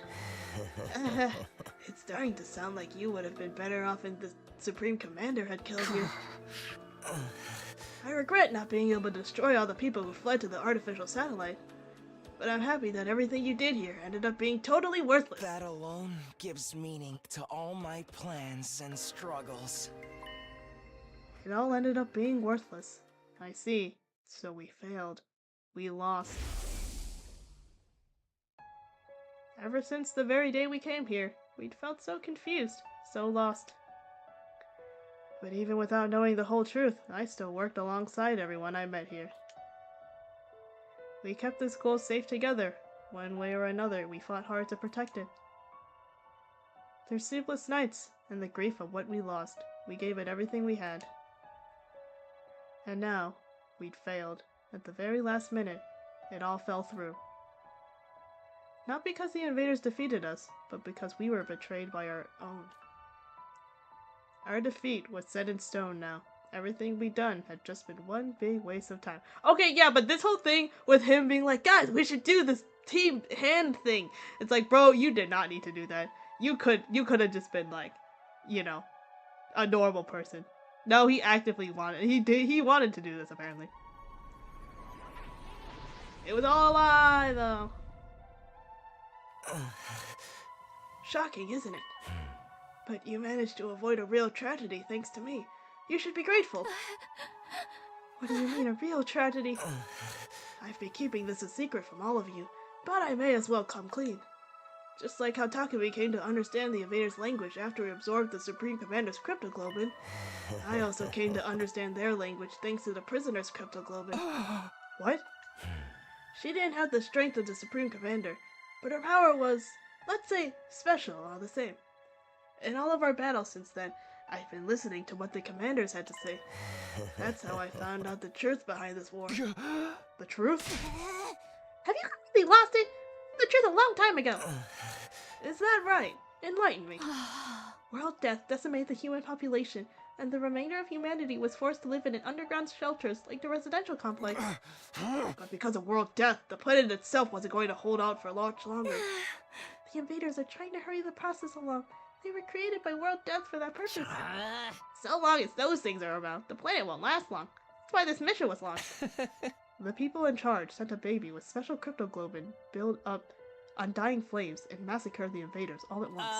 It's starting to sound like you would have been better off if the Supreme Commander had killed you. I regret not being able to destroy all the people who fled to the artificial satellite. But I'm happy that everything you did here ended up being totally worthless. That alone gives meaning to all my plans and struggles. It all ended up being worthless. I see. So we failed. We lost. Ever since the very day we came here, we'd felt so confused, so lost. But even without knowing the whole truth, I still worked alongside everyone I met here. We kept this school safe together. One way or another, we fought hard to protect it. Through sleepless nights and the grief of what we lost, we gave it everything we had. And now, we'd failed. At the very last minute, it all fell through. Not because the invaders defeated us, but because we were betrayed by our own. Our defeat was set in stone now. Everything we'd done had just been one big waste of time. Okay, yeah, but this whole thing with him being like, guys, we should do this team hand thing. It's like, bro, you did not need to do that. You could have just been like, you know, a normal person. No, he actively wanted, he wanted to do this apparently. It was all a lie, though. Shocking, isn't it? But you managed to avoid a real tragedy thanks to me. You should be grateful. What do you mean, a real tragedy? I've been keeping this a secret from all of you, but I may as well come clean. Just like how Takumi came to understand the invaders' language after he absorbed the Supreme Commander's cryptoglobin, I also came to understand their language thanks to the prisoner's cryptoglobin. What? She didn't have the strength of the Supreme Commander, but her power was, let's say, special all the same. In all of our battles since then, I've been listening to what the commanders had to say. That's how I found out the truth behind this war. The truth? Have you completely lost it? The truth a long time ago. Is that right? Enlighten me. World death decimated the human population, and the remainder of humanity was forced to live in underground shelters like the residential complex. But because of world death, the planet itself wasn't going to hold out for much longer. The invaders are trying to hurry the process along. They were created by world death for that purpose. So long as those things are around, the planet won't last long. That's why this mission was launched. The people in charge sent a baby with special cryptoglobin, build up undying flames, and massacre the invaders all at once.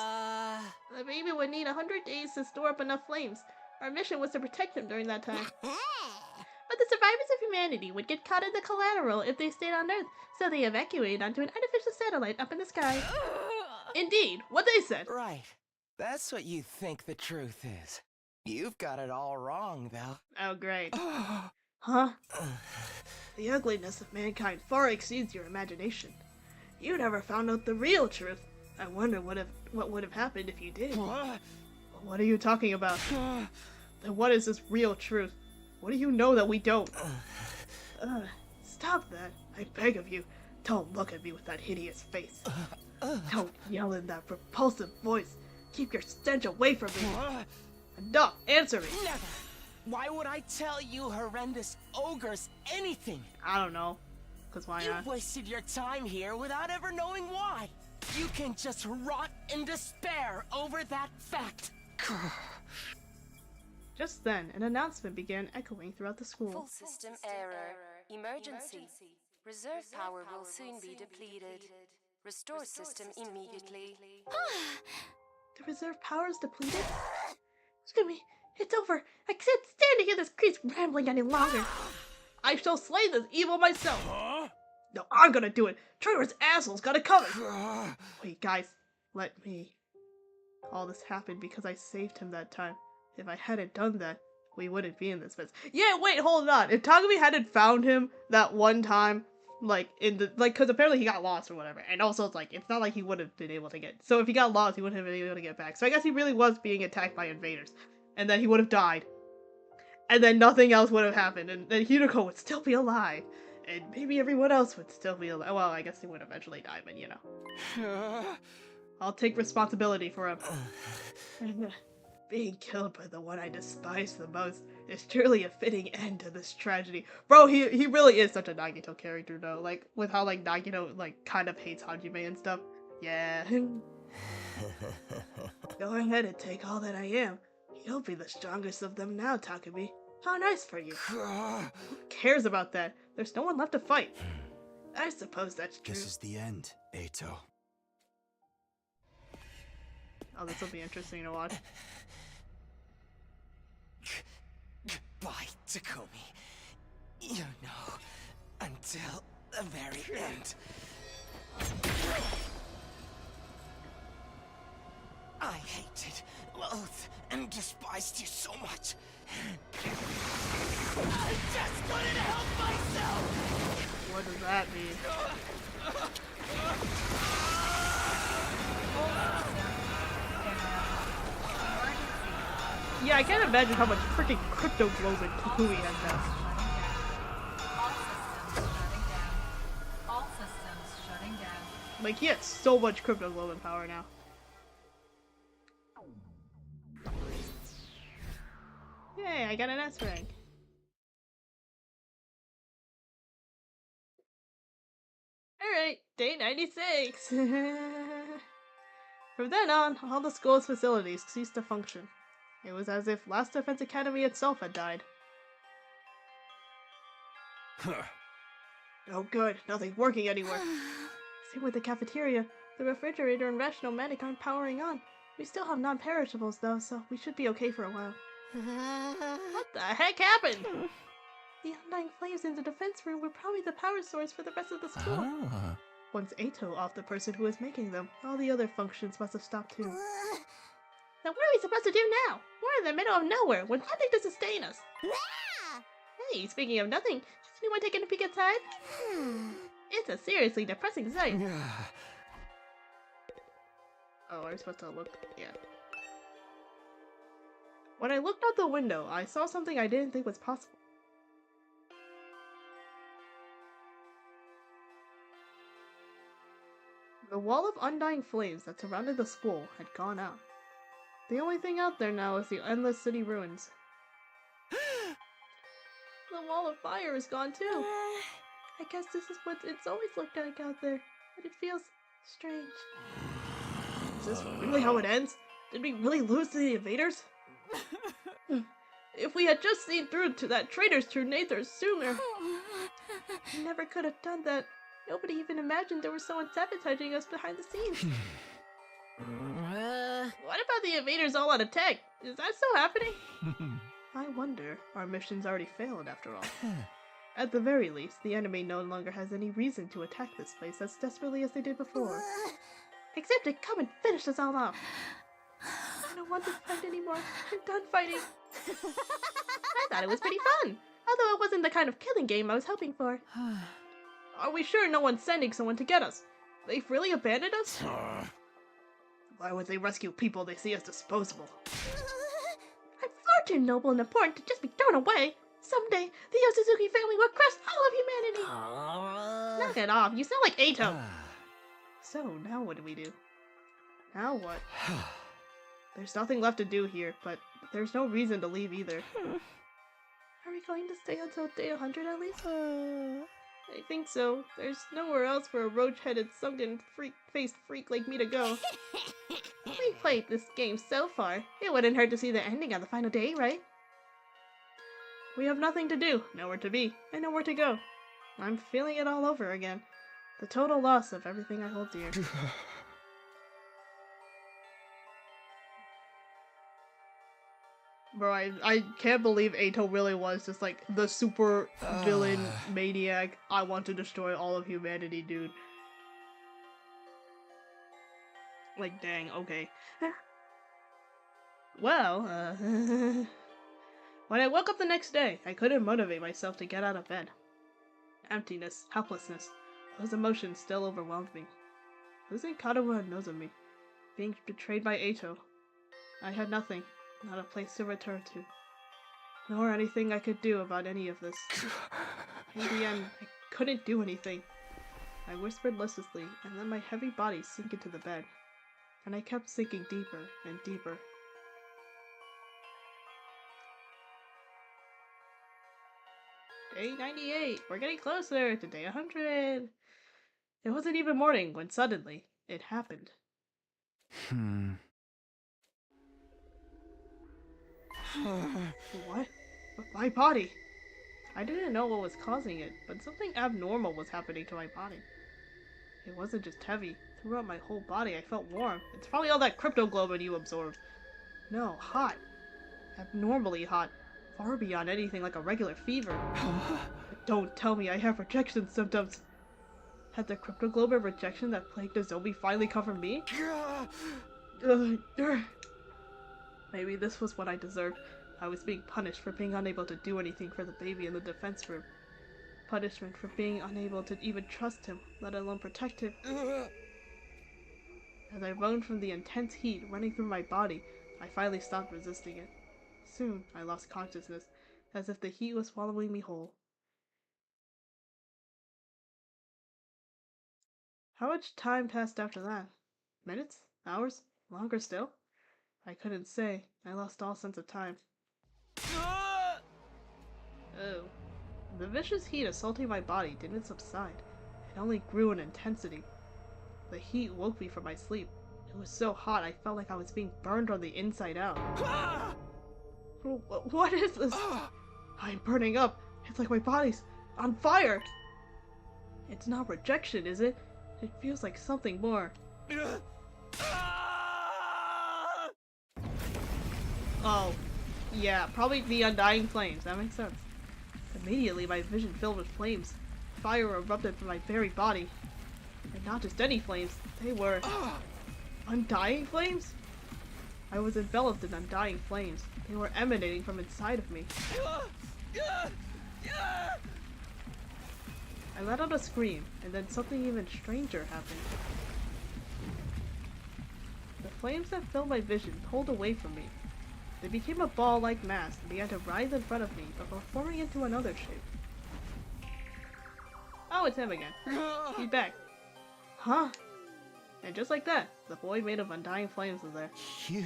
The baby would need 100 days to store up enough flames. Our mission was to protect him during that time. But the survivors of humanity would get caught in the collateral if they stayed on Earth, so they evacuated onto an artificial satellite up in the sky. Indeed, what they said. Right. That's what you think the truth is. You've got it all wrong, though. Oh, great. Huh? The ugliness of mankind far exceeds your imagination. You never found out the real truth. I wonder what would have happened if you did. What are you talking about? Then what is this real truth? What do you know that we don't? Stop that. I beg of you. Don't look at me with that hideous face. Don't yell in that repulsive voice. Keep your stench away from me. Enough. Answer me. Never. Why would I tell you horrendous ogres anything? I don't know. Because why not? You wasted your time here without ever knowing why. You can just rot in despair over that fact. Just then, an announcement began echoing throughout the school. Full system error. Emergency. Reserve power will soon be depleted. Restore system immediately. The reserve power is depleted? Excuse me, it's over. I can't stand to hear this creep rambling any longer. I shall slay this evil myself. No, I'm gonna do it. Traitorous asshole's got it coming. Wait, guys, let me. All this happened because I saved him that time. If I hadn't done that, we wouldn't be in this mess. Yeah, wait, hold on. If Takumi hadn't found him that one time, like, because apparently he got lost or whatever. And also, it's like, it's not like he would have been able to get. So if he got lost, he wouldn't have been able to get back. So I guess he really was being attacked by invaders. And then he would have died. And then nothing else would have happened. And then Hideko would still be alive. And maybe everyone else would still be alive. Well, I guess he would eventually die, but you know. I'll take responsibility for him. Being killed by the one I despise the most is truly a fitting end to this tragedy. Bro, he really is such a Nagito character though. Like, with how like Nagito like kind of hates Hajime and stuff. Yeah. Go ahead and take all that I am. You'll be the strongest of them now, Takumi. How nice for you. Who cares about that? There's no one left to fight. I suppose that's true. This is the end, Eito. Oh, this will be interesting to watch. Goodbye, Takumi. You know, until the very end. I hated, loathed, and despised you so much. I just couldn't help myself! What does that mean? Yeah, I can't imagine how much freaking crypto globin Takumi has now. All systems shutting down. Like, he has so much crypto globin power now. Yay, I got an S rank. Alright, day 96! From then on, all the school's facilities ceased to function. It was as if Last Defense Academy itself had died. Oh good, nothing's working anywhere. Same with the cafeteria. The refrigerator and Rational-Matic aren't powering on. We still have non-perishables though, so we should be okay for a while. What the heck happened? The undying flames in the defense room were probably the power source for the rest of the school. Once Eito off the person who was making them, all the other functions must have stopped too. Now what are we supposed to do now? We're in the middle of nowhere with nothing to sustain us. Hey, speaking of nothing, has anyone taken a peek outside? It's a seriously depressing sight. Oh, are we supposed to look? Yeah. When I looked out the window, I saw something I didn't think was possible. The wall of undying flames that surrounded the school had gone out. The only thing out there now is the endless city ruins. The wall of fire is gone too. I guess this is what it's always looked like out there, but it feels strange. Is this really how it ends? Did we really lose to the invaders? If we had just seen through to that traitor's true nature sooner. We never could have done that. Nobody even imagined there was someone sabotaging us behind the scenes. What about the invaders all out of tech? Is that still happening? I wonder. Our mission's already failed after all. At the very least, the enemy no longer has any reason to attack this place as desperately as they did before. Except to come and finish us all off. I don't want to fight anymore. I'm done fighting. I thought it was pretty fun. Although it wasn't the kind of killing game I was hoping for. Are we sure no one's sending someone to get us? They've really abandoned us? Why would they rescue people they see as disposable? I'm far too noble and important to just be thrown away. Someday, the Yosuzuki family will crush all of humanity. Knock it off. You sound like Eito. So, now what do we do? Now what? There's nothing left to do here, but there's no reason to leave either. Are we going to stay until day 100 at least? I think so. There's nowhere else for a roach-headed, sunken, faced freak like me to go. We played this game so far. It wouldn't hurt to see the ending on the final day, right? We have nothing to do, nowhere to be, and nowhere to go. I'm feeling it all over again. The total loss of everything I hold dear. Bro, I can't believe Ato really was just like the super villain maniac. I want to destroy all of humanity, dude. Like, dang, okay. Well, when I woke up the next day, I couldn't motivate myself to get out of bed. Emptiness, helplessness, those emotions still overwhelmed me. Losing Katawa and Nozomi, being betrayed by Ato. I had nothing. Not a place to return to, nor anything I could do about any of this. In the end, I couldn't do anything. I whispered listlessly and let my heavy body sink into the bed, and I kept sinking deeper and deeper. Day 98! We're getting closer to day 100! It wasn't even morning when suddenly, it happened. What? My body! I didn't know what was causing it, but something abnormal was happening to my body. It wasn't just heavy. Throughout my whole body, I felt warm. It's probably all that cryptoglobin you absorbed. No, hot. Abnormally hot. Far beyond anything like a regular fever. But don't tell me I have rejection symptoms. Had the cryptoglobin rejection that plagued Nozomi finally come from me? Maybe this was what I deserved. I was being punished for being unable to do anything for the baby in the defense room. Punishment for being unable to even trust him, let alone protect him. As I moaned from the intense heat running through my body, I finally stopped resisting it. Soon, I lost consciousness, as if the heat was swallowing me whole. How much time passed after that? Minutes? Hours? Longer still? I couldn't say. I lost all sense of time. Oh. The vicious heat assaulting my body didn't subside. It only grew in intensity. The heat woke me from my sleep. It was so hot I felt like I was being burned on the inside out. What is this? I'm burning up. It's like my body's on fire. It's not rejection, is it? It feels like something more. Oh, yeah, probably the undying flames. That makes sense. Immediately, my vision filled with flames. Fire erupted from my very body. And not just any flames, they were undying flames? I was enveloped in undying flames. They were emanating from inside of me. I let out a scream, and then something even stranger happened. The flames that filled my vision pulled away from me. They became a ball-like mass and began to rise in front of me before forming into another shape. Oh, it's him again. He's back. Huh? And just like that, the boy made of undying flames was there. You?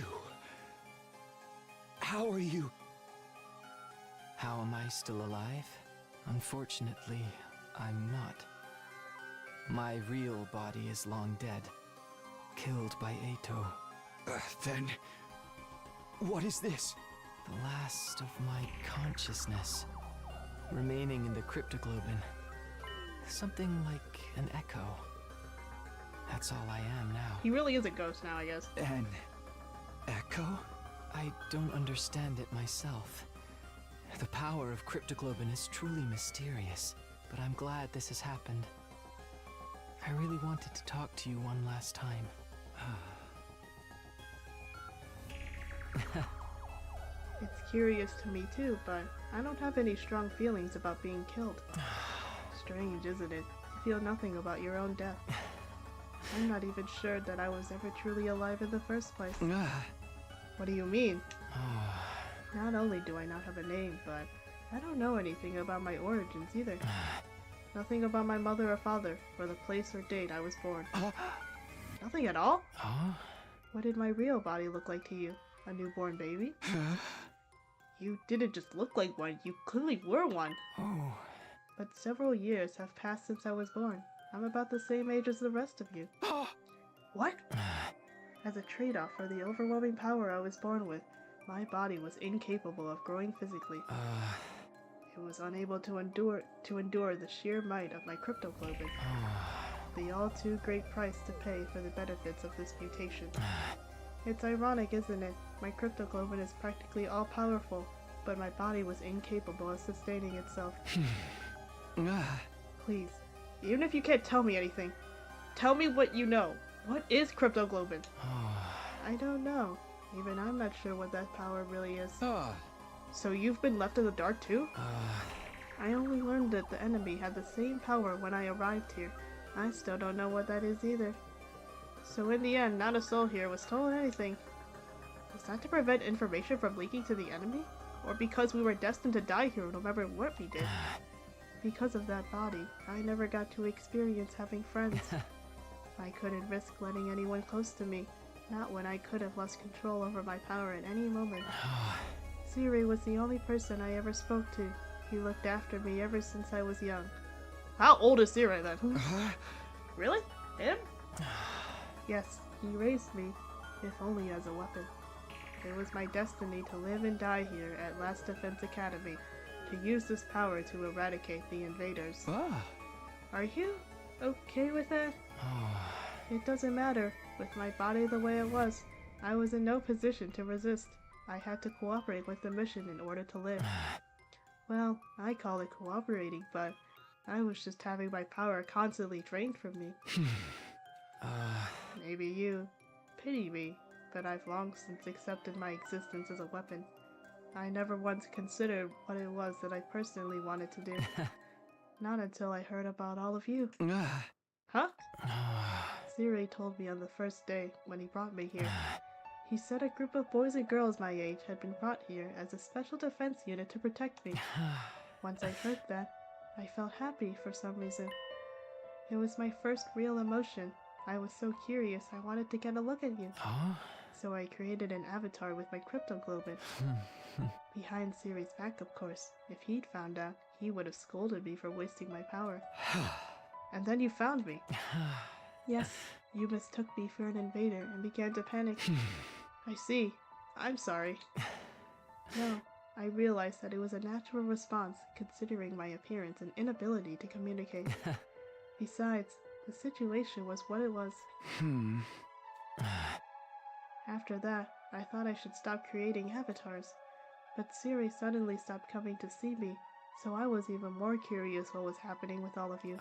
How are you? How am I still alive? Unfortunately, I'm not. My real body is long dead. Killed by Ato. Then... what is this? The last of my consciousness. Remaining in the cryptoglobin. Something like an echo. That's all I am now. He really is a ghost now, I guess. An echo? I don't understand it myself. The power of cryptoglobin is truly mysterious, but I'm glad this has happened. I really wanted to talk to you one last time. It's curious to me too, but I don't have any strong feelings about being killed. Strange, isn't it? You feel nothing about your own death. I'm not even sure that I was ever truly alive in the first place. What do you mean? Not only do I not have a name, but I don't know anything about my origins either. Nothing about my mother or father, or the place or date I was born. Nothing at all? What did my real body look like to you? A newborn baby? You didn't just look like one, you clearly were one. Oh. but several years have passed since I was born. I'm about the same age as the rest of you. What? As a trade-off for the overwhelming power I was born with, my body was incapable of growing physically. It was unable to endure the sheer might of my cryptoglobin. The all-too-great price to pay for the benefits of this mutation. It's ironic, isn't it? My cryptoglobin is practically all-powerful, but my body was incapable of sustaining itself. Please, even if you can't tell me anything, tell me what you know. What is cryptoglobin? I don't know. Even I'm not sure what that power really is. So you've been left in the dark too? I only learned that the enemy had the same power when I arrived here. I still don't know what that is either. So in the end, not a soul here was told anything. Was that to prevent information from leaking to the enemy? Or because we were destined to die here no matter what we did? Because of that body, I never got to experience having friends. I couldn't risk letting anyone close to me, not when I could have lost control over my power at any moment. Siri was the only person I ever spoke to. He looked after me ever since I was young. How old is Siri then? Really? Him? Yes, he raised me, if only as a weapon. It was my destiny to live and die here at Last Defense Academy, to use this power to eradicate the invaders. Are you okay with that? It doesn't matter. With my body the way it was, I was in no position to resist. I had to cooperate with the mission in order to live. Well, I call it cooperating, but I was just having my power constantly drained from me. Maybe you pity me, but I've long since accepted my existence as a weapon. I never once considered what it was that I personally wanted to do. Not until I heard about all of you. Huh? Siri told me on the first day when he brought me here. He said a group of boys and girls my age had been brought here as a special defense unit to protect me. Once I heard that, I felt happy for some reason. It was my first real emotion. I was so curious I wanted to get a look at you. So I created an avatar with my cryptoglobin. Behind Siri's back, of course. If he'd found out, he would have scolded me for wasting my power. And then you found me. Yes, you mistook me for an invader and began to panic. I see. I'm sorry. No, I realized that it was a natural response considering my appearance and inability to communicate. Besides, the situation was what it was. After that, I thought I should stop creating avatars. But Siri suddenly stopped coming to see me, so I was even more curious what was happening with all of you.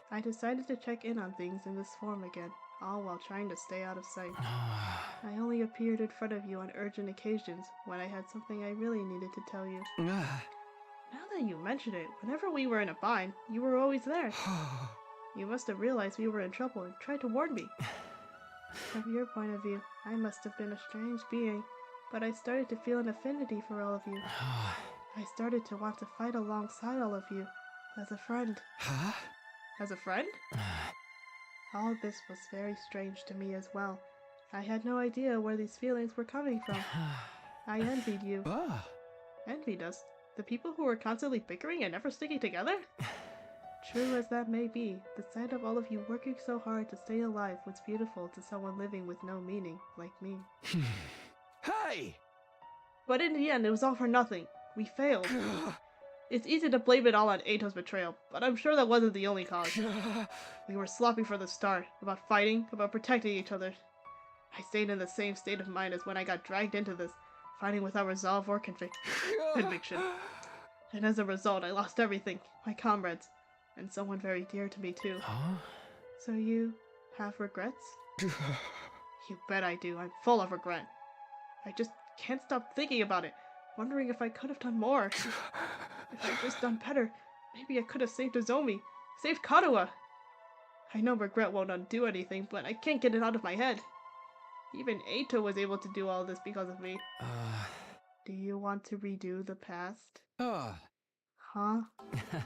I decided to check in on things in this form again, all while trying to stay out of sight. I only appeared in front of you on urgent occasions when I had something I really needed to tell you. Now that you mention it, whenever we were in a bind, you were always there. You must have realized we were in trouble and tried to warn me. From your point of view, I must have been a strange being, but I started to feel an affinity for all of you. I started to want to fight alongside all of you, as a friend. As a friend? All this was very strange to me as well. I had no idea where these feelings were coming from. I envied you. Envied us? The people who were constantly bickering and never sticking together? True as that may be, the sight of all of you working so hard to stay alive was beautiful to someone living with no meaning, like me. Hey! But in the end, it was all for nothing. We failed. It's easy to blame it all on Eito's betrayal, but I'm sure that wasn't the only cause. We were sloppy from the start, about fighting, about protecting each other. I stayed in the same state of mind as when I got dragged into this, fighting without resolve or conviction. And as a result, I lost everything, my comrades, and someone very dear to me too. So you have regrets? You bet I do. I'm full of regret. I just can't stop thinking about it, wondering if I could have done more. If I'd just done better, maybe I could have saved Nozomi, saved Karuha. I know regret won't undo anything, but I can't get it out of my head. Even Eito was able to do all this because of me. Do you want to redo the past? Huh? The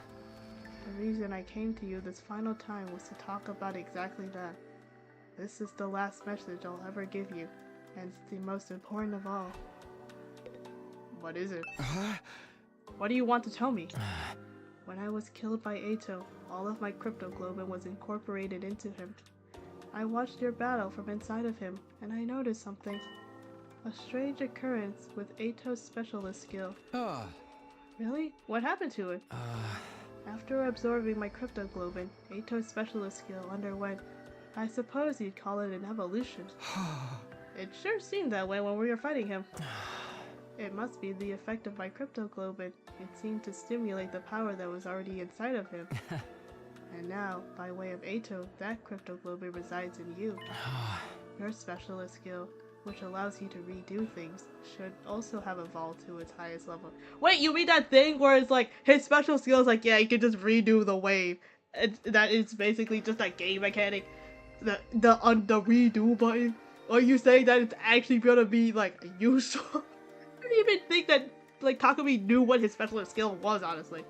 reason I came to you this final time was to talk about exactly that. This is the last message I'll ever give you, and it's the most important of all. What is it? What do you want to tell me? When I was killed by Ato, all of my cryptoglobin was incorporated into him. I watched your battle from inside of him, and I noticed something. A strange occurrence with Ato's specialist skill. Really? What happened to it? After absorbing my cryptoglobin, Ato's specialist skill underwent, I suppose you'd call it an evolution. It sure seemed that way when we were fighting him. It must be the effect of my cryptoglobin. It seemed to stimulate the power that was already inside of him. And now, by way of Ato, that cryptoglobin resides in you. Your specialist skill, which allows you to redo things, should also have evolved to its highest level. Wait, you mean that thing where it's like, his special skill is like, yeah, you can just redo the wave. That is basically just a game mechanic. The redo button? Are you saying that it's actually gonna be, like, useful? I didn't even think that, like, Takumi knew what his specialist skill was, honestly.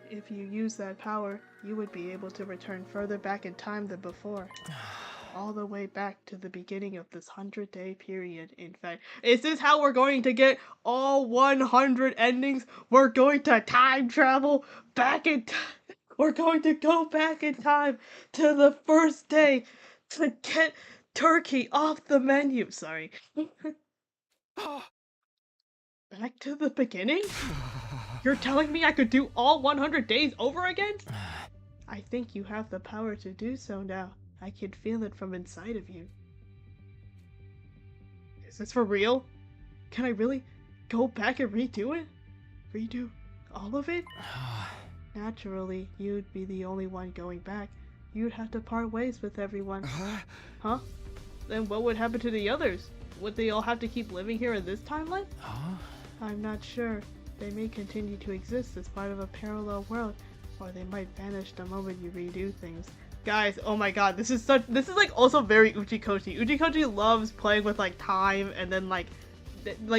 If you use that power, you would be able to return further back in time than before. All the way back to the beginning of this 100-day period, in fact. Is this how we're going to get all 100 endings? We're going to time travel back in time. We're going to go back in time to the first day to get turkey off the menu. Sorry. Back to the beginning? You're telling me I could do all 100 days over again? I think you have the power to do so now. I can feel it from inside of you. Is this for real? Can I really go back and redo it? Redo all of it? Naturally, you'd be the only one going back. You'd have to part ways with everyone. Huh? Then what would happen to the others? Would they all have to keep living here in this timeline? I'm not sure. They may continue to exist as part of a parallel world, or they might vanish the moment you redo things. Guys, oh my god, this is like also very Uchikoshi. Uchikoshi loves playing with like time and then like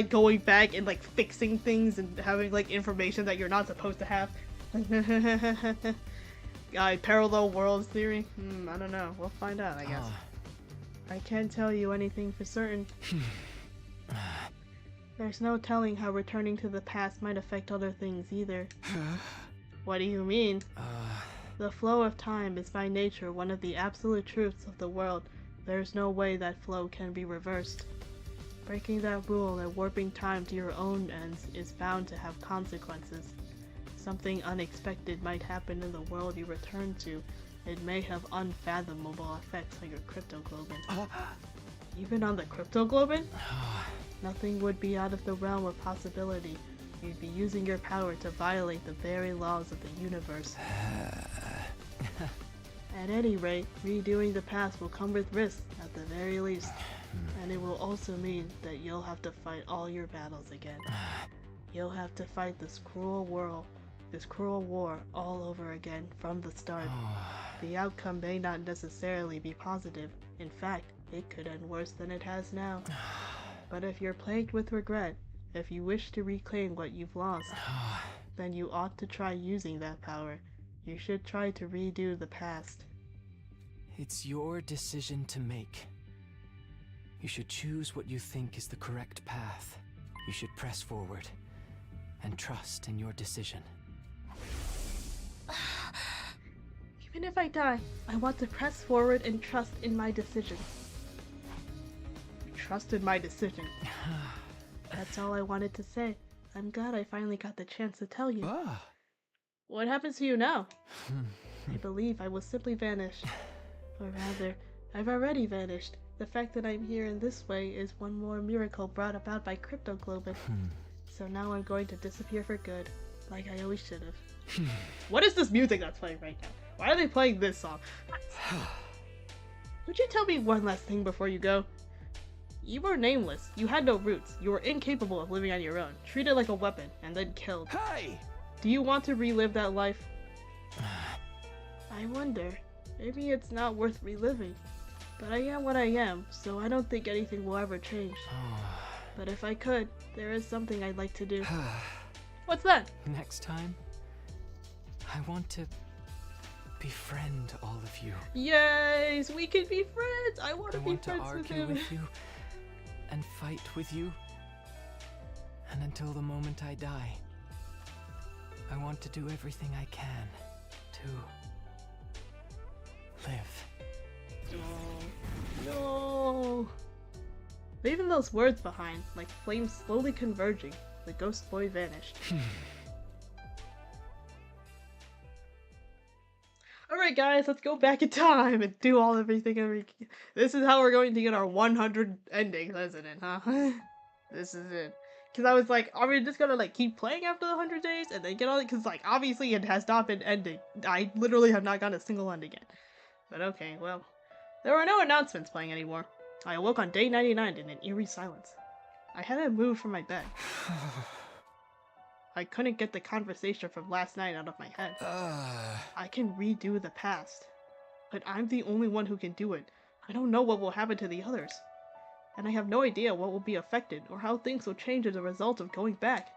going back and like fixing things and having like information that you're not supposed to have. Guy, parallel worlds theory? I don't know. We'll find out, I guess. I can't tell you anything for certain. There's no telling how returning to the past might affect other things either. What do you mean? The flow of time is by nature one of the absolute truths of the world. There's no way that flow can be reversed. Breaking that rule and warping time to your own ends is bound to have consequences. Something unexpected might happen in the world you return to. It may have unfathomable effects on your cryptoglobin. Even on the cryptoglobin? Nothing would be out of the realm of possibility. You'd be using your power to violate the very laws of the universe. At any rate, redoing the past will come with risks, at the very least. And it will also mean that you'll have to fight all your battles again. You'll have to fight this cruel war all over again from the start. The outcome may not necessarily be positive. In fact, it could end worse than it has now. But if you're plagued with regret, if you wish to reclaim what you've lost, then you ought to try using that power. You should try to redo the past. It's your decision to make. You should choose what you think is the correct path. You should press forward and trust in your decision. Even if I die, I want to press forward and trust in my decision. Trust in my decision. That's all I wanted to say. I'm glad I finally got the chance to tell you. What happens to you now? I believe I will simply vanish. Or rather, I've already vanished. The fact that I'm here in this way is one more miracle brought about by cryptoglobin. So now I'm going to disappear for good, like I always should have. What is this music that's playing right now? Why are they playing this song? Would you tell me one last thing before you go? You were nameless, you had no roots, you were incapable of living on your own, treated like a weapon, and then killed. Hey! Do you want to relive that life? I wonder. Maybe it's not worth reliving. But I am what I am, so I don't think anything will ever change. But if I could, there is something I'd like to do. What's that? Next time, I want to befriend all of you. Yes, we can be friends! I want to be friends with argue him. with you and fight with you. And until the moment I die, I want to do everything I can to live. No. Leaving those words behind, like flames slowly converging, the ghost boy vanished. Alright guys, let's go back in time and do everything. This is how we're going to get our 100 endings, isn't it, huh? This is it. Because I was like, are we just gonna like keep playing after the 100 days and then get all it? Because like, obviously it has not been ending. I literally have not gotten a single ending yet. But okay, well. There were no announcements playing anymore. I awoke on day 99 in an eerie silence. I hadn't moved from my bed. I couldn't get the conversation from last night out of my head. I can redo the past. But I'm the only one who can do it. I don't know what will happen to the others. And I have no idea what will be affected or how things will change as a result of going back.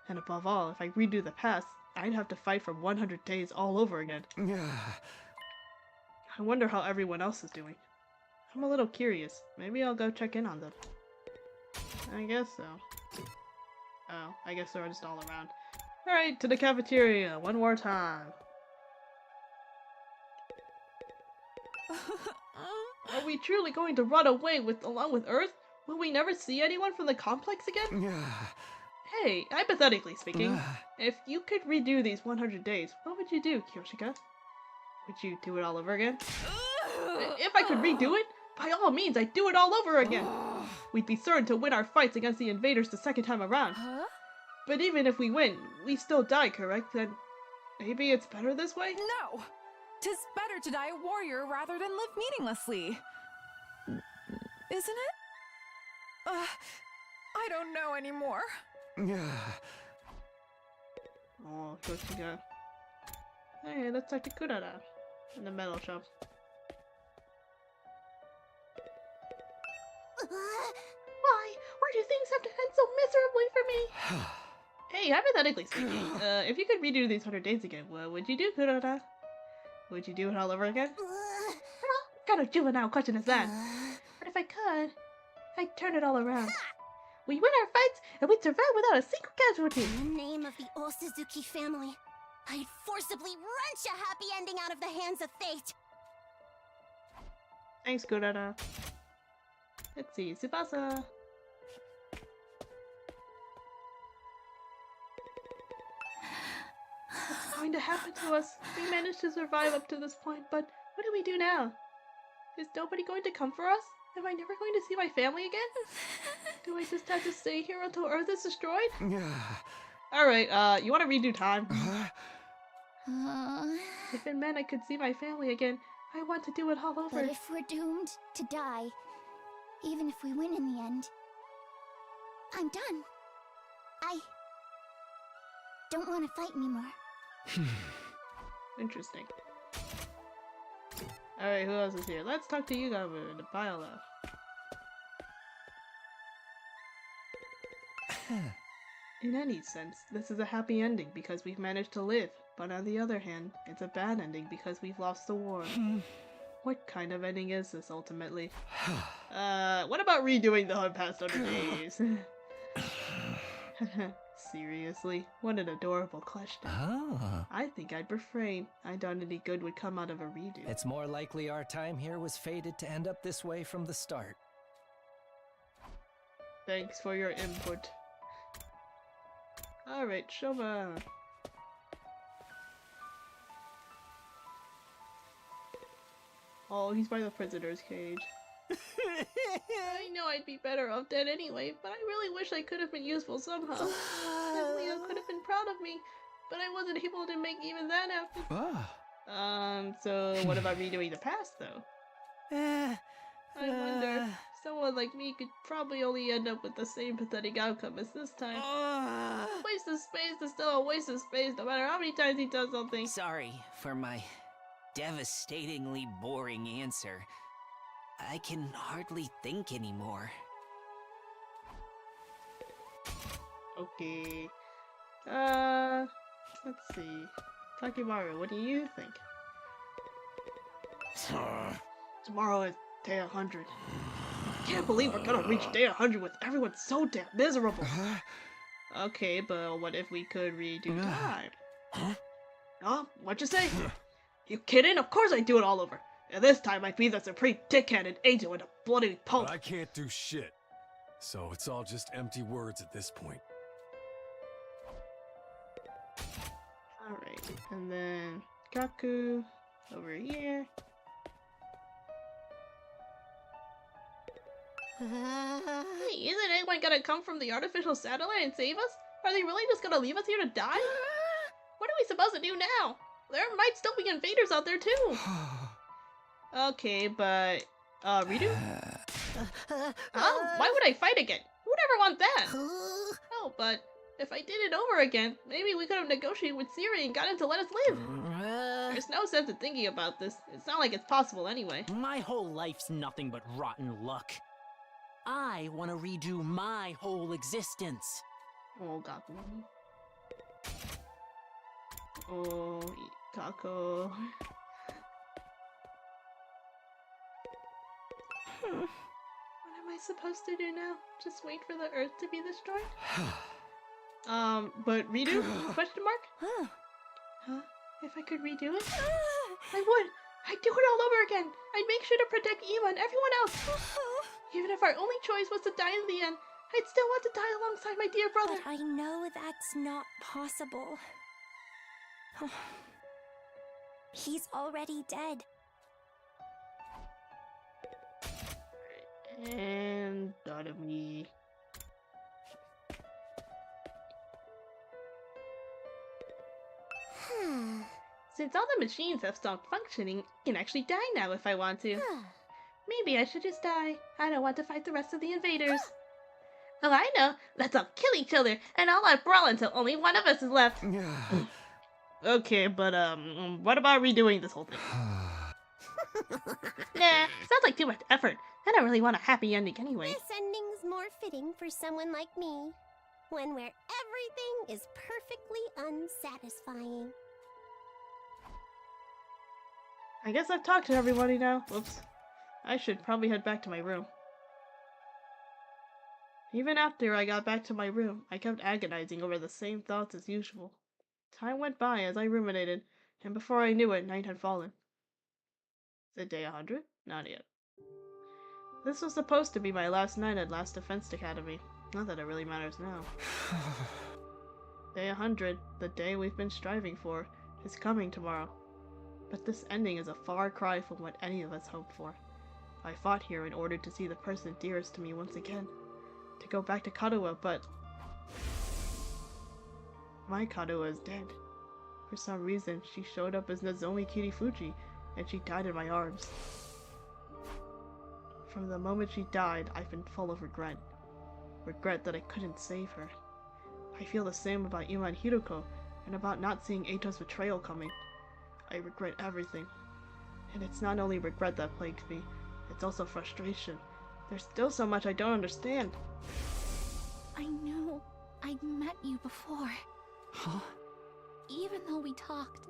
And above all, if I redo the past, I'd have to fight for 100 days all over again. I wonder how everyone else is doing. I'm a little curious. Maybe I'll go check in on them. I guess so. Oh, I guess they're just all around. Alright, to the cafeteria, one more time. Are we truly going to run away along with Earth? Will we never see anyone from the complex again? Hey, hypothetically speaking, if you could redo these 100 days, what would you do, Kyoshika? Would you do it all over again? If I could redo it, by all means, I'd do it all over again. We'd be certain to win our fights against the invaders the second time around. But even if we win, we still die, correct? Then maybe it's better this way? No! 'Tis better to die a warrior rather than live meaninglessly. Isn't it? I don't know anymore. Oh, Kyoshika. Hey, let's talk to Kurara in the metal shop. Why do things have to end so miserably for me? Hey, hypothetically speaking, if you could redo these 100 days again, what would you do, Kurara? Would you do it all over again? What kind of juvenile question is that? But if I could, I'd turn it all around. We win our fights, and we'd survive without a single casualty. In the name of the Old Suzuki family, I'd forcibly wrench a happy ending out of the hands of fate. Thanks, Kurara. Let's see, Tsubasa. What's going to happen to us? We managed to survive up to this point, but what do we do now? Is nobody going to come for us? Am I never going to see my family again? Do I just have to stay here until Earth is destroyed? Alright, you want to redo time? If it meant I could see my family again, I want to do it all over. But if we're doomed to die, even if we win in the end, I'm done. I don't want to fight anymore. Interesting. Alright, who else is here? Let's talk to Yugamu and Viola. In any sense, this is a happy ending because we've managed to live. But on the other hand, it's a bad ending because we've lost the war. What kind of ending is this, ultimately? What about redoing the past 100 days? Seriously? What an adorable question. I think I'd refrain. I doubt any good would come out of a redo. It's more likely our time here was fated to end up this way from the start. Thanks for your input. Alright, Shova. Oh, he's by the prisoner's cage. I know I'd be better off dead anyway, but I really wish I could have been useful somehow. That Leo could have been proud of me, but I wasn't able to make even that happen. So what about redoing the past, though? I wonder. Someone like me could probably only end up with the same pathetic outcome as this time. A waste of space is still a waste of space, no matter how many times he does something. Sorry for my devastatingly boring answer. I can hardly think anymore. Okay. Let's see. Takimaru, what do you think? Tomorrow is day 100. I can't believe we're gonna reach day 100 with everyone so damn miserable. Okay, but what if we could redo time? Oh, what'd you say? You kidding? Of course I'd do it all over. And this time I'd be the supreme dickheaded angel with a bloody pulp. But I can't do shit. So it's all just empty words at this point. Alright, and then Kaku over here. Hey, isn't anyone gonna come from the artificial satellite and save us? Are they really just gonna leave us here to die? What are we supposed to do now? There might still be invaders out there too. Okay, but redo? Why would I fight again? Who would ever want that? Oh, but if I did it over again, maybe we could have negotiated with Siri and got him to let us live. There's no sense in thinking about this. It's not like it's possible anyway. My whole life's nothing but rotten luck. I want to redo my whole existence. Oh, Gaku. Oh, Gaku. What am I supposed to do now? Just wait for the Earth to be destroyed? But redo? Question mark? Huh? If I could redo it? I would! I'd do it all over again! I'd make sure to protect Eva and everyone else! Even if our only choice was to die in the end, I'd still want to die alongside my dear brother! But I know that's not possible. He's already dead. And Dotami. Since all the machines have stopped functioning, I can actually die now if I want to. Maybe I should just die. I don't want to fight the rest of the invaders. Oh, I know. Let's all kill each other and all out brawl until only one of us is left. Okay, but what about redoing this whole thing? Nah, sounds like too much effort. I don't really want a happy ending anyway. This ending's more fitting for someone like me. One where everything is perfectly unsatisfying. I guess I've talked to everybody now. Whoops. I should probably head back to my room. Even after I got back to my room, I kept agonizing over the same thoughts as usual. Time went by as I ruminated, and before I knew it, night had fallen. Is it day 100? Not yet. This was supposed to be my last night at Last Defense Academy. Not that it really matters now. Day 100, the day we've been striving for, is coming tomorrow. But this ending is a far cry from what any of us hoped for. I fought here in order to see the person dearest to me once again. To go back to Kadoa, but... my Kadoa is dead. For some reason, she showed up as Nozomi Kirifuji, and she died in my arms. From the moment she died, I've been full of regret. Regret that I couldn't save her. I feel the same about Ima and Hiroko, and about not seeing Eito's betrayal coming. I regret everything. And it's not only regret that plagues me, it's also frustration. There's still so much I don't understand. I know I'd met you before. Huh? Even though we talked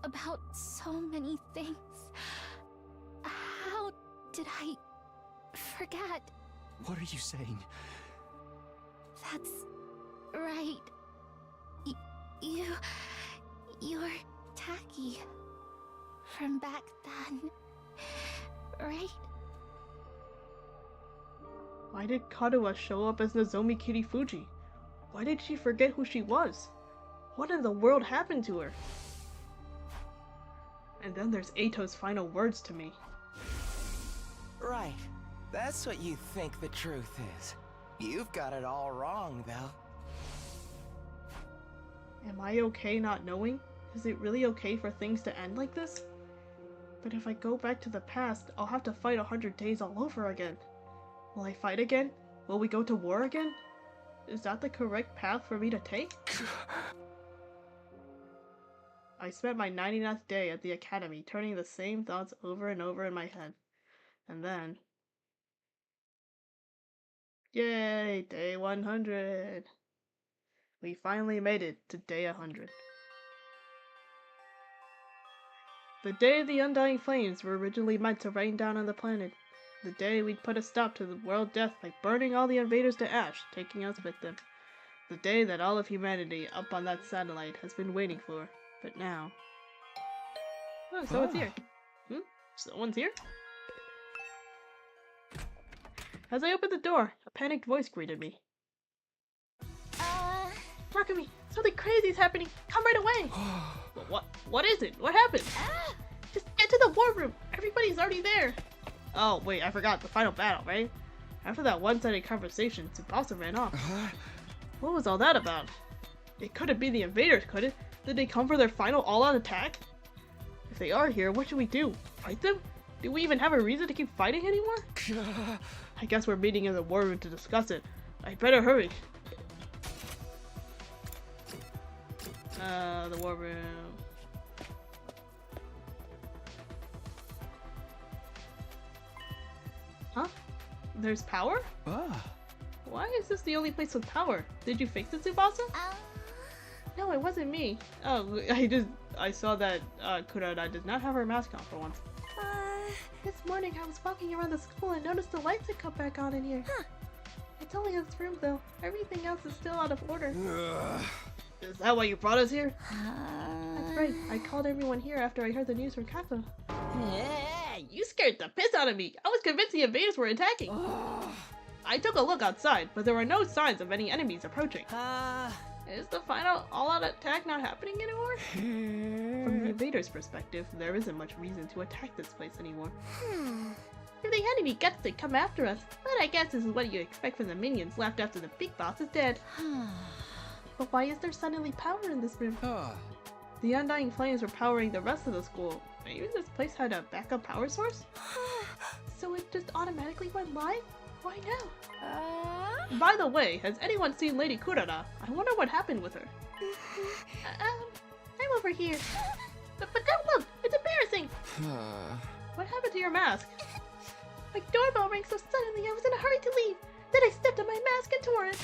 about so many things, how did I forget? What are you saying? That's right. You're Taki from back then, right? Why did Kadoa show up as Nozomi Kirifuji? Why did she forget who she was? What in the world happened to her? And then there's Eito's final words to me. Right. That's what you think the truth is. You've got it all wrong, though. Am I okay not knowing? Is it really okay for things to end like this? But if I go back to the past, I'll have to fight 100 days all over again. Will I fight again? Will we go to war again? Is that the correct path for me to take? I spent my 99th day at the academy turning the same thoughts over and over in my head. And then... yay! Day 100! We finally made it to day 100. The day the Undying Flames were originally meant to rain down on the planet. The day we'd put a stop to the world death by burning all the invaders to ash, taking us with them. The day that all of humanity up on that satellite has been waiting for. But now... Oh, someone's here. Someone's here? As I opened the door, a panicked voice greeted me. Rakami, something crazy is happening. Come right away. What is it? What happened? Just get to the war room. Everybody's already there. Oh, wait, I forgot the final battle, right? After that one-sided conversation, Tsubasa ran off. What was all that about? It couldn't be the invaders, could it? Did they come for their final all-out attack? If they are here, what should we do? Fight them? Do we even have a reason to keep fighting anymore? I guess we're meeting in the war room to discuss it. I'd better hurry. The war room. Huh? There's power? Why is this the only place with power? Did you fix it, Tsubasa? No, it wasn't me. Oh, I saw that Kurada did not have her mask on for once. This morning I was walking around the school and noticed the lights had come back on in here. It's only this room though. Everything else is still out of order. Is that why you brought us here? That's right. I called everyone here after I heard the news from Kato. Yeah, you scared the piss out of me. I was convinced the invaders were attacking. I took a look outside, but there were no signs of any enemies approaching. Is the final all-out attack not happening anymore? From the invaders' perspective, there isn't much reason to attack this place anymore. If they had any guts, they'd come after us. But I guess this is what you expect from the minions left after the big boss is dead. But why is there suddenly power in this room? The undying flames were powering the rest of the school. Maybe this place had a backup power source? So it just automatically went live? Why now? By the way, has anyone seen Lady Kurada? I wonder what happened with her. I'm over here. But don't look! It's embarrassing! What happened to your mask? My doorbell rang so suddenly I was in a hurry to leave. Then I stepped on my mask and tore it.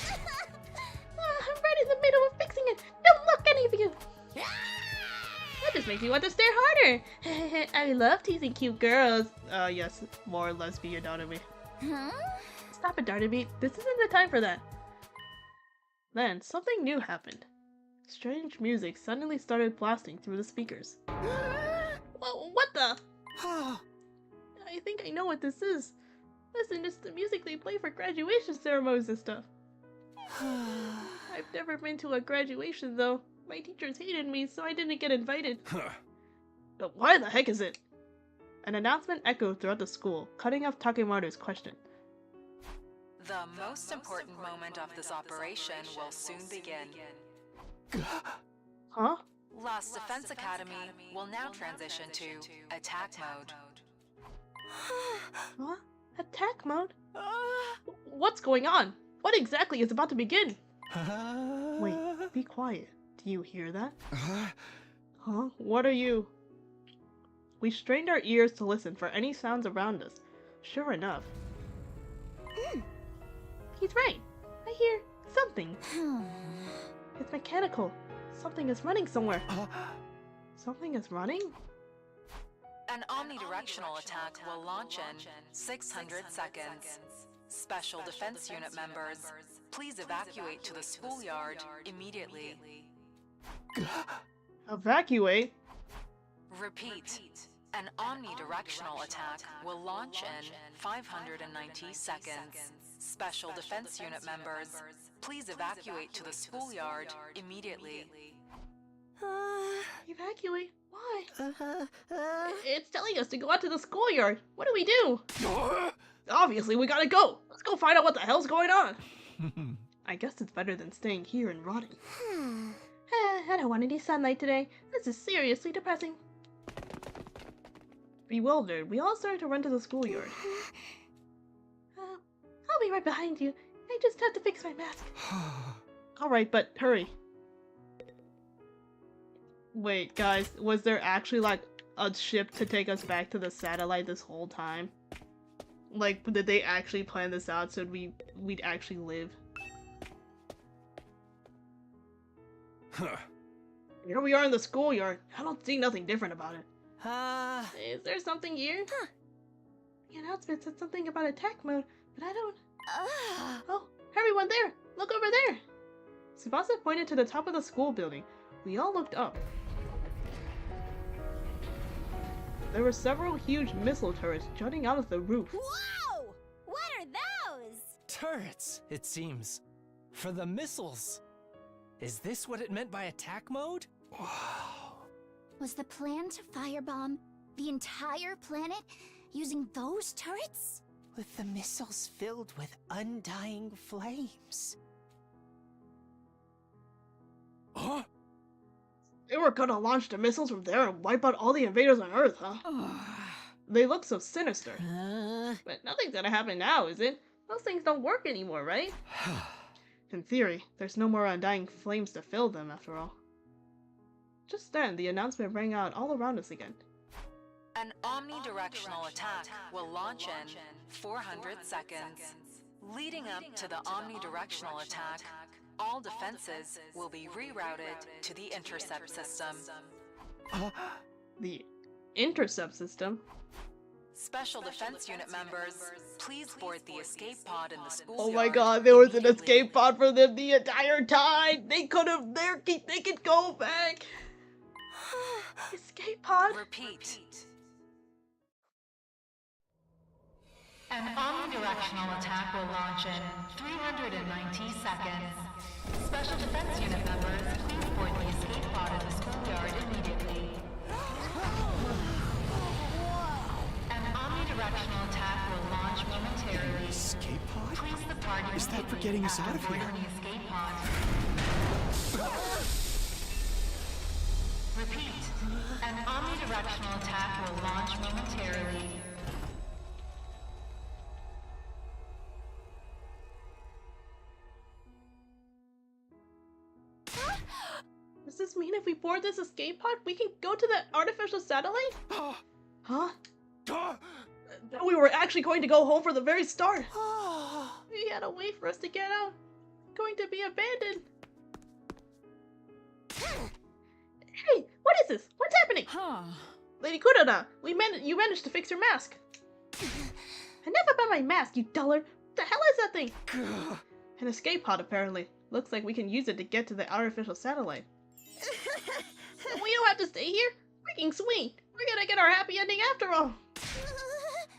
I'm right in the middle of fixing it. Don't look, any of you! That just makes me want to stare harder. I love teasing cute girls. Yes, more lesbian Darnaby. Stop it, Darnaby. This isn't the time for that. Then, something new happened. Strange music suddenly started blasting through the speakers. What the? I think I know what this is. Listen, it's the music they play for graduation ceremonies and stuff. I've never been to a graduation though. My teachers hated me, so I didn't get invited. But why the heck is it? An announcement echoed throughout the school, cutting off Takemaru's question. The most important moment of this operation will soon begin. Huh? Lost Defense Academy will now transition to attack mode. Huh? Attack mode? What's going on? What exactly is about to begin? Wait, be quiet. Do you hear that? Huh? What are you? We strained our ears to listen for any sounds around us. Sure enough. He's right. I hear something. It's mechanical. Something is running somewhere. Something is running? An omnidirectional attack will launch in 600 seconds. Special Defense Unit members, please evacuate to the schoolyard immediately. Evacuate? Repeat. An omnidirectional attack will launch in 590 seconds. Special Defense Unit members, please evacuate to the schoolyard immediately. Evacuate? Why? It's telling us to go out to the schoolyard. What do we do? Obviously, we gotta go. Let's go find out what the hell's going on. I guess it's better than staying here and rotting. I don't want any sunlight today. This is seriously depressing. Bewildered, we all started to run to the schoolyard. I'll be right behind you. I just have to fix my mask. Alright, but hurry. Wait, guys, was there actually like a ship to take us back to the satellite this whole time? Like, did they actually plan this out so we'd actually live? Here we are in the schoolyard. I don't see nothing different about it. Is there something here? The announcement said something about attack mode, but I don't... Oh, everyone there! Look over there! Tsubasa pointed to the top of the school building. We all looked up. There were several huge missile turrets jutting out of the roof. Whoa! What are those? Turrets, it seems. For the missiles. Is this what it meant by attack mode? Wow. Was the plan to firebomb the entire planet using those turrets? With the missiles filled with undying flames. Huh? They were gonna launch the missiles from there and wipe out all the invaders on Earth, huh? They look so sinister. But nothing's gonna happen now, is it? Those things don't work anymore, right? In theory, there's no more undying flames to fill them, after all. Just then, the announcement rang out all around us again. An omnidirectional attack will launch in 400 seconds. Leading up to the omnidirectional attack, all defenses will be rerouted to the intercept system. The intercept system? Special Defense Unit members, please board the escape pod in the school. Oh my god, there was an escape pod for them the entire time! They could go back! Escape pod? Repeat. An omnidirectional attack will launch in 390 seconds. Special Defense Unit members, please board the escape pod in the schoolyard immediately. An omnidirectional attack will launch momentarily. Escape pod? Please the party Is that for getting us out of here? boarding the escape pod. Repeat. An omnidirectional attack will launch momentarily. Does this mean if we board this escape pod, we can go to the artificial satellite? Huh? That we were actually going to go home for the very start. We had to wait for us to get out. Going to be abandoned. Hey, what is this? What's happening? Lady Kuroda, you managed to fix your mask. Enough about my mask, you dullard. What the hell is that thing? An escape pod, apparently. Looks like we can use it to get to the artificial satellite. We don't have to stay here. Freaking sweet. We're gonna get our happy ending after all.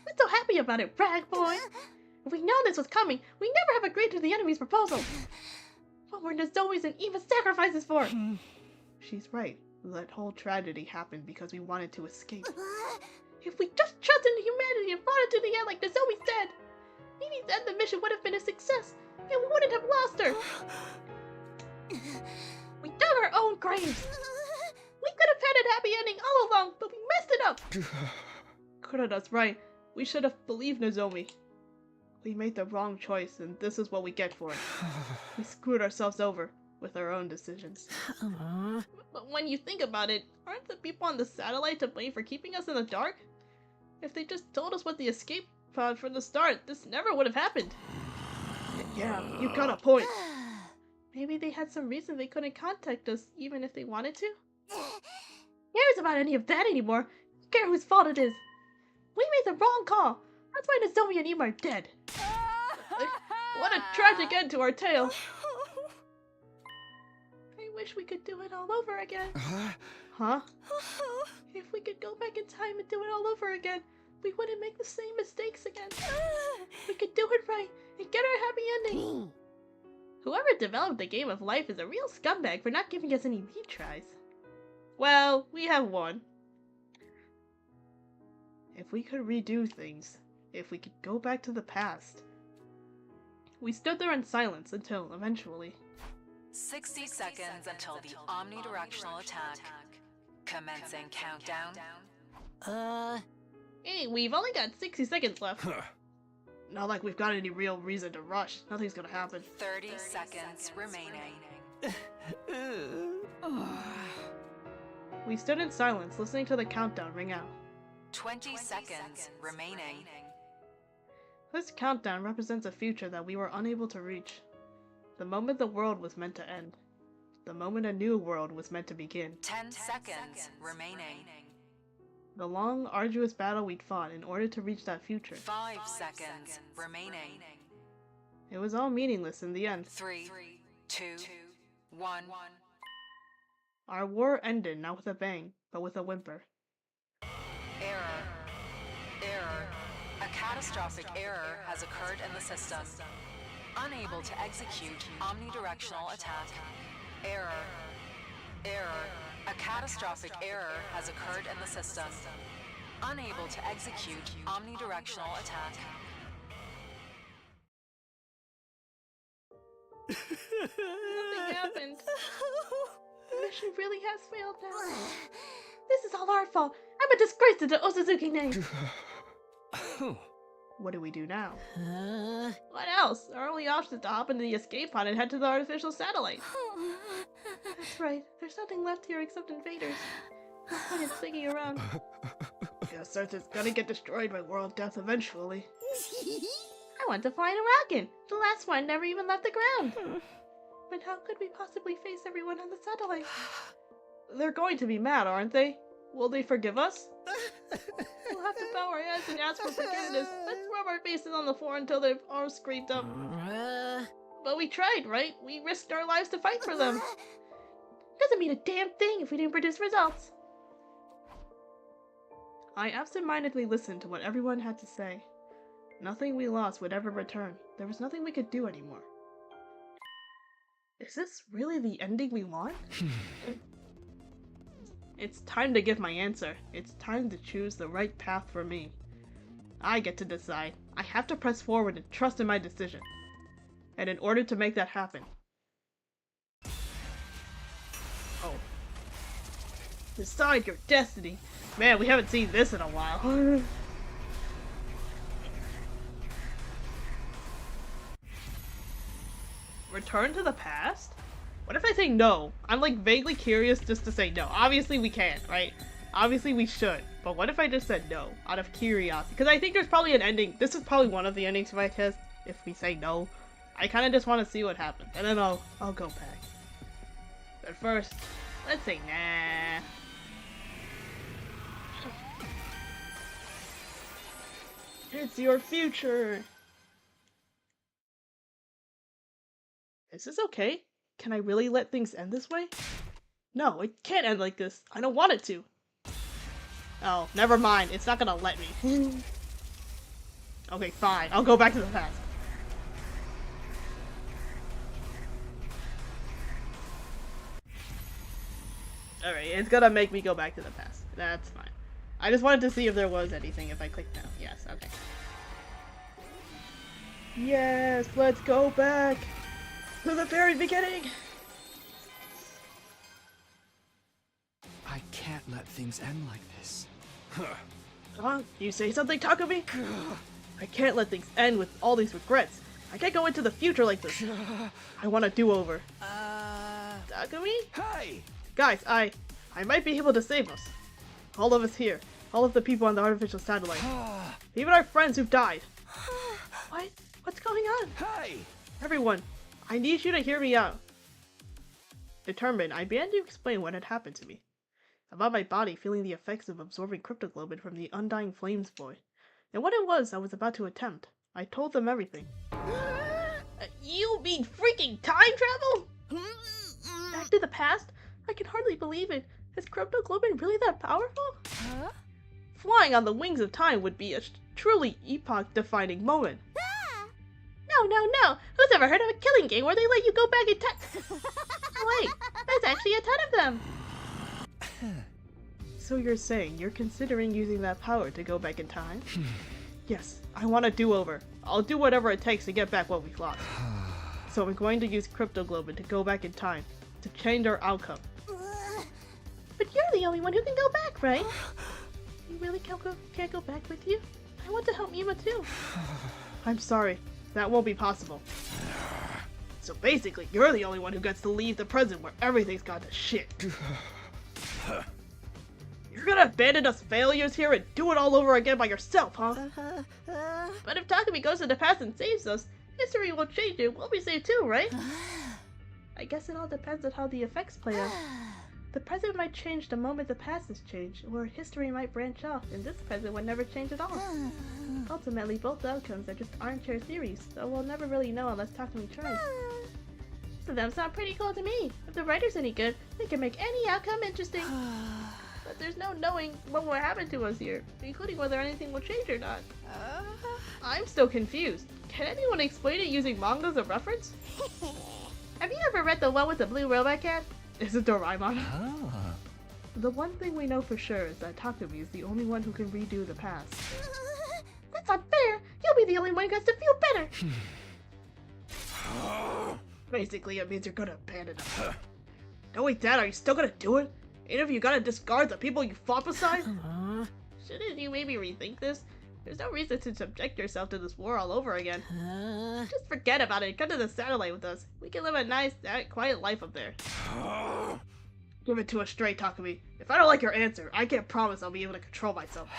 What's so happy about it, Rag Boy? If we'd known this was coming, we never have agreed to the enemy's proposal. What were Nozomi's and Eva's sacrifices for? She's right. That whole tragedy happened because we wanted to escape. If we just trusted in humanity and fought it to the end like Nozomi said, maybe then the mission would have been a success, and we wouldn't have lost her. We dug our own graves. We could have had a happy ending all along, but we messed it up. Kuroda's right. We should have believed Nozomi. We made the wrong choice, and this is what we get for it. We screwed ourselves over with our own decisions. But when you think about it, aren't the people on the satellite to blame for keeping us in the dark? If they just told us what the escape pod from the start, this never would have happened. Yeah, you got a point. Maybe they had some reason they couldn't contact us, even if they wanted to? Who cares about any of that anymore? Who cares whose fault it is? We made the wrong call. That's why Nozomi and Ema are dead. What a tragic end to our tale. I wish we could do it all over again. Huh? If we could go back in time and do it all over again, we wouldn't make the same mistakes again. We could do it right and get our happy ending. Whoever developed the game of life is a real scumbag for not giving us any retries. Well, we have one. If we could redo things, if we could go back to the past. We stood there in silence until, eventually... 60 seconds until the omnidirectional attack. Commencing countdown. Hey, we've only got 60 seconds left. Not like we've got any real reason to rush. Nothing's gonna happen. 30 seconds remaining. We stood in silence, listening to the countdown ring out. 20 seconds remaining. This countdown represents a future that we were unable to reach. The moment the world was meant to end. The moment a new world was meant to begin. 10 seconds remaining. The long, arduous battle we'd fought in order to reach that future. 5 seconds remaining. It was all meaningless in the end. 3, 2, 1. Our war ended, not with a bang, but with a whimper. Error. Error. A catastrophic error has occurred in the system. Unable to execute omnidirectional attack. Error. Error. A catastrophic error has occurred in the system. Unable to execute omnidirectional attack. Nothing happened. The mission really has failed now. This is all our fault. I'm a disgrace to the Osazuki name. What do we do now? What else? Our only option is to hop into the escape pod and head to the artificial satellite. That's right. There's nothing left here except invaders. No point in sticking around. Guess Earth is gonna get destroyed by world death eventually. I want to fly in a rocket. The last one never even left the ground. But how could we possibly face everyone on the satellite? They're going to be mad, aren't they? Will they forgive us? We'll have to bow our heads and ask for forgiveness. Let's rub our faces on the floor until their arms scraped up. But we tried, right? We risked our lives to fight for them. Doesn't mean a damn thing if we didn't produce results. I absentmindedly listened to what everyone had to say. Nothing we lost would ever return. There was nothing we could do anymore. Is this really the ending we want? It's time to give my answer. It's time to choose the right path for me. I get to decide. I have to press forward and trust in my decision. And in order to make that happen... Oh. Decide your destiny. Man, we haven't seen this in a while. Return to the past? What if I say no? I'm like vaguely curious just to say no. Obviously we can't, right? Obviously we should. But what if I just said no out of curiosity? Because I think there's probably an ending. This is probably one of the endings of my test. If we say no, I kind of just want to see what happens, and then I'll go back. But first, let's say nah. It's your future. Is this okay? Can I really let things end this way? No, it can't end like this. I don't want it to. Oh, never mind. It's not gonna let me. Okay, fine. I'll go back to the past. Alright, it's gonna make me go back to the past. That's fine. I just wanted to see if there was anything if I clicked now. Yes, okay. Yes, let's go back to the very beginning. I can't let things end like this. Huh? You say something, Takumi? I can't let things end with all these regrets. I can't go into the future like this. I want a do-over. Takumi? Hey! Guys, I might be able to save us. All of us here. All of the people on the artificial satellite. Even our friends who've died. What? What's going on? Hey! Everyone, I need you to hear me out. Determined, I began to explain what had happened to me. About my body feeling the effects of absorbing cryptoglobin from the Undying Flames boy. And what it was I was about to attempt. I told them everything. You mean freaking time travel? Back to the past? I can hardly believe it. Is cryptoglobin really that powerful? Huh? Flying on the wings of time would be a truly epoch-defining moment. No. Who's ever heard of a killing game where they let you go back in time? Wait, there's actually a ton of them. So you're saying you're considering using that power to go back in time? Yes, I want a do-over. I'll do whatever it takes to get back what we've lost. So I'm going to use cryptoglobin to go back in time, to change our outcome. But you're the only one who can go back, right? You really can't go back with you? I want to help Mima too. I'm sorry, that won't be possible. So basically, you're the only one who gets to leave the present where everything's gone to shit. You're gonna abandon us failures here and do it all over again by yourself, huh? But if Takumi goes to the past and saves us, history will change and we'll be saved too, right? I guess it all depends on how the effects play out. The present might change the moment the past has changed, or history might branch off, and this present would never change at all. Ultimately, both outcomes are just armchair theories, so we'll never really know unless Takumi tries. of them sound pretty cool to me. If the writer's any good, they can make any outcome interesting. But there's no knowing what will happen to us here, including whether anything will change or not. I'm still confused. Can anyone explain it using manga as a reference? Have you ever read the one with the blue robot cat? Is it Doraemon? The one thing we know for sure is that Takumi is the only one who can redo the past. That's unfair! You'll be the only one who gets to feel better! Basically, it means you're gonna abandon us. No wait, Dad, are you still gonna do it? Ain't if you gotta discard the people you fought beside? Shouldn't you maybe rethink this? There's no reason to subject yourself to this war all over again. Just forget about it and come to the satellite with us. We can live a nice, quiet life up there. Give it to us straight, Takumi. If I don't like your answer, I can't promise I'll be able to control myself.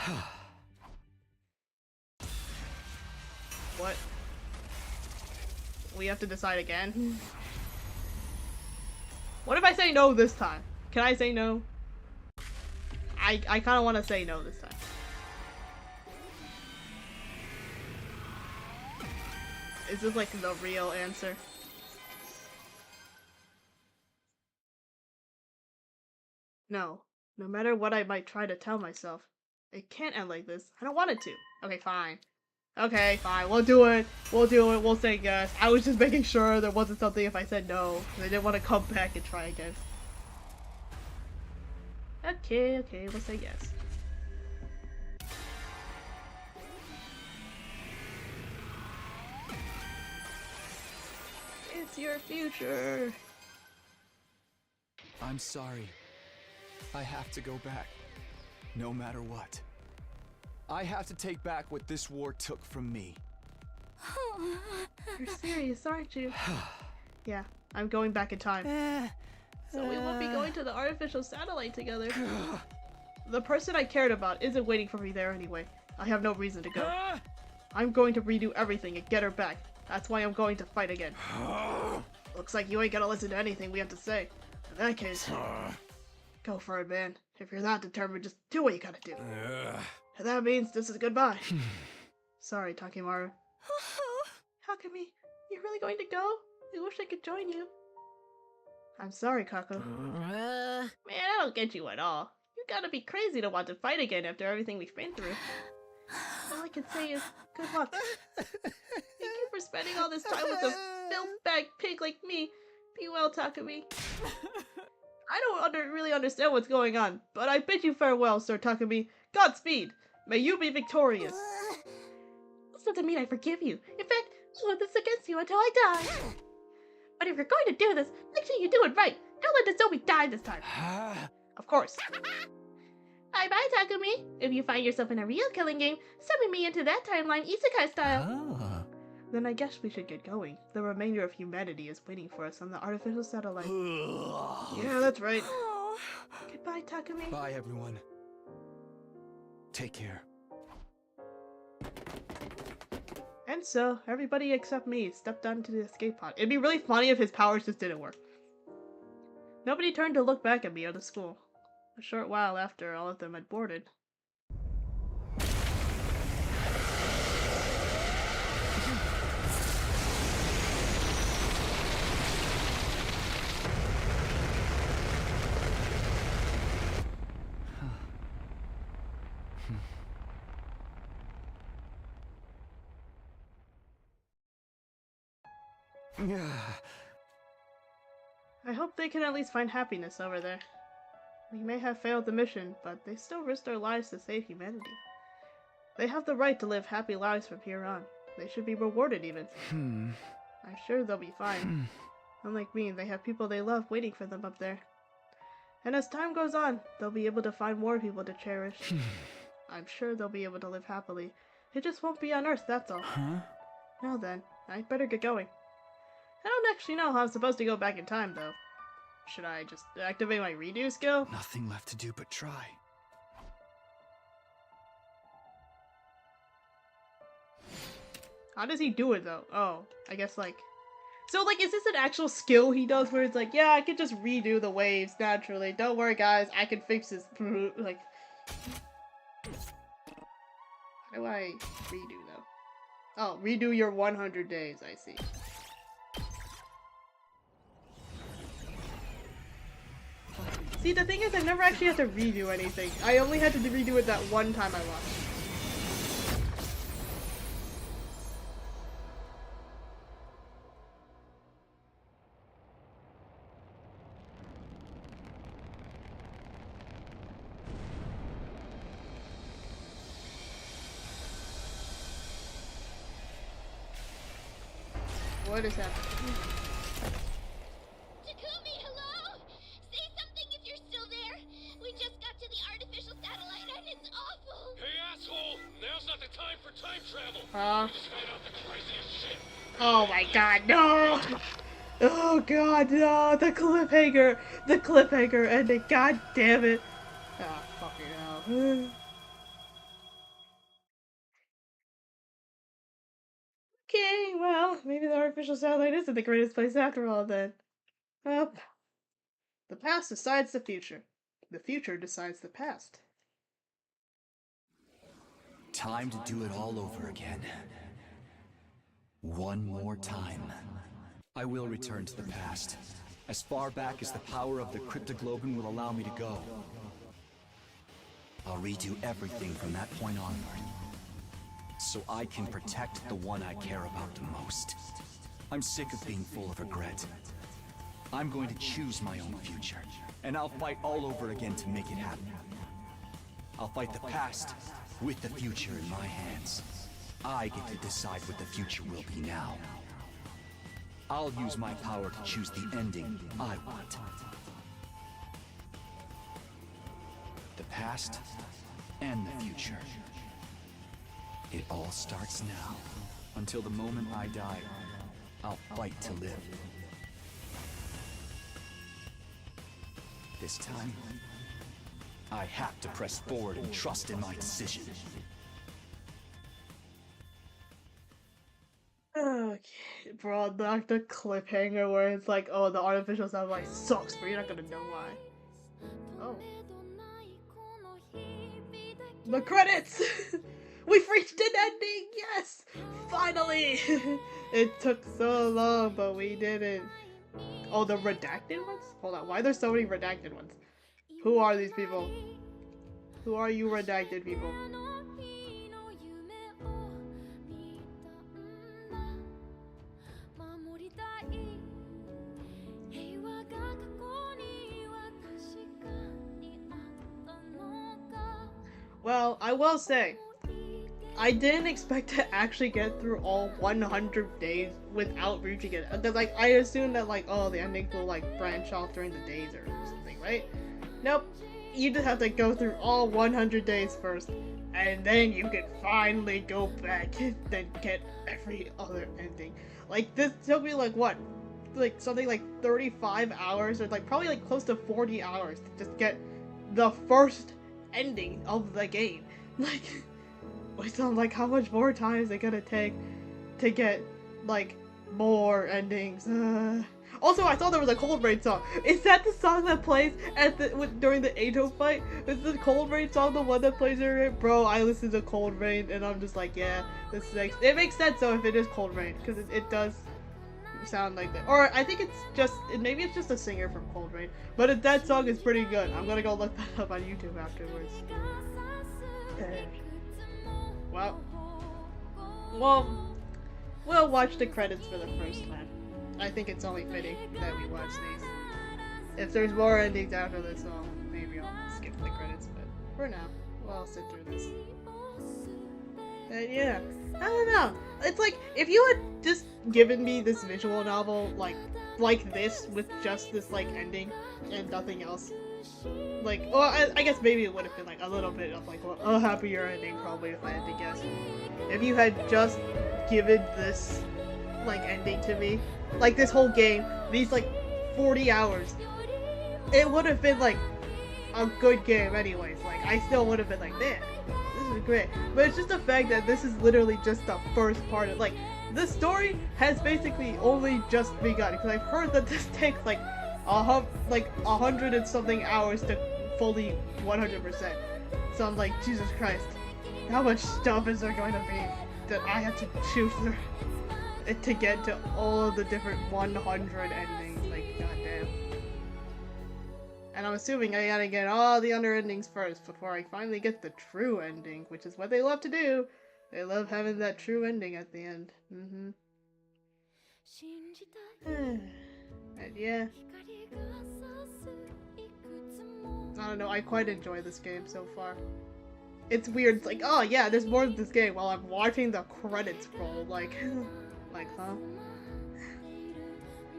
What? We have to decide again? What if I say no this time? Can I say no? I kind of want to say no this time. Is this like the real answer? No. No matter what I might try to tell myself, it can't end like this. I don't want it to. Okay, fine. Okay, fine. We'll do it. We'll do it. We'll say yes. I was just making sure there wasn't something if I said no. I didn't want to come back and try again. Okay, we'll say yes. It's your future. I'm sorry. I have to go back. No matter what. I have to take back what this war took from me. You're serious, aren't you? Yeah, I'm going back in time. So we won't be going to the artificial satellite together. The person I cared about isn't waiting for me there anyway. I have no reason to go. I'm going to redo everything and get her back. That's why I'm going to fight again. Looks like you ain't gonna listen to anything we have to say. In that case, go for it, man. If you're that determined, just do what you gotta do. And that means this is goodbye. Sorry, Takimaru. Takumi, you're really going to go? I wish I could join you. I'm sorry, Kako. Man, I don't get you at all. You gotta be crazy to want to fight again after everything we've been through. All I can say is, good luck. Thank you for spending all this time with a filth-bag pig like me. Be well, Takumi. I don't really understand what's going on, but I bid you farewell, Sir Takumi. Godspeed! May you be victorious! This doesn't mean I forgive you. In fact, I'll hold this against you until I die. But if you're going to do this, make sure you do it right. Don't let the zombie die this time. Of course. Bye-bye, Takumi. If you find yourself in a real killing game, summon me into that timeline isekai style. Then I guess we should get going. The remainder of humanity is waiting for us on the artificial satellite. Yeah, that's right. Goodbye, Takumi. Bye, everyone. Take care. And so, everybody except me stepped onto the escape pod. It'd be really funny if his powers just didn't work. Nobody turned to look back at me or the school. A short while after all of them had boarded. I hope they can at least find happiness over there. We may have failed the mission, but they still risked their lives to save humanity. They have the right to live happy lives from here on. They should be rewarded even. I'm sure they'll be fine. Unlike me, they have people they love waiting for them up there. And as time goes on, they'll be able to find more people to cherish. I'm sure they'll be able to live happily. It just won't be on Earth, that's all. Now then, I'd better get going. I don't actually know how I'm supposed to go back in time, though. Should I just activate my redo skill? Nothing left to do but try. How does he do it, though? Oh, I guess, like... So, like, is this an actual skill he does where it's like, yeah, I can just redo the waves naturally. Don't worry, guys, I can fix this. Like... How do I redo, though? Oh, redo your 100 days, I see. See, the thing is, I never actually had to redo anything. I only had to redo it that one time I watched. What is happening? Takumi, hello? Say something if you're still there. We just got to the artificial satellite and it's awful. Hey, asshole! Now's not the time for time travel. Uh. Just find out the craziest shit. Oh my god, no! Oh god, no! The cliffhanger ending, god damn it! Ah, fucking hell. Okay, well, maybe the artificial satellite isn't the greatest place after all then. Well, the past decides the future. The future decides the past. Time to do it all over again. One more time. I will return to the past, as far back as the power of the Cryptoglobin will allow me to go. I'll redo everything from that point onward, so I can protect the one I care about the most. I'm sick of being full of regret. I'm going to choose my own future, and I'll fight all over again to make it happen. I'll fight the past with the future in my hands. I get to decide what the future will be now. I'll use my power to choose the ending I want. The past and the future. It all starts now. Until the moment I die, I'll fight to live. This time, I have to press forward and trust in my decision. Okay, bro, like the cliffhanger where it's like, oh, the artificial satellite sucks, but you're not gonna know why. Oh. The credits! We've reached an ending! Yes! Finally! It took so long, but we did it. Oh, the redacted ones? Hold on, why are there so many redacted ones? Who are these people? Who are you redacted people? Well, I will say, I didn't expect to actually get through all 100 days without reaching it. Because, like, I assumed that, like, oh, the endings will, like, branch off during the days or something, right? Nope. You just have to go through all 100 days first, and then you can finally go back and then get every other ending. Like, this took me, like, what? Like, something like 35 hours, or, like, probably, like, close to 40 hours to just get the first ending of the game. Like, so I'm like, how much more time is it gonna take to get, like, more endings? Also, I thought there was a Cold Rain song. Is that the song that plays at the during the Ato fight? Is the Cold Rain song the one that plays during it? Bro, I listen to Cold Rain and I'm just like, yeah, this makes it makes sense though if it is Cold Rain, because it does sound like that. Or I think it's just maybe it's just a singer from Cold Rain, but that song is pretty good. I'm gonna go look that up on YouTube afterwards. Well, we'll watch the credits for the first time. I think it's only fitting that we watch these. If there's more endings after this, maybe I'll skip the credits, but for now, I'll sit through this. And yeah, I don't know. It's like, if you had just given me this visual novel, like this, with just this, like, ending, and nothing else, like, well, I guess maybe it would have been, like, a little bit of, like, well, a happier ending, probably, if I had to guess. If you had just given this, like, ending to me, like, this whole game, these, like, 40 hours, it would have been, like, a good game anyways. Like, I still would have been like, man, this is great. But it's just the fact that this is literally just the first part of, like, the story has basically only just begun, because I've heard that this takes, like, 100 and something hours to fully 100%. So I'm like, Jesus Christ, how much stuff is there going to be that I have to choose through to get to all of the different 100 endings? Like, goddamn. And I'm assuming I gotta get all the other endings first before I finally get the true ending, which is what they love to do. They love having that true ending at the end. And yeah. I don't know, I quite enjoy this game so far. It's weird, it's like, oh yeah, there's more to this game while I'm watching the credits roll, like, huh?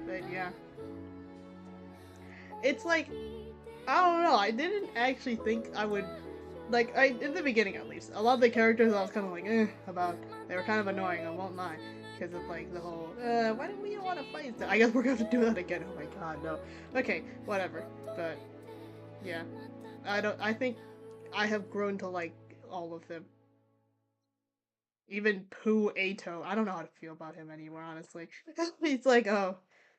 But yeah. It's like, I don't know, I didn't actually think I would, like, in the beginning at least, a lot of the characters I was kind of like, about, they were kind of annoying, I won't lie, because of like the whole, why do we want to fight? I guess we're going to do that again, oh my god, no. Okay, whatever, but, yeah, I think I have grown to like all of them. Even Pooh Ato, I don't know how to feel about him anymore, honestly. He's like, oh,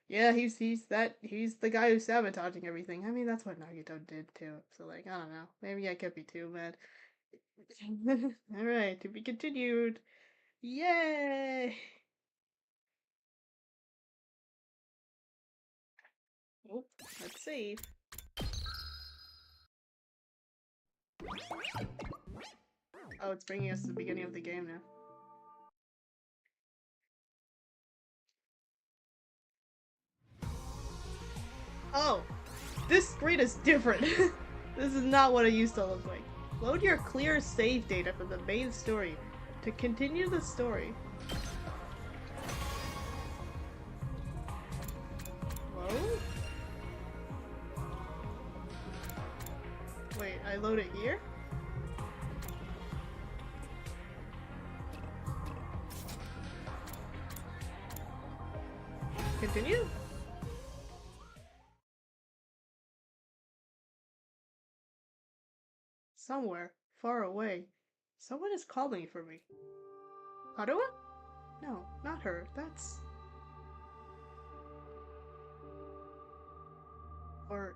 yeah, he's the guy who's sabotaging everything. I mean, that's what Nagito did too. So like, I don't know. Maybe I could be too mad. Alright, to be continued. Yay! Oh, let's save. Oh, it's bringing us to the beginning of the game now. Oh, this screen is different. This is not what it used to look like. Load your clear save data from the main story to continue the story. Whoa? Wait, I load it here? Continue? Somewhere, far away, someone is calling for me. Haruha? No, not her. That's... Or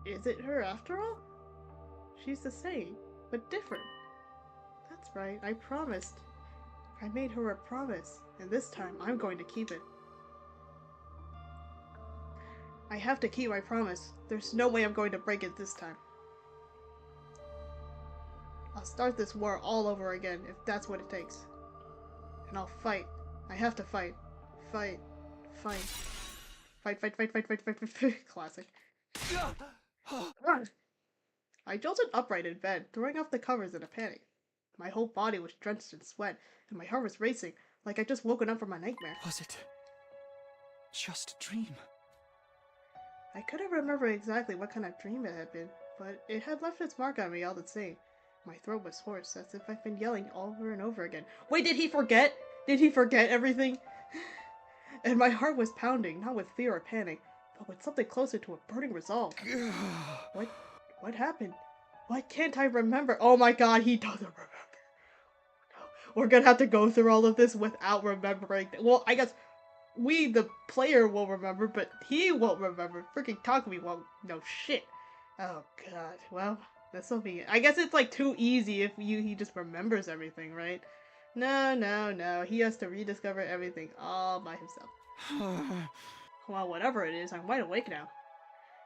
is it her after all? She's the same, but different. That's right, I promised. I made her a promise, and this time I'm going to keep it. I have to keep my promise. There's no way I'm going to break it this time. I'll start this war all over again if that's what it takes. And I'll fight. I have to fight. Fight. Fight. Fight, fight, fight, fight, fight, fight, fight, fight. Classic. I jolted upright in bed, throwing off the covers in a panic. My whole body was drenched in sweat, and my heart was racing, like I'd just woken up from a nightmare. Was it just a dream? I couldn't remember exactly what kind of dream it had been, but it had left its mark on me all the same. My throat was hoarse, as if I'd been yelling over and over again. Wait, did he forget? Did he forget everything? And my heart was pounding, not with fear or panic, but with something closer to a burning resolve. What happened? Why can't I remember? Oh my god, he doesn't remember. No, we're gonna have to go through all of this without remembering. Well, I guess we, the player, will remember, but he won't remember. Freaking Takumi won't know shit. Oh god, well... This'll be it. I guess it's like too easy if he just remembers everything, right? No. He has to rediscover everything all by himself. Well, whatever it is, I'm wide awake now.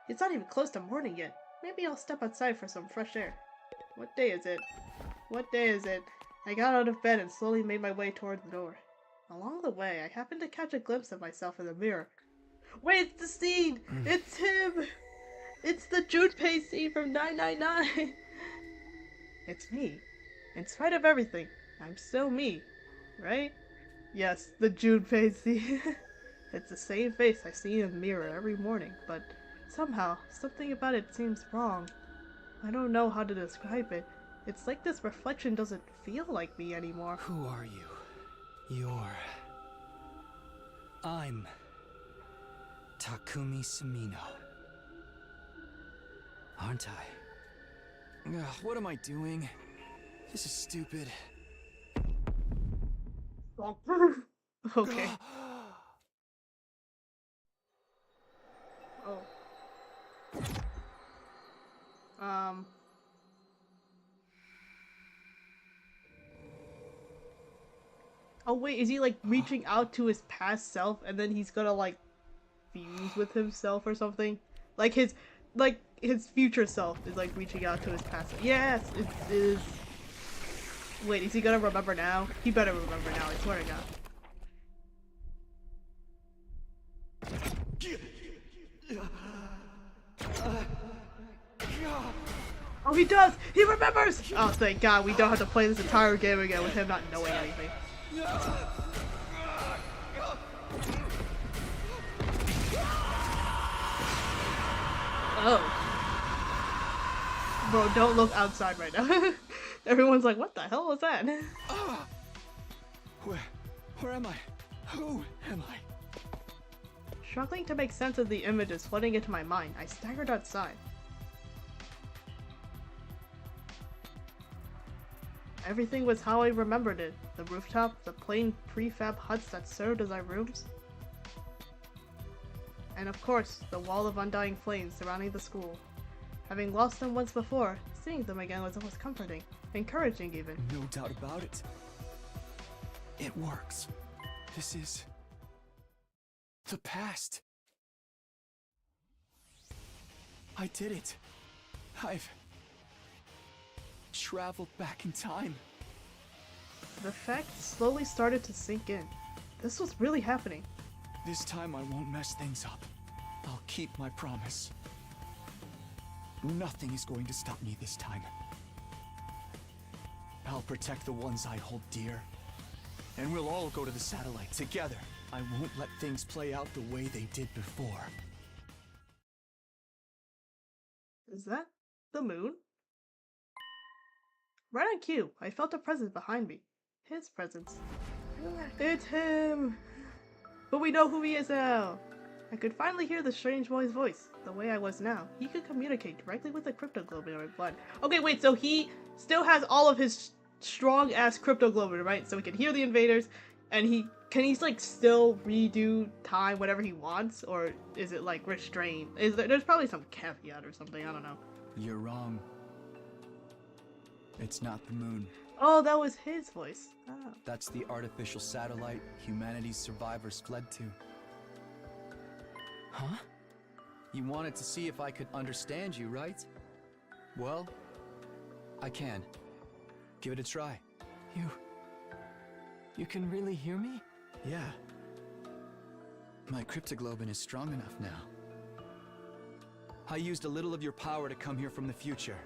It's not even close to morning yet. Maybe I'll step outside for some fresh air. What day is it? What day is it? I got out of bed and slowly made my way toward the door. Along the way, I happened to catch a glimpse of myself in the mirror. Wait, it's the scene! It's him! It's the Junpei scene from 999! It's me. In spite of everything, I'm still me, right? Yes, the Junpei scene. It's the same face I see in the mirror every morning, but somehow, something about it seems wrong. I don't know how to describe it. It's like this reflection doesn't feel like me anymore. Who are you? I'm Takumi Sumino. Aren't I? Ugh, what am I doing? This is stupid. Okay. Oh. Oh wait, is he like reaching out to his past self and then he's gonna like fuse with himself or something? Like his, like his future self is like reaching out to his past. Yes, it is. Wait, is he gonna remember now? He better remember now, I swear to God. Oh, he does! He remembers! Oh, thank God, we don't have to play this entire game again with him not knowing anything. Oh. Bro, don't look outside right now. Everyone's like, what the hell was that? Where am I? Who am I? Struggling to make sense of the images flooding into my mind, I staggered outside. Everything was how I remembered it. The rooftop, the plain prefab huts that served as our rooms. And of course, the wall of undying flames surrounding the school. Having lost them once before, seeing them again was almost comforting. Encouraging even. No doubt about it. It works. This is the past. I did it. I've traveled back in time. The fact slowly started to sink in. This was really happening. This time I won't mess things up. I'll keep my promise. Nothing is going to stop me this time. I'll protect the ones I hold dear. And we'll all go to the satellite together. I won't let things play out the way they did before. Is that the moon? Right on cue, I felt a presence behind me. His presence. It's him! But we know who he is now! I could finally hear the strange boy's voice. The way I was now, he could communicate directly with the cryptoglobin in my blood. Okay, wait, so he still has all of his strong-ass cryptoglobin, right? So he can hear the invaders, and can he like still redo time whatever he wants, or is it like restrained? There's probably some caveat or something, I don't know. You're wrong. It's not the moon. Oh, that was his voice. Oh. That's the artificial satellite humanity's survivors fled to. Huh? You wanted to see if I could understand you, right? Well, I can. Give it a try. You can really hear me? Yeah. My cryptoglobin is strong enough now. I used a little of your power to come here from the future.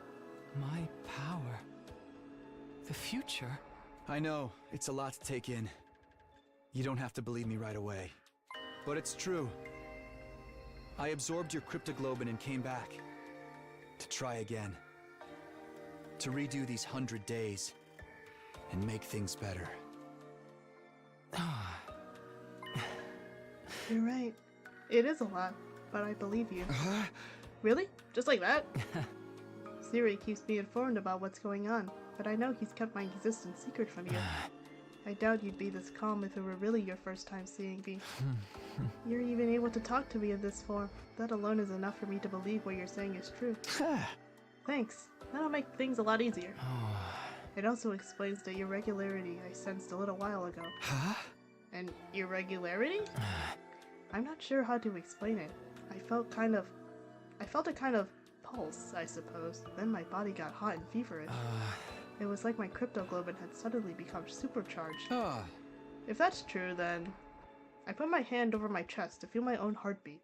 My power? The future? I know, it's a lot to take in. You don't have to believe me right away. But it's true. I absorbed your cryptoglobin and came back. To try again. To redo these 100 days. And make things better. You're right. It is a lot, but I believe you. Really? Just like that? Siri keeps me informed about what's going on, but I know he's kept my existence secret from you. I doubt you'd be this calm if it were really your first time seeing me. You're even able to talk to me in this form. That alone is enough for me to believe what you're saying is true. Thanks. That'll make things a lot easier. It also explains the irregularity I sensed a little while ago. Huh? An irregularity? I'm not sure how to explain it. I felt a kind of pulse, I suppose. Then my body got hot and feverish. It was like my cryptoglobin had suddenly become supercharged. If that's true, then I put my hand over my chest to feel my own heartbeat.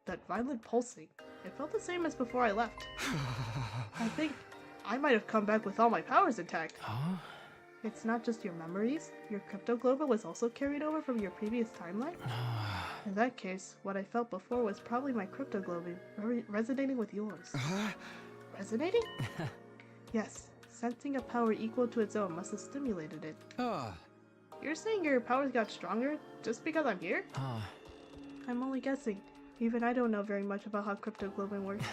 That violent pulsing. It felt the same as before I left. I think I might have come back with all my powers intact. It's not just your memories. Your cryptoglobin was also carried over from your previous timeline? In that case, what I felt before was probably my cryptoglobin resonating with yours. Resonating? Yes. Sensing a power equal to its own must have stimulated it. You're saying your powers got stronger just because I'm here? I'm only guessing. Even I don't know very much about how cryptoglobin works.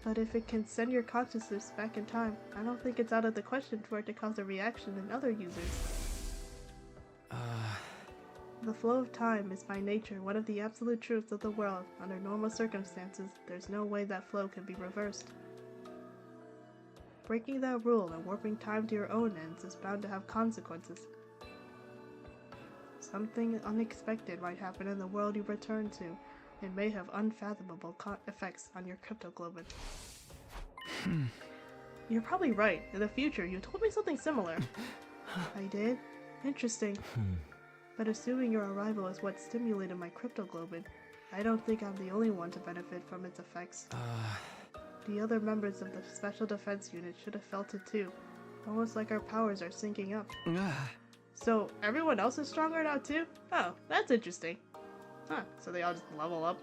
But if it can send your consciousness back in time, I don't think it's out of the question for it to cause a reaction in other users. The flow of time is by nature one of the absolute truths of the world. Under normal circumstances, there's no way that flow can be reversed. Breaking that rule and warping time to your own ends is bound to have consequences. Something unexpected might happen in the world you return to, It may have unfathomable effects on your cryptoglobin. You're probably right. In the future, you told me something similar. I did? Interesting. But assuming your arrival is what stimulated my cryptoglobin, I don't think I'm the only one to benefit from its effects. The other members of the Special Defense Unit should have felt it too. Almost like our powers are syncing up. So, everyone else is stronger now too? Oh, that's interesting. Huh, so they all just level up?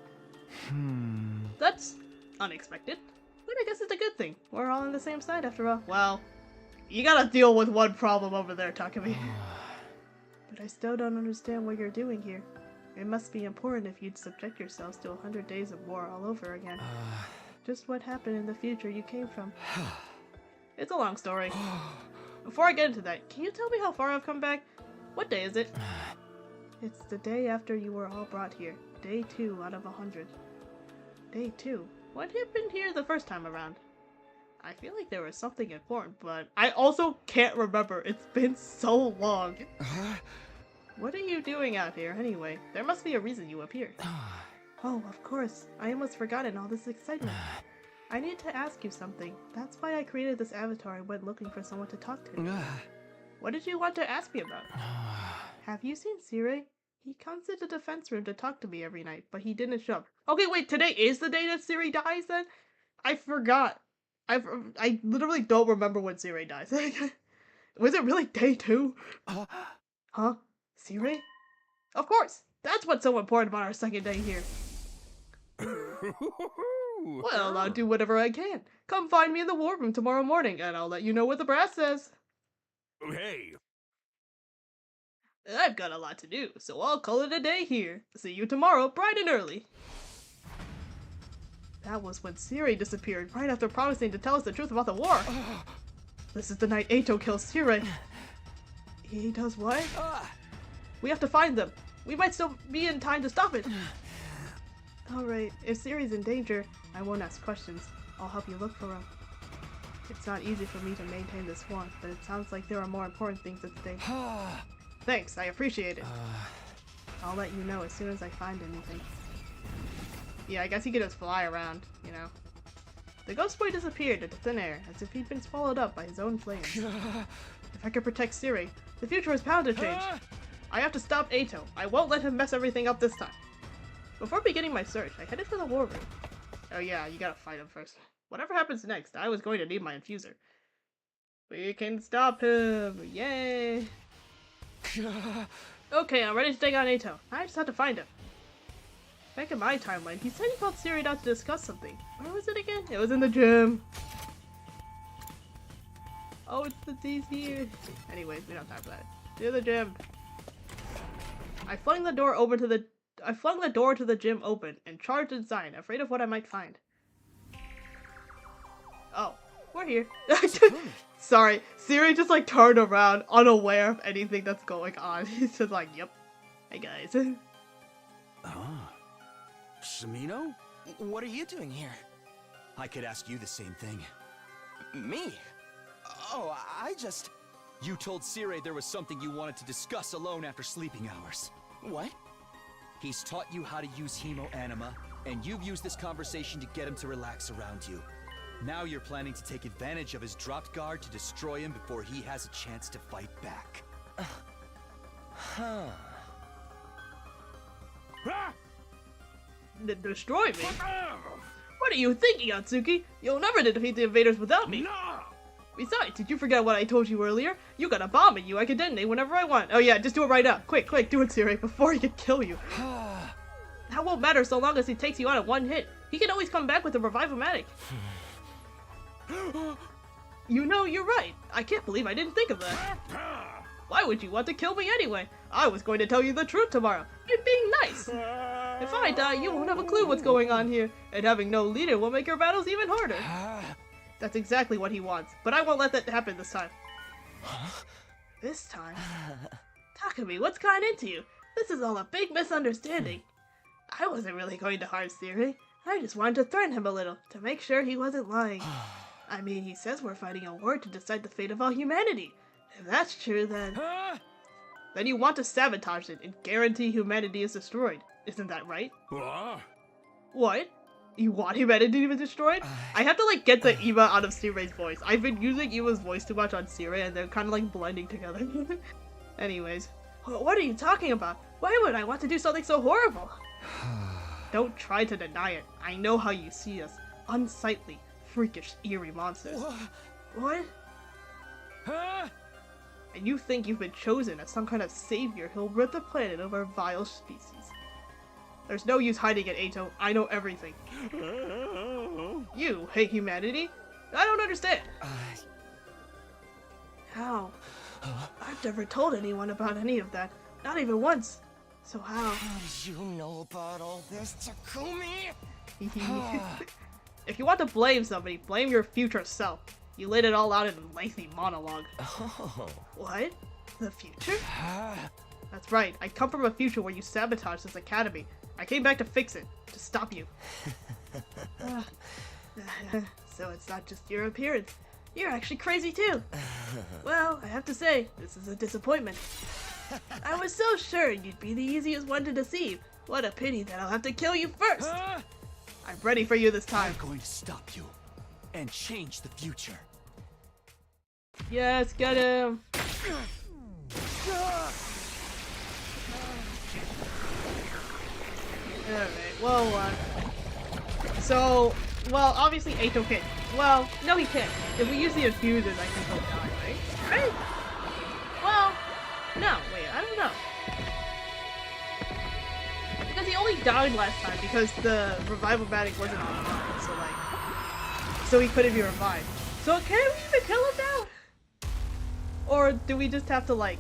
That's unexpected. But I guess it's a good thing. We're all on the same side after all. Well, you gotta deal with one problem over there, Takumi. But I still don't understand what you're doing here. It must be important if you'd subject yourselves to 100 days of war all over again. Just what happened in the future you came from. It's a long story. Before I get into that, can you tell me how far I've come back? What day is it? It's the day after you were all brought here. Day 2 out of 100. Day 2? What happened here the first time around? I feel like there was something important, but I also can't remember. It's been so long. What are you doing out here anyway? There must be a reason you appeared. Oh, of course. I almost forgotten all this excitement. I need to ask you something. That's why I created this avatar and went looking for someone to talk to. What did you want to ask me about? Have you seen Sirei? He comes to the defense room to talk to me every night, but he didn't show up. Okay, wait, today is the day that Sirei dies then? I forgot. I literally don't remember when Sirei dies. Was it really day 2? Huh? Sirei? Of course! That's what's so important about our second day here. Well, I'll do whatever I can. Come find me in the war room tomorrow morning, and I'll let you know what the brass says. Hey! I've got a lot to do, so I'll call it a day here. See you tomorrow, bright and early. That was when Sirei disappeared, right after promising to tell us the truth about the war. This is the night Eito kills Sirei. He does what? We have to find them. We might still be in time to stop it. Alright, if Sirei's in danger, I won't ask questions. I'll help you look for him. It's not easy for me to maintain this one, but it sounds like there are more important things at stake. Thanks, I appreciate it. I'll let you know as soon as I find anything. Yeah, I guess he could just fly around, you know. The ghost boy disappeared into thin air, as if he'd been swallowed up by his own flames. If I could protect Sirei, the future is bound to change. I have to stop Eito. I won't let him mess everything up this time. Before beginning my search, I headed for the war room. Oh yeah, you gotta fight him first. Whatever happens next, I was going to need my infuser. We can stop him! Yay! Okay, I'm ready to take on Eito. I just have to find him. Back in my timeline, he said he called Sirei out to discuss something. Where was it again? It was in the gym. Oh, it's the D's here. Anyways, we don't have time for that. To the gym. I flung the door to the gym open and charged inside, afraid of what I might find. Oh, we're here. Sorry, Sirei just like turned around, unaware of anything that's going on. He's just like, yep. Hey guys. Sumino? What are you doing here? I could ask you the same thing. Me? Oh, You told Sirei there was something you wanted to discuss alone after sleeping hours. What? He's taught you how to use Hemo Anima, and you've used this conversation to get him to relax around you. Now you're planning to take advantage of his dropped guard to destroy him before he has a chance to fight back. Destroy me? What are you thinking, Atsuki? You'll never defeat the invaders without me. No! Besides, did you forget what I told you earlier? You got a bomb in you I can detonate whenever I want. Oh yeah, just do it right now. Quick, do it, Sirei, before he can kill you. That won't matter so long as he takes you out at one hit. He can always come back with a Revive-O-Matic. You know, you're right. I can't believe I didn't think of that. Why would you want to kill me anyway? I was going to tell you the truth tomorrow. You're being nice. If I die, you won't have a clue what's going on here, and having no leader will make your battles even harder. That's exactly what he wants, but I won't let that happen this time. This time? Takumi, what's gotten into you? This is all a big misunderstanding. I wasn't really going to harm Sirei. I just wanted to threaten him a little, to make sure he wasn't lying. I mean, he says we're fighting a war to decide the fate of all humanity. If that's true, then... Then you want to sabotage it and guarantee humanity is destroyed. Isn't that right? What? You want humanity to be destroyed? I have to like get the Eva out of Siray's voice. I've been using Eva's voice too much on Siray and they're kind of like blending together. Anyways, what are you talking about? Why would I want to do something so horrible? Don't try to deny it. I know how you see us. Unsightly, freakish, eerie monsters. What? And you think you've been chosen as some kind of savior who'll rid the planet of our vile species. There's no use hiding it, Ato. I know everything. You hate humanity? I don't understand. How? I've never told anyone about any of that. Not even once. So how? How did you know about all this, Takumi? If you want to blame somebody, blame your future self. You laid it all out in a lengthy monologue. Oh. What? The future? That's right. I come from a future where you sabotaged this academy. I came back to fix it. To stop you. So it's not just your appearance. You're actually crazy too. Well, I have to say, this is a disappointment. I was so sure you'd be the easiest one to deceive. What a pity that I'll have to kill you first. I'm ready for you this time. I'm going to stop you and change the future. Yes, get him. Alright, well, well, obviously Ato can't. Well, no he can't. If we use the infusion, I think he'll die, right? Right? Well, no, wait, I don't know. Because he only died last time because the revival-matic wasn't online, so he couldn't be revived. So can we even kill him now? Or do we just have to, like,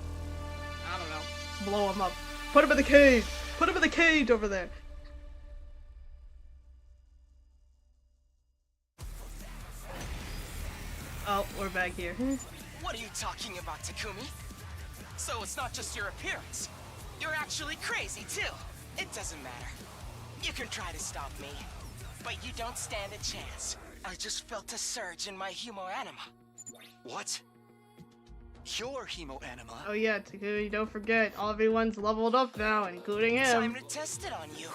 I don't know, blow him up? Put him in the cage! Put him in the cage over there! Oh, we're back here. What are you talking about, Takumi? So it's not just your appearance. You're actually crazy, too. It doesn't matter. You can try to stop me, but you don't stand a chance. I just felt a surge in my hemo-anima. What? Your hemo-anima? Oh yeah, Takumi, don't forget, everyone's leveled up now, including him. Time to test it on you.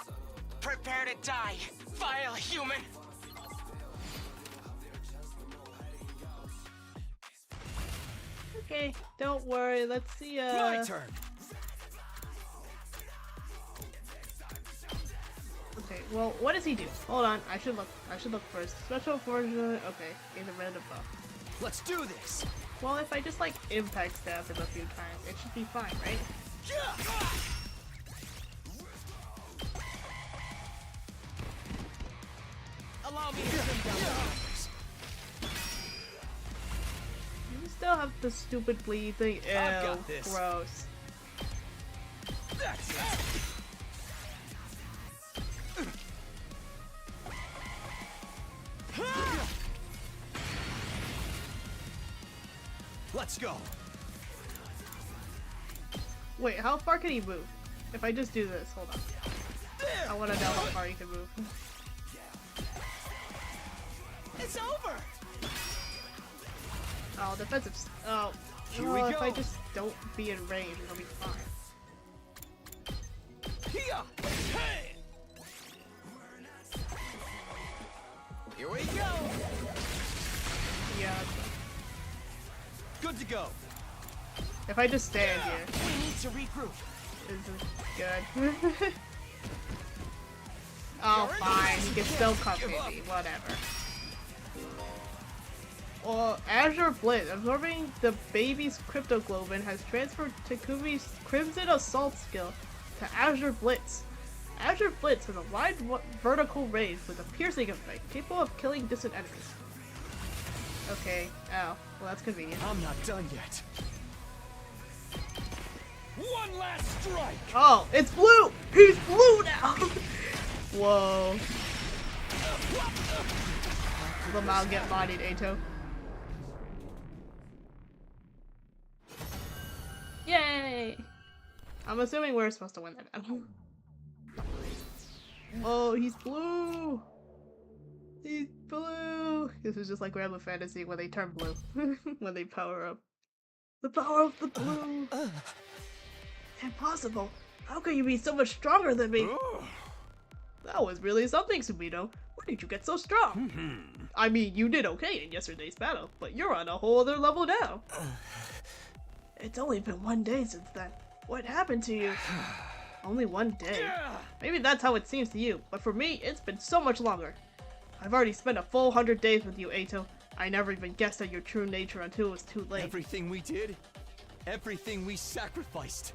Prepare to die, vile human! Okay, don't worry, let's see, My turn! Okay, well, what does he do? Hold on, I should look first. Special fortune, okay, gain a random buff. Let's do this! Well, if I just, like, impact stab him a few times, it should be fine, right? Allow me to bring down You still have the stupid bleed thing. Ew, I've got this. Gross. That's it! Let's go. Wait, how far can he move? If I just do this, hold on. I want to know how far he can move. It's over! Oh, defensive. Oh, Here well, we if go. I just don't be in range, it'll be fine. Hey! Here we go! Yeah. Good to go. If I just stand here, We need to regroup. this is good. Oh, fine. He can still come at me. Whatever. Well, Azure Blitz. Absorbing the baby's cryptoglobin has transferred Takumi's Crimson Assault skill to Azure Blitz. Azure Blitz has a wide vertical range with a piercing effect, capable of killing distant enemies. Okay. Oh, well that's convenient. I'm not done yet. One last strike! Oh, it's blue! He's blue now! Whoa. Lamau get bodied, Ato. Yay! I'm assuming we're supposed to win that battle. Oh, he's blue! He's blue! This is just like Grand Blue Fantasy when they turn blue. When they power up. The power of the blue! Impossible! How can you be so much stronger than me? That was really something, Sumino. Where did you get so strong? I mean, you did okay in yesterday's battle, but you're on a whole other level now. It's only been 1 day since then. What happened to you? Only 1 day? Maybe that's how it seems to you, but for me, it's been so much longer. I've already spent a full 100 days with you, Eito. I never even guessed at your true nature until it was too late. Everything we did, everything we sacrificed,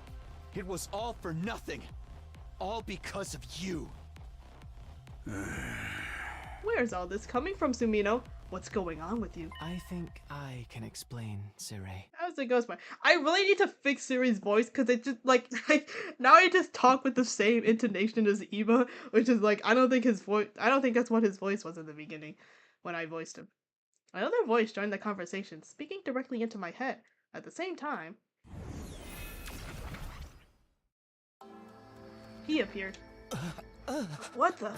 it was all for nothing. All because of you. Where's all this coming from, Sumino? What's going on with you? I think I can explain, Sirei. As it goes by, I really need to fix Siri's voice because it just like now I just talk with the same intonation as Eva, which is like I don't think that's what his voice was in the beginning when I voiced him. Another voice joined the conversation, speaking directly into my head. At the same time, he appeared. What the?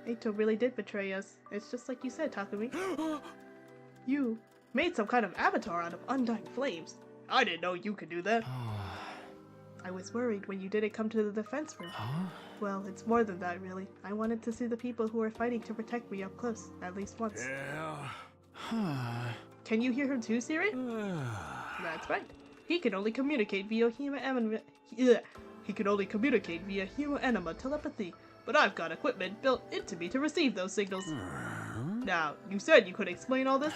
Eito really did betray us. It's just like you said, Takumi. You made some kind of avatar out of undying flames. I didn't know you could do that. I was worried when you didn't come to the defense room. Well, it's more than that, really. I wanted to see the people who were fighting to protect me up close, at least once. Can you hear him too, Siri? That's right. He can only communicate via human anima telepathy, but I've got equipment built into me to receive those signals. Now, you said you could explain all this?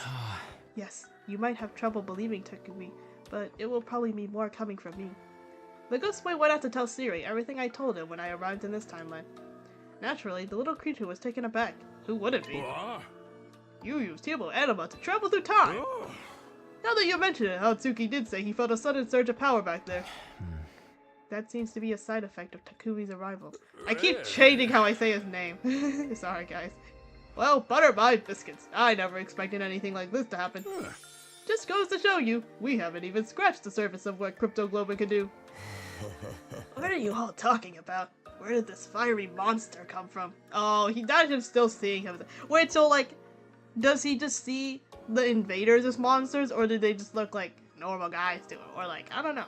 Yes, you might have trouble believing Takumi, but it will probably mean more coming from me. The ghost boy went out to tell Siri everything I told him when I arrived in this timeline. Naturally, the little creature was taken aback. Who wouldn't be? You used human anima to travel through time! Now that you mention it, Hatsuki did say he felt a sudden surge of power back there. That seems to be a side effect of Takumi's arrival. I keep changing how I say his name. Sorry, guys. Well, butter my biscuits. I never expected anything like this to happen. Just goes to show you, we haven't even scratched the surface of what Crypto Globin can do. What are you all talking about? Where did this fiery monster come from? Oh, not him still seeing him. Wait, so like, does he just see the invaders as monsters, or did they just look like normal guys to him? Or like, I don't know.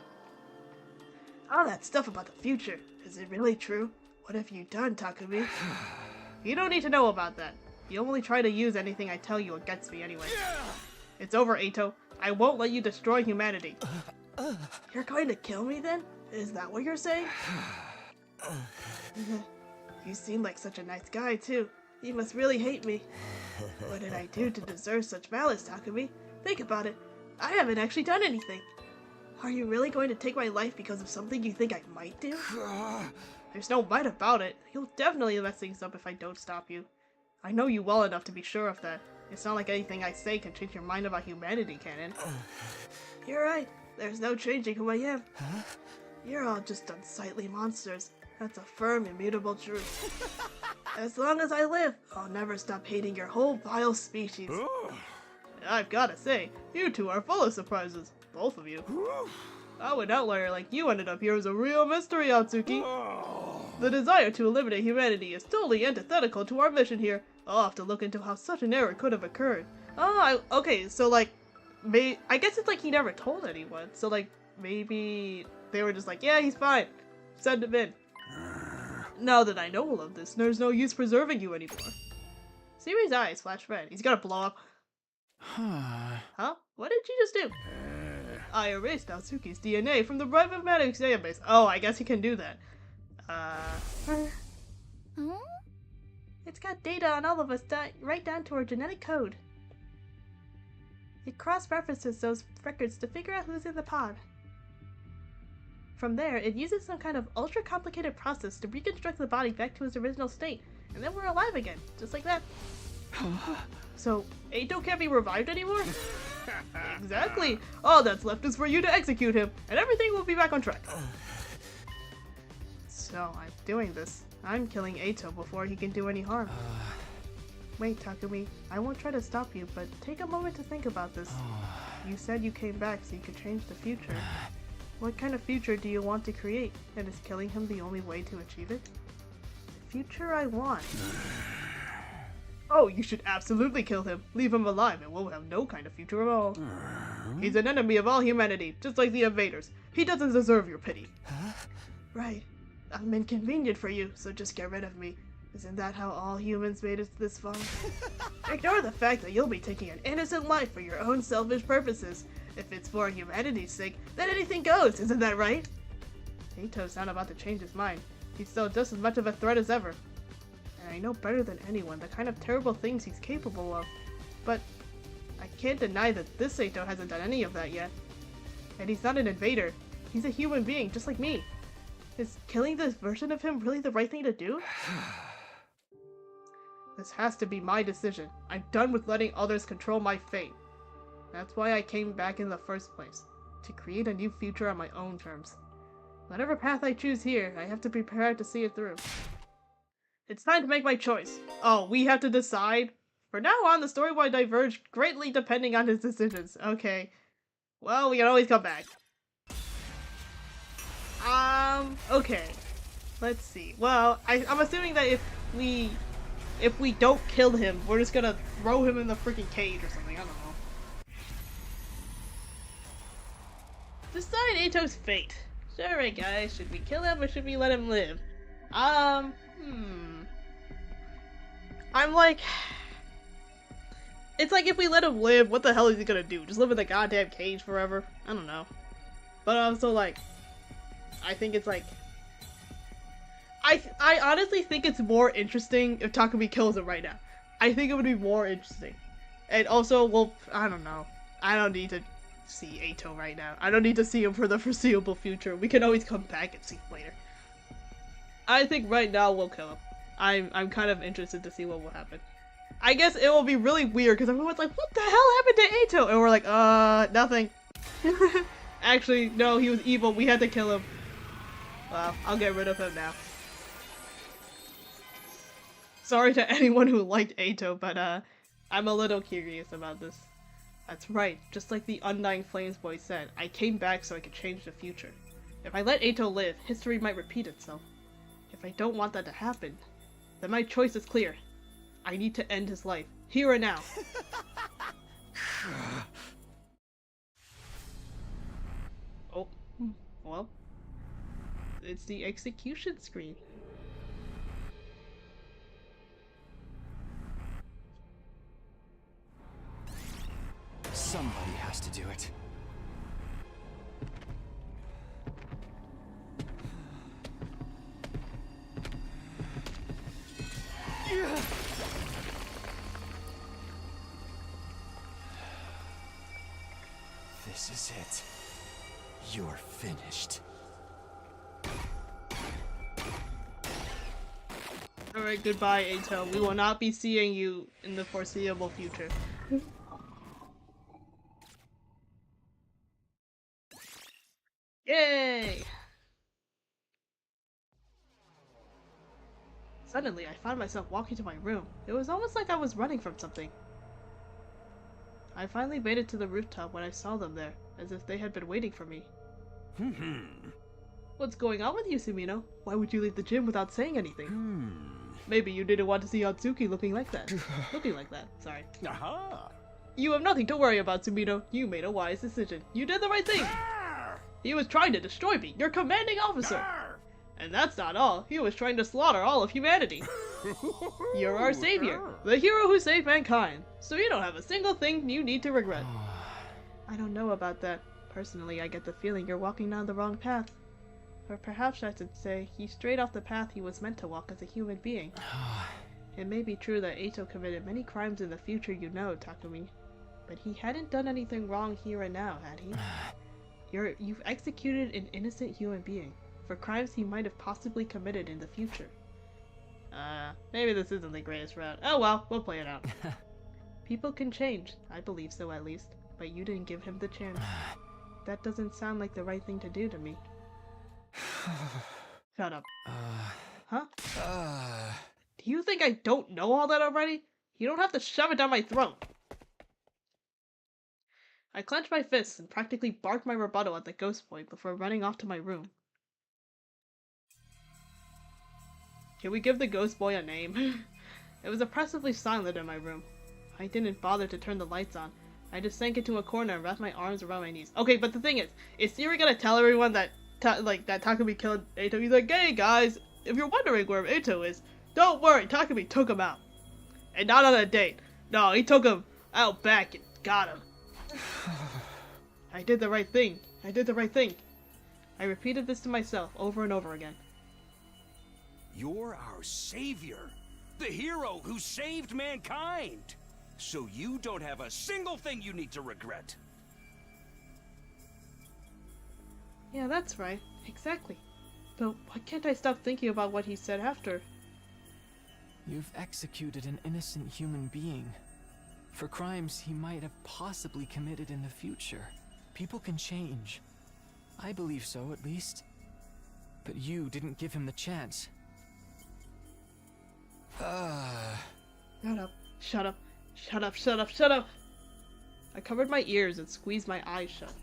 All that stuff about the future, is it really true? What have you done, Takumi? You don't need to know about that. You only try to use anything I tell you against me anyway. It's over, Eito. I won't let you destroy humanity. You're going to kill me then? Is that what you're saying? You seem like such a nice guy, too. You must really hate me. What did I do to deserve such malice, Takumi? Think about it. I haven't actually done anything. Are you really going to take my life because of something you think I might do? There's no might about it. You'll definitely mess things up if I don't stop you. I know you well enough to be sure of that. It's not like anything I say can change your mind about humanity, Canon. You're right. There's no changing who I am. You're all just unsightly monsters. That's a firm, immutable truth. As long as I live, I'll never stop hating your whole vile species. I've gotta say, you two are full of surprises. Both of you. How an outlier like you ended up here is a real mystery, Atsuki. The desire to eliminate humanity is totally antithetical to our mission here. I'll have to look into how such an error could have occurred. Okay, so like, I guess it's like he never told anyone. So like, maybe they were just like, yeah, he's fine. Send him in. Now that I know all of this, there's no use preserving you anymore. Siri's eyes flash red. He's gonna blow up. Huh? What did you just do? I erased Atsuki's DNA from the bioinformatics database. Oh, I guess he can do that. It's got data on all of us right down to our genetic code. It cross-references those records to figure out who's in the pod. From there, it uses some kind of ultra-complicated process to reconstruct the body back to its original state, and then we're alive again, just like that. So, Eito can't be revived anymore? Exactly! All that's left is for you to execute him, and everything will be back on track. So, I'm doing this. I'm killing Eito before he can do any harm. Wait, Takumi, I won't try to stop you, but take a moment to think about this. You said you came back so you could change the future. What kind of future do you want to create, and is killing him the only way to achieve it? The future I want. Oh, you should absolutely kill him. Leave him alive and we'll have no kind of future at all. He's an enemy of all humanity, just like the invaders. He doesn't deserve your pity. Right. I'm inconvenient for you, so just get rid of me. Isn't that how all humans made it this far? Ignore the fact that you'll be taking an innocent life for your own selfish purposes. If it's for humanity's sake, then anything goes, isn't that right? Eito's not about to change his mind. He's still just as much of a threat as ever. And I know better than anyone the kind of terrible things he's capable of. But I can't deny that this Eito hasn't done any of that yet. And he's not an invader. He's a human being, just like me. Is killing this version of him really the right thing to do? This has to be my decision. I'm done with letting others control my fate. That's why I came back in the first place. To create a new future on my own terms. Whatever path I choose here, I have to be prepared to see it through. It's time to make my choice. Oh, we have to decide? For now on, the story will diverge greatly depending on his decisions. Okay. Well, we can always come back. Okay. Let's see. Well, I'm assuming that if we don't kill him, we're just gonna throw him in the freaking cage or something. I don't know. Decide Eito's fate. Alright guys, should we kill him or should we let him live? I'm like... It's like if we let him live, what the hell is he gonna do? Just live in the goddamn cage forever? I don't know. But I'm also like... I think it's like... I honestly think it's more interesting if Takumi kills him right now. I think it would be more interesting. And also, well, I don't know. I don't need to see Eito right now. I don't need to see him for the foreseeable future. We can always come back and see him later. I think right now we'll kill him. I'm kind of interested to see what will happen. I guess it will be really weird because everyone's like, what the hell happened to Eito? And we're like, nothing. Actually, no, he was evil. We had to kill him. Well, I'll get rid of him now. Sorry to anyone who liked Eito, but I'm a little curious about this. That's right, just like the Undying Flames boy said, I came back so I could change the future. If I let Eito live, history might repeat itself. If I don't want that to happen, then my choice is clear. I need to end his life, here and now. Oh, well, it's the execution screen. Somebody has to do it. This is it. You're finished. Alright, goodbye, Eito. We will not be seeing you in the foreseeable future. Yay! Suddenly, I found myself walking to my room. It was almost like I was running from something. I finally made it to the rooftop when I saw them there, as if they had been waiting for me. What's going on with you, Sumino? Why would you leave the gym without saying anything? Maybe you didn't want to see Atsuki looking like that. Sorry. Aha! You have nothing to worry about, Sumino. You made a wise decision. You did the right thing. He was trying to destroy me, your commanding officer! And that's not all, he was trying to slaughter all of humanity. You're our savior, the hero who saved mankind, so you don't have a single thing you need to regret. I don't know about that. Personally, I get the feeling you're walking down the wrong path. Or perhaps I should say, he strayed off the path he was meant to walk as a human being. It may be true that Eito committed many crimes in the future, you know, Takumi. But he hadn't done anything wrong here and now, had he? You've executed an innocent human being for crimes he might have possibly committed in the future. Maybe this isn't the greatest route. Oh well, we'll play it out. People can change, I believe so at least, but you didn't give him the chance. That doesn't sound like the right thing to do to me. Shut up. Huh? Do you think I don't know all that already? You don't have to shove it down my throat. I clenched my fists and practically barked my rebuttal at the ghost boy before running off to my room. Can we give the ghost boy a name? It was oppressively silent in my room. I didn't bother to turn the lights on. I just sank into a corner and wrapped my arms around my knees. Okay, but the thing is Siri gonna tell everyone that that Takumi killed Eito. He's like, hey guys, if you're wondering where Eito is, don't worry, Takumi took him out. And not on a date. No, he took him out back and got him. I did the right thing. I did the right thing. I repeated this to myself over and over again. You're our savior. The hero who saved mankind. So you don't have a single thing you need to regret. Yeah, that's right. Exactly. But why can't I stop thinking about what he said after? You've executed an innocent human being for crimes he might have possibly committed in the future. People can change. I believe so, at least. But you didn't give him the chance. Shut up. Shut up. Shut up. Shut up. Shut up. I covered my ears and squeezed my eyes shut.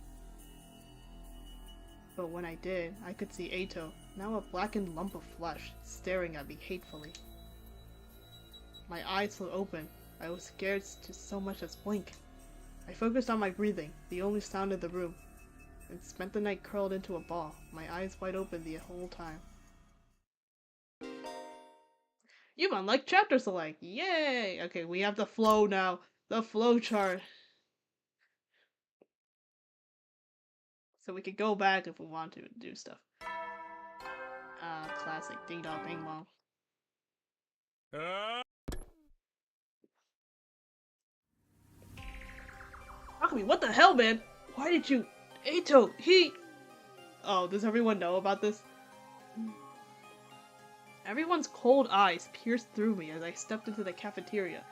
But when I did, I could see Eito, now a blackened lump of flesh, staring at me hatefully. My eyes flew open. I was scared to so much as blink. I focused on my breathing, the only sound in the room, and spent the night curled into a ball, my eyes wide open the whole time. You've unlocked chapter select! Yay! Okay, we have the flow now. The flow chart. So we could go back if we want to do stuff. Classic Ding Dong Bing Bong. Takumi, what the hell, man? Why did you... Eito, he... Oh, does everyone know about this? Everyone's cold eyes pierced through me as I stepped into the cafeteria.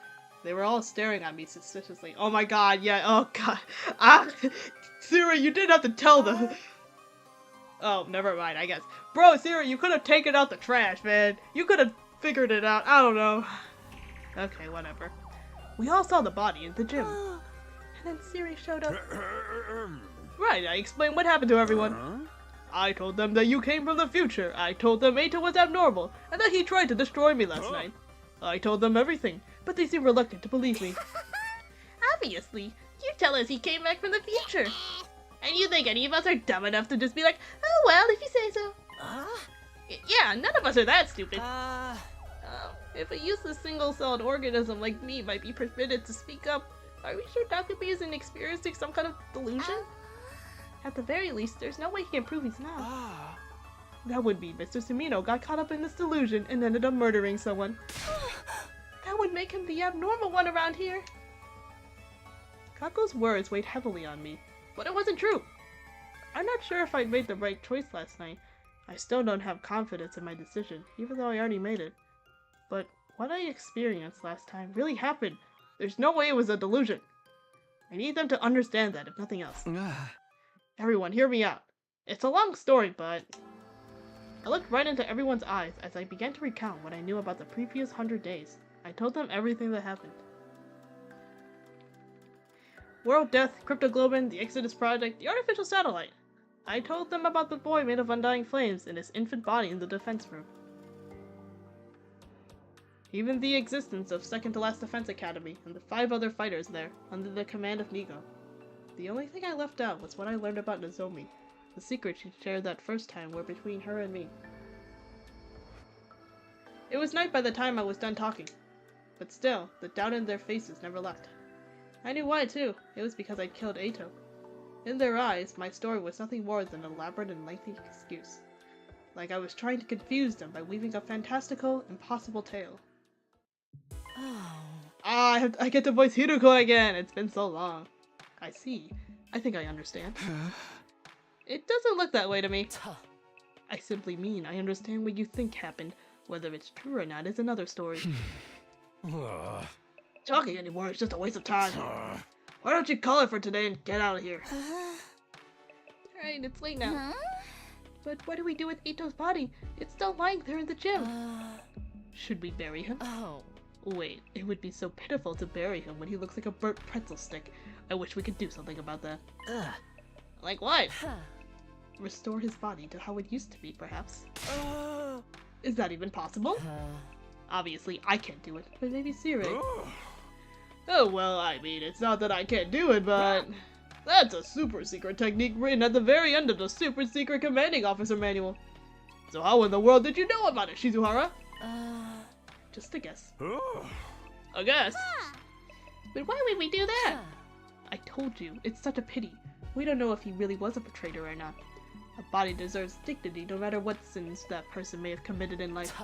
They were all staring at me suspiciously. Oh my god, yeah, oh god. Siri, you didn't have to tell them. Oh, never mind, I guess. Bro, Siri, you could have taken out the trash, man. You could have figured it out. I don't know. Okay, whatever. We all saw the body in the gym. And then Siri showed up. Right, I explained what happened to everyone. I told them that you came from the future. I told them Eito was abnormal, and that he tried to destroy me last night. I told them everything, but they seemed reluctant to believe me. Obviously, you tell us he came back from the future. And you think any of us are dumb enough to just be like, oh well, if you say so. Yeah, none of us are that stupid. If a useless single-celled organism like me might be permitted to speak up, are we sure Takumi isn't experiencing some kind of delusion? At the very least, there's no way he can prove he's not. That would be Mr. Sumino got caught up in this delusion and ended up murdering someone. That would make him the abnormal one around here. Kako's words weighed heavily on me, but it wasn't true. I'm not sure if I made the right choice last night. I still don't have confidence in my decision, even though I already made it. But what I experienced last time really happened. There's no way it was a delusion. I need them to understand that, if nothing else. Everyone, hear me out. It's a long story, but... I looked right into everyone's eyes as I began to recount what I knew about the previous 100 days. I told them everything that happened. World Death, Cryptoglobin, the Exodus Project, the artificial satellite. I told them about the boy made of undying flames and his infant body in the defense room. Even the existence of Second to Last Defense Academy and the 5 other fighters there, under the command of Nigo. The only thing I left out was what I learned about Nozomi. The secrets she shared that first time were between her and me. It was night by the time I was done talking. But still, the doubt in their faces never left. I knew why too. It was because I'd killed Eito. In their eyes, my story was nothing more than an elaborate and lengthy excuse. Like I was trying to confuse them by weaving a fantastical, impossible tale. I get to voice Hiruko again! It's been so long. I see. I think I understand. It doesn't look that way to me. I simply mean I understand what you think happened. Whether it's true or not is another story. Talking anymore is just a waste of time. Why don't you call it for today and get out of here? Alright, it's late now. But what do we do with Eito's body? It's still lying there in the gym. Should we bury him? Wait, it would be so pitiful to bury him when he looks like a burnt pretzel stick. I wish we could do something about that. Like what? Restore his body to how it used to be, perhaps. Is that even possible? Obviously, I can't do it, but maybe Siri. Oh, well, I mean, it's not that I can't do it, but... That's a super secret technique written at the very end of the super secret commanding officer manual. So how in the world did you know about it, Shizuhara? Just a guess. A guess? But why would we do that? I told you, it's such a pity. We don't know if he really was a traitor or not. A body deserves dignity no matter what sins that person may have committed in life.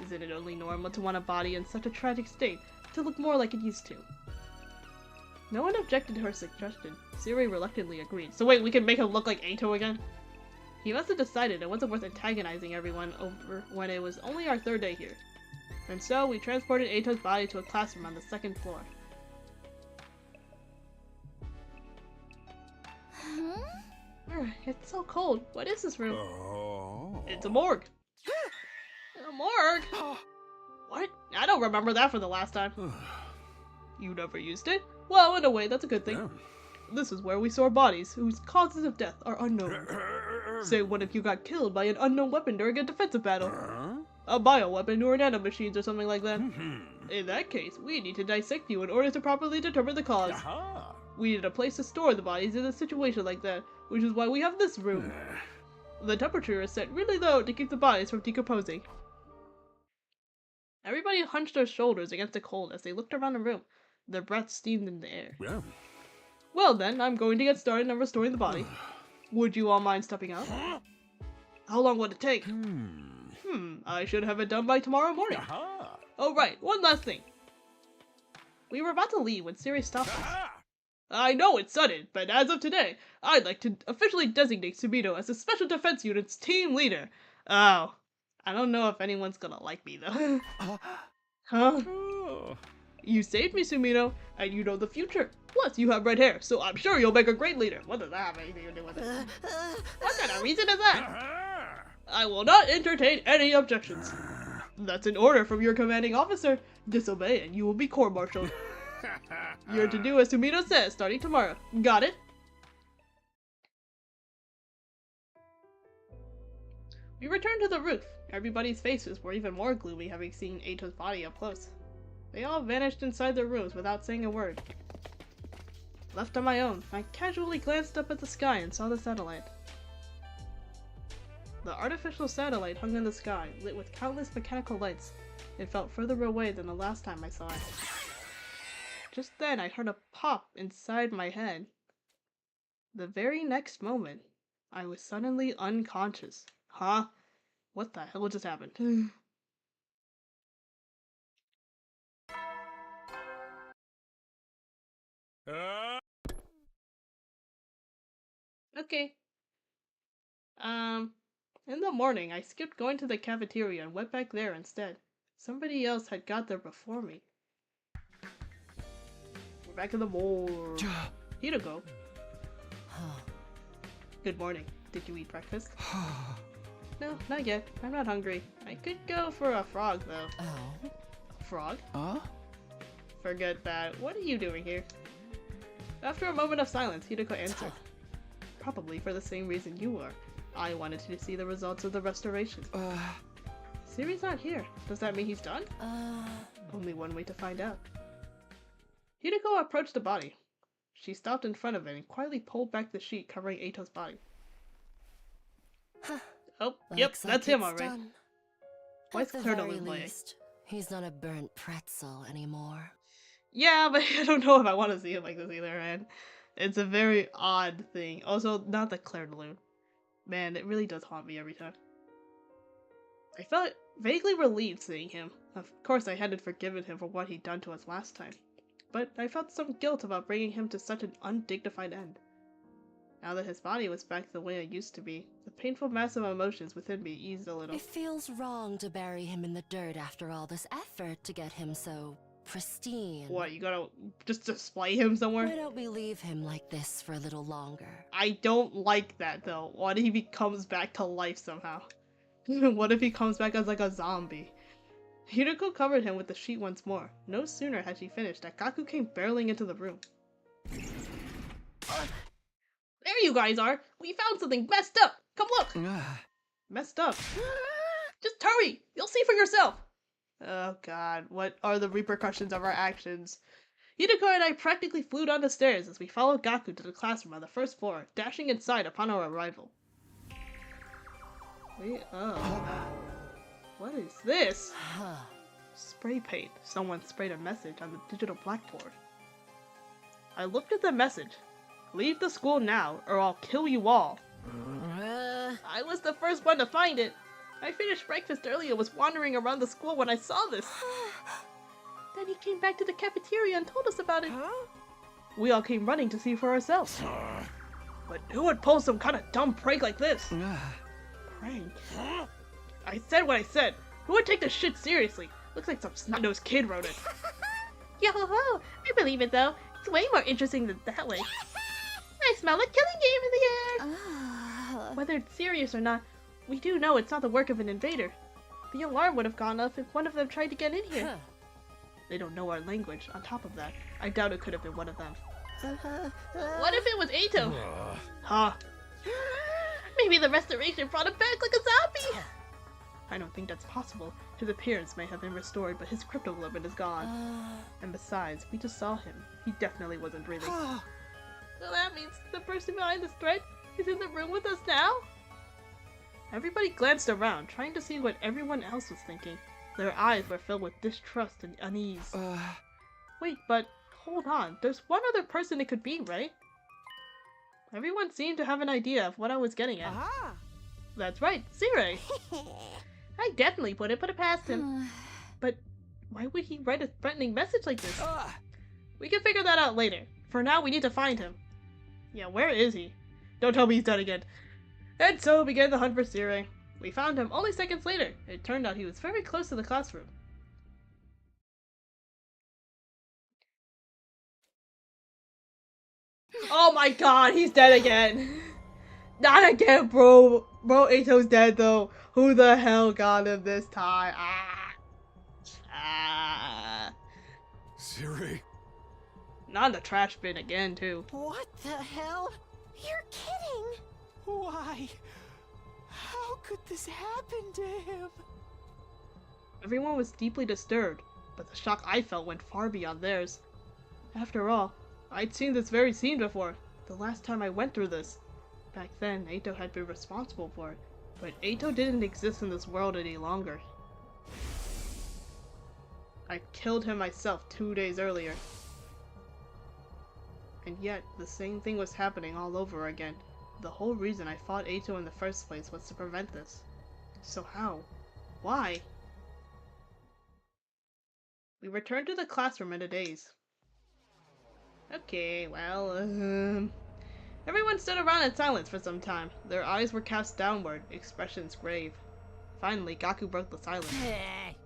Isn't it only normal to want a body in such a tragic state to look more like it used to? No one objected to her suggestion. Siri reluctantly agreed. So wait, we can make him look like Eito again? He must have decided it wasn't worth antagonizing everyone over when it was only our 3rd day here. And so we transported Eito's body to a classroom on the 2nd floor. It's so cold. What is this room? It's a morgue. A morgue? What? I don't remember that from the last time. You never used it? Well, in a way, that's a good thing. This is where we store bodies whose causes of death are unknown. Say, what if you got killed by an unknown weapon during a defensive battle? A bioweapon or nanomachines or something like that. In that case, we need to dissect you in order to properly determine the cause. We need a place to store the bodies in a situation like that, which is why we have this room. The temperature is set really low to keep the bodies from decomposing. Everybody hunched their shoulders against the cold as they looked around the room. Their breath steamed in the air. Well then, I'm going to get started on restoring the body. Would you all mind stepping up? How long would it take? I should have it done by tomorrow morning. Oh right, one last thing. We were about to leave when Siri stopped us. I know it's sudden, but as of today, I'd like to officially designate Sumino as the Special Defense Unit's team leader. Oh, I don't know if anyone's gonna like me though. Huh? You saved me, Sumino, and you know the future. Plus, you have red hair, so I'm sure you'll make a great leader. What does that have anything to do with it? What kind of reason is that? I will not entertain any objections. That's an order from your commanding officer. Disobey and you will be court-martialed. You're to do as Sumino says starting tomorrow. Got it? We returned to the roof. Everybody's faces were even more gloomy having seen Eito's body up close. They all vanished inside their rooms without saying a word. Left on my own, I casually glanced up at the sky and saw the satellite. The artificial satellite hung in the sky, lit with countless mechanical lights. It felt further away than the last time I saw it. Just then, I heard a pop inside my head. The very next moment, I was suddenly unconscious. Huh? What the hell just happened? Okay. In the morning, I skipped going to the cafeteria and went back there instead. Somebody else had got there before me. We're back in the morgue. Hideko. Good morning. Did you eat breakfast? No, not yet. I'm not hungry. I could go for a frog, though. Oh. Frog? Forget that. What are you doing here? After a moment of silence, Hideko answered. Probably for the same reason you are. I wanted to see the results of the restoration. Siri's not here. Does that mean he's done? Only one way to find out. Hideko approached the body. She stopped in front of it and quietly pulled back the sheet covering Eito's body. Oh, yep, that's him alright. Why is Claire Dolan playing? He's not a burnt pretzel anymore. Yeah, but I don't know if I want to see it like this either, man. It's a very odd thing. Also, not the Claire Dolan. Man, it really does haunt me every time. I felt vaguely relieved seeing him. Of course, I hadn't forgiven him for what he'd done to us last time. But I felt some guilt about bringing him to such an undignified end. Now that his body was back the way it used to be, the painful mass of emotions within me eased a little. It feels wrong to bury him in the dirt after all this effort to get him so pristine. What, you gotta just display him somewhere? Why don't we leave him like this for a little longer? I don't like that though. What if he comes back to life somehow? What if he comes back as like a zombie? Hideko covered him with the sheet once more. No sooner had she finished that Kaku came barreling into the room. There you guys are! We found something messed up! Come look! Messed up? Just hurry! You'll see for yourself! Oh god, what are the repercussions of our actions? Hideko and I practically flew down the stairs as we followed Gaku to the classroom on the first floor, dashing inside upon our arrival. Wait, what is this? Spray paint. Someone sprayed a message on the digital blackboard. I looked at the message. Leave the school now, or I'll kill you all. I was the first one to find it. I finished breakfast early and was wandering around the school when I saw this. Then he came back to the cafeteria and told us about it. We all came running to see for ourselves. But who would pull some kind of dumb prank like this? Prank? I said what I said. Who would take this shit seriously? Looks like some snot-nosed kid wrote it. Yo-ho-ho! I believe it though. It's way more interesting than that way. I smell a killing game in the air! Whether it's serious or not, we do know it's not the work of an invader. The alarm would have gone off if one of them tried to get in here. They don't know our language. On top of that, I doubt it could have been one of them. What if it was Eito? Huh? Maybe the restoration brought him back like a zombie! I don't think that's possible. His appearance may have been restored, but his cryptoglobin is gone. And besides, we just saw him. He definitely wasn't breathing. So that means the person behind this threat is in the room with us now? Everybody glanced around, trying to see what everyone else was thinking. Their eyes were filled with distrust and unease. Wait, but hold on. There's one other person it could be, right? Everyone seemed to have an idea of what I was getting at. That's right, Sirei. I definitely wouldn't put it past him. But why would he write a threatening message like this? We can figure that out later. For now, we need to find him. Yeah, where is he? Don't tell me he's dead again. And so began the hunt for Sirei. We found him only seconds later. It turned out he was very close to the classroom. Oh my god, he's dead again. Not again, bro. Bro, Eito's dead though. Who the hell got him this time? Sirei? Not in the trash bin again, too. What the hell? You're kidding! Why? How could this happen to him? Everyone was deeply disturbed, but the shock I felt went far beyond theirs. After all, I'd seen this very scene before, the last time I went through this. Back then, Eito had been responsible for it, but Eito didn't exist in this world any longer. I killed him myself 2 days earlier. And yet, the same thing was happening all over again. The whole reason I fought Eito in the first place was to prevent this. So how? Why? We returned to the classroom in a daze. Okay, well, everyone stood around in silence for some time. Their eyes were cast downward, expressions grave. Finally, Gaku broke the silence. Hey,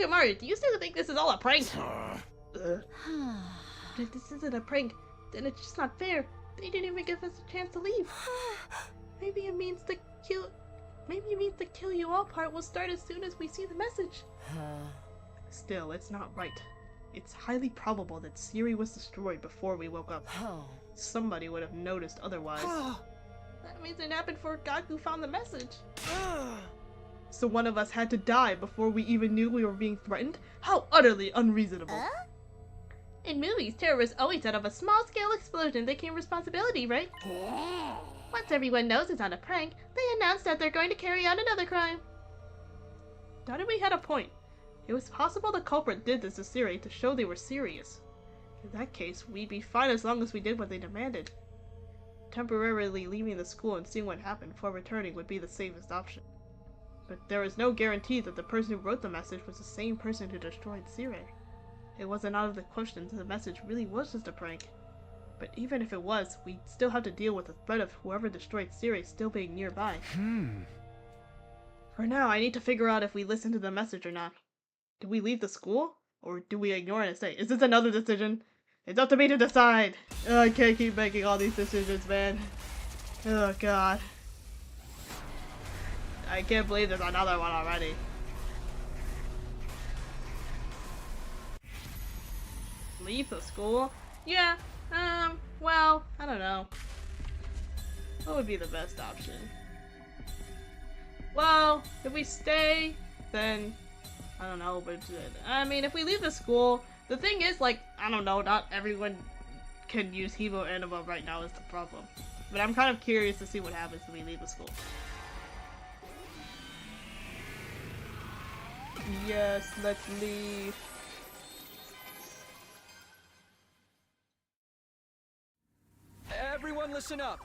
Mario, do you still think this is all a prank? If this isn't a prank, then it's just not fair. They didn't even give us a chance to leave. Maybe it means the kill you all part will start as soon as we see the message. Still, it's not right. It's highly probable that Siri was destroyed before we woke up. Somebody would have noticed otherwise. That means it happened before Gaku found the message. So one of us had to die before we even knew we were being threatened? How utterly unreasonable. In movies, terrorists always out of a small-scale explosion they claim responsibility, right? Once everyone knows it's not a prank, they announce that they're going to carry out another crime. Dadami had a point. It was possible the culprit did this to Siri to show they were serious. In that case, we'd be fine as long as we did what they demanded. Temporarily leaving the school and seeing what happened before returning would be the safest option. But there is no guarantee that the person who wrote the message was the same person who destroyed Siri. It wasn't out of the question that the message really was just a prank. But even if it was, we'd still have to deal with the threat of whoever destroyed Siri still being nearby. For now, I need to figure out if we listen to the message or not. Do we leave the school? Or do we ignore it and stay? Is this another decision? It's up to me to decide! Oh, I can't keep making all these decisions, man. Oh god. I can't believe there's another one already. Leave the school? Yeah, well, I don't know. What would be the best option? Well, if we stay, then I don't know, but I mean, if we leave the school, The thing is, like, I don't know, not everyone can use Hebo Anima right now is the problem. But I'm kind of curious to see what happens when we leave the school. Yes, let's leave. Everyone listen up.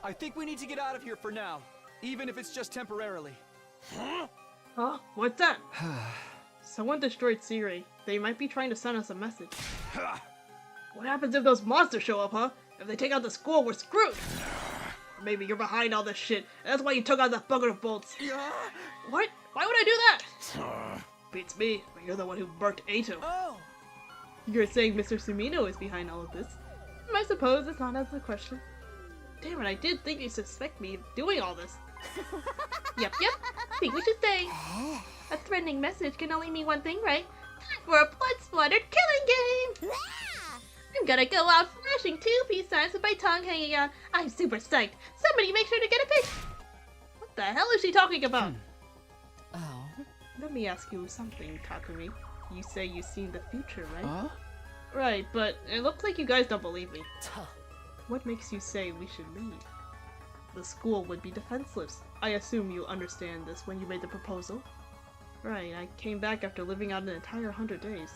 I think we need to get out of here for now, even if it's just temporarily. Huh? What's that? Someone destroyed Siri. They might be trying to send us a message. What happens if those monsters show up, huh? If they take out the school, we're screwed! Or maybe you're behind all this shit, and that's why you took out the bucket of bolts. What? Why would I do that? Beats me, but you're the one who burnt Ato. Oh! You're saying Mr. Sumino is behind all of this? I suppose it's not out of the question. Damn it, I did think you suspect me of doing all this. Yep. Think we should stay. A threatening message can only mean one thing, right? Time for a blood-splattered killing game! I'm gonna go out flashing 2 peace signs with my tongue hanging out. I'm super psyched. Somebody make sure to get a pic. What the hell is she talking about? Oh? Let me ask you something, Takumi. You say you've seen the future, right? Right, but it looks like you guys don't believe me. What makes you say we should leave? The school would be defenseless. I assume you understand this when you made the proposal. Right, I came back after living out an entire 100 days.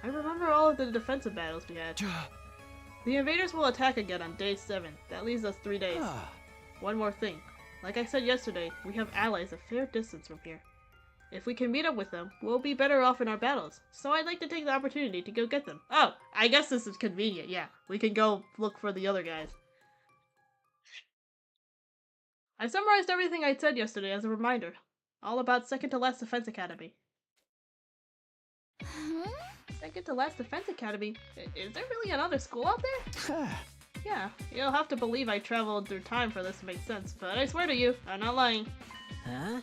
I remember all of the defensive battles we had. The invaders will attack again on day 7. That leaves us 3 days. One more thing. Like I said yesterday, we have allies a fair distance from here. If we can meet up with them, we'll be better off in our battles. So I'd like to take the opportunity to go get them. Oh, I guess this is convenient, yeah. We can go look for the other guys. I summarized everything I said yesterday as a reminder. All about Second to Last Defense Academy. Second to Last Defense Academy? Is there really another school out there? Yeah, you'll have to believe I traveled through time for this to make sense, but I swear to you, I'm not lying. Huh?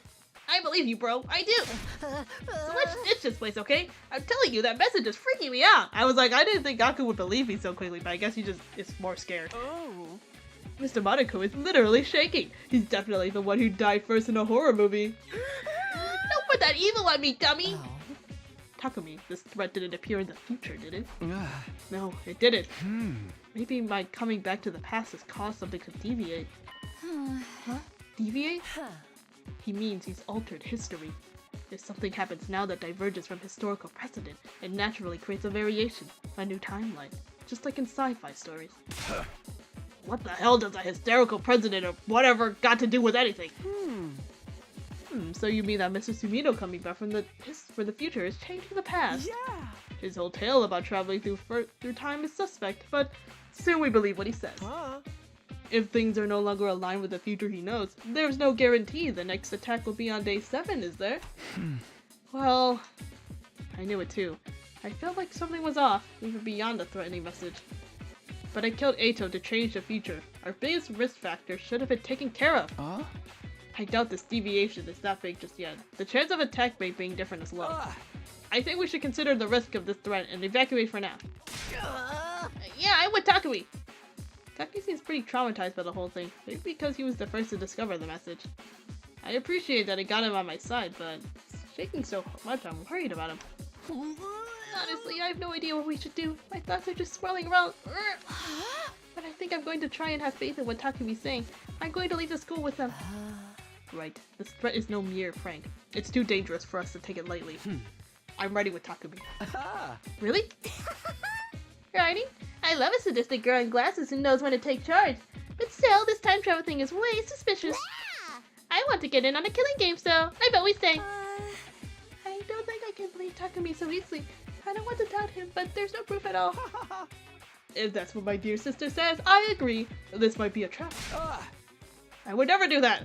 I believe you, bro. I do. So let's ditch this place, okay? I'm telling you, that message is freaking me out. I was like, I didn't think Gaku would believe me so quickly, but I guess he just is more scared. Oh. Mr. Monoko is literally shaking. He's definitely the one who died first in a horror movie. Don't put that evil on me, dummy! Takumi, this threat didn't appear in the future, did it? No, it didn't. Maybe my coming back to the past has caused something to deviate. Huh? Deviate? He means he's altered history. If something happens now that diverges from historical precedent, it naturally creates a variation, a new timeline, just like in sci-fi stories. What the hell does a hysterical president or whatever got to do with anything? So you mean that Mr. Sumino coming back from the future is changing the past? Yeah! His whole tale about traveling through time is suspect, but soon we believe what he says. If things are no longer aligned with the future he knows, there's no guarantee the next attack will be on day 7, is there? Well, I knew it too. I felt like something was off, even beyond the threatening message. But I killed Ato to change the future. Our biggest risk factor should have been taken care of. I doubt this deviation is that big just yet. The chance of attack rate being different is low. I think we should consider the risk of this threat and evacuate for now. Yeah, I'm with Takumi. Takumi seems pretty traumatized by the whole thing, maybe because he was the first to discover the message. I appreciate that I got him on my side, but shaking so much I'm worried about him. Honestly, I have no idea what we should do. My thoughts are just swirling around. But I think I'm going to try and have faith in what Takumi's saying. I'm going to leave the school with them. Right, this threat is no mere prank. It's too dangerous for us to take it lightly. I'm ready with Takumi. Really? Righty? I love a sadistic girl in glasses who knows when to take charge. But still, this time travel thing is way suspicious. I want to get in on a killing game, so I vote we stay. I don't think I can believe Takumi so easily. I don't want to doubt him, but there's no proof at all. If that's what my dear sister says, I agree. This might be a trap. I would never do that.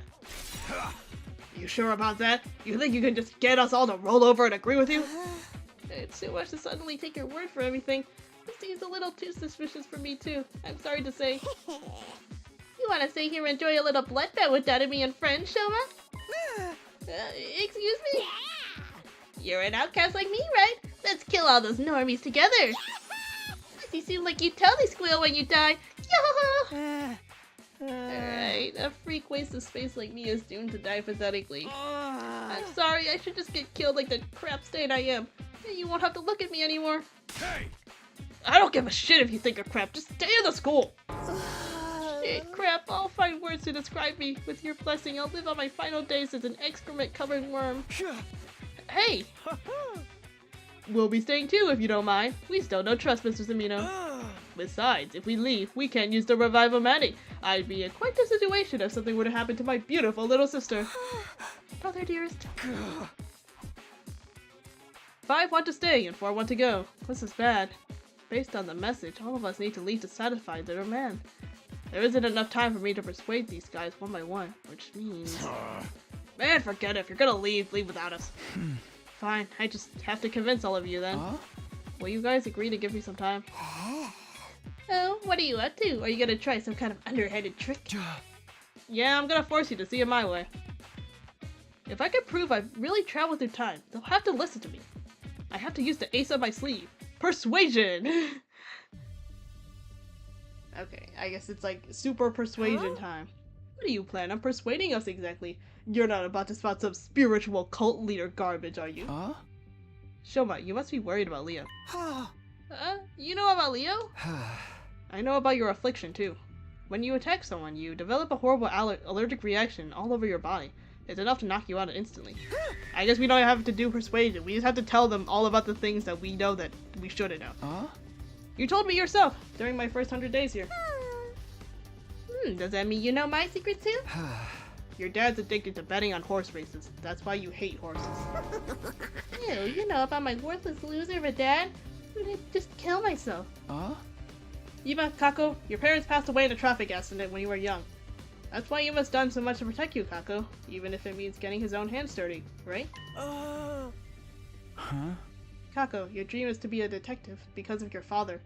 You sure about that? You think you can just get us all to roll over and agree with you? It's too much to suddenly take your word for everything. This seems a little too suspicious for me too. I'm sorry to say. You want to stay here and enjoy a little bloodbath with Dadami and friends, Shoma? Excuse me? You're an outcast like me, right? Let's kill all those normies together. You seem like you totally squeal when you die. Yo! Alright, a freak waste of space like me is doomed to die pathetically. I'm sorry, I should just get killed like the crap stain I am. You won't have to look at me anymore. Hey! I don't give a shit if you think of crap. Just stay in the school. Shit, crap. I'll find words to describe me. With your blessing, I'll live on my final days as an excrement-covered worm. Hey! We'll be staying too, if you don't mind. We still no trust, Mr. Zamino. Besides, if we leave, we can't use the revival money. I'd be in quite a situation if something were to happen to my beautiful little sister. Brother dearest. 5 want to stay and 4 want to go. This is bad. Based on the message, all of us need to leave to satisfy their demand. There isn't enough time for me to persuade these guys one by one, which means... Man, forget it. If you're gonna leave, leave without us. Fine, I just have to convince all of you then. Will you guys agree to give me some time? Oh, what are you up to? Are you gonna try some kind of underhanded trick? Yeah, I'm gonna force you to see it my way. If I can prove I've really traveled through time, they'll have to listen to me. I have to use the ace up my sleeve. Persuasion! Okay, I guess it's like super persuasion time. What do you plan on persuading us exactly? You're not about to spot some spiritual cult leader garbage, are you? Shoma, you must be worried about Leo. You know about Leo? I know about your affliction too. When you attack someone, you develop a horrible allergic reaction all over your body. It's enough to knock you out instantly. I guess we don't have to do persuasion. We just have to tell them all about the things that we know that we shouldn't know. You told me yourself during my first 100 days here. Does that mean you know my secret too? Your dad's addicted to betting on horse races. That's why you hate horses. Ew, you know about my worthless loser of a dad? I'd just kill myself. Yuma, Kako, your parents passed away in a traffic accident when you were young. That's why Yuma's done so much to protect you, Kako, even if it means getting his own hands dirty, right? Kako, your dream is to be a detective because of your father.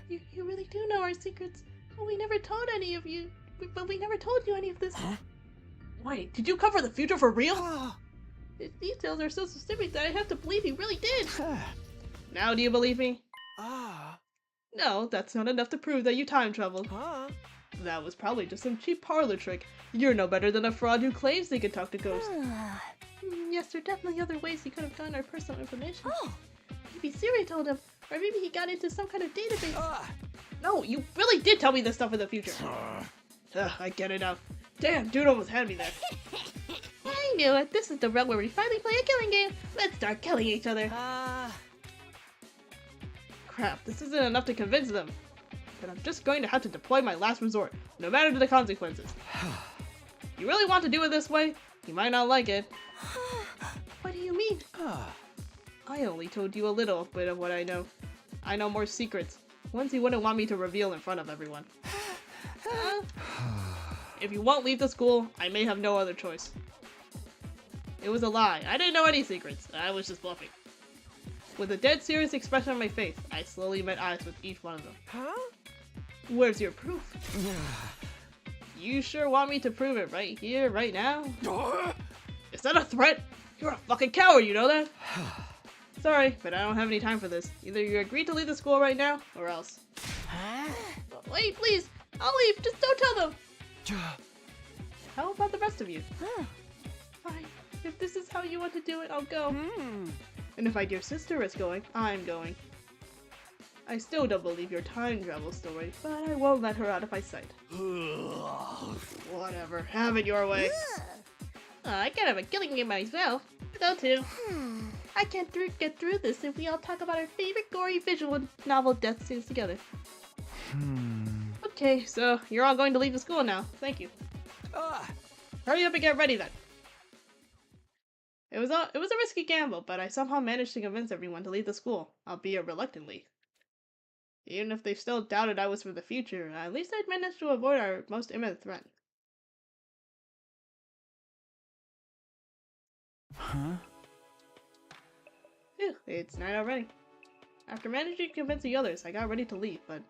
You really do know our secrets. But we never told any of you. But we never told you any of this. Wait, did you cover the future for real? His details are so specific that I have to believe he really did. Now do you believe me? No, that's not enough to prove that you time traveled. That was probably just some cheap parlor trick. You're no better than a fraud who claims they can talk to ghosts. Yes, there are definitely other ways he could have gotten our personal information. Maybe Siri told him, or maybe he got into some kind of database. No, you really did tell me this stuff in the future. I get it now. Damn, dude almost had me there. I knew it. This is the realm where we finally play a killing game. Let's start killing each other. Crap, this isn't enough to convince them. But I'm just going to have to deploy my last resort, no matter the consequences. You really want to do it this way? You might not like it. What do you mean? I only told you a little bit of what I know. I know more secrets, ones you wouldn't want me to reveal in front of everyone. If you won't leave the school, I may have no other choice. It was a lie. I didn't know any secrets. I was just bluffing. With a dead serious expression on my face, I slowly met eyes with each one of them. Where's your proof? You sure want me to prove it right here, right now? Is that a threat? You're a fucking coward, you know that? Sorry, but I don't have any time for this. Either you agree to leave the school right now, or else. Wait, please! I'll leave! Just don't tell them! How about the rest of you? Fine. If this is how you want to do it, I'll go. And if my dear sister is going, I'm going. I still don't believe your time travel story, but I won't let her out of my sight. Whatever, have it your way. I can't have a killing game myself. Go too. I can't get through this if we all talk about our favorite gory visual novel death scenes together. Okay, so you're all going to leave the school now. Thank you. Hurry up and get ready then. It was a risky gamble, but I somehow managed to convince everyone to leave the school, albeit reluctantly. Even if they still doubted I was for the future, at least I'd managed to avoid our most imminent threat. Phew, it's night already. After managing to convince the others, I got ready to leave, but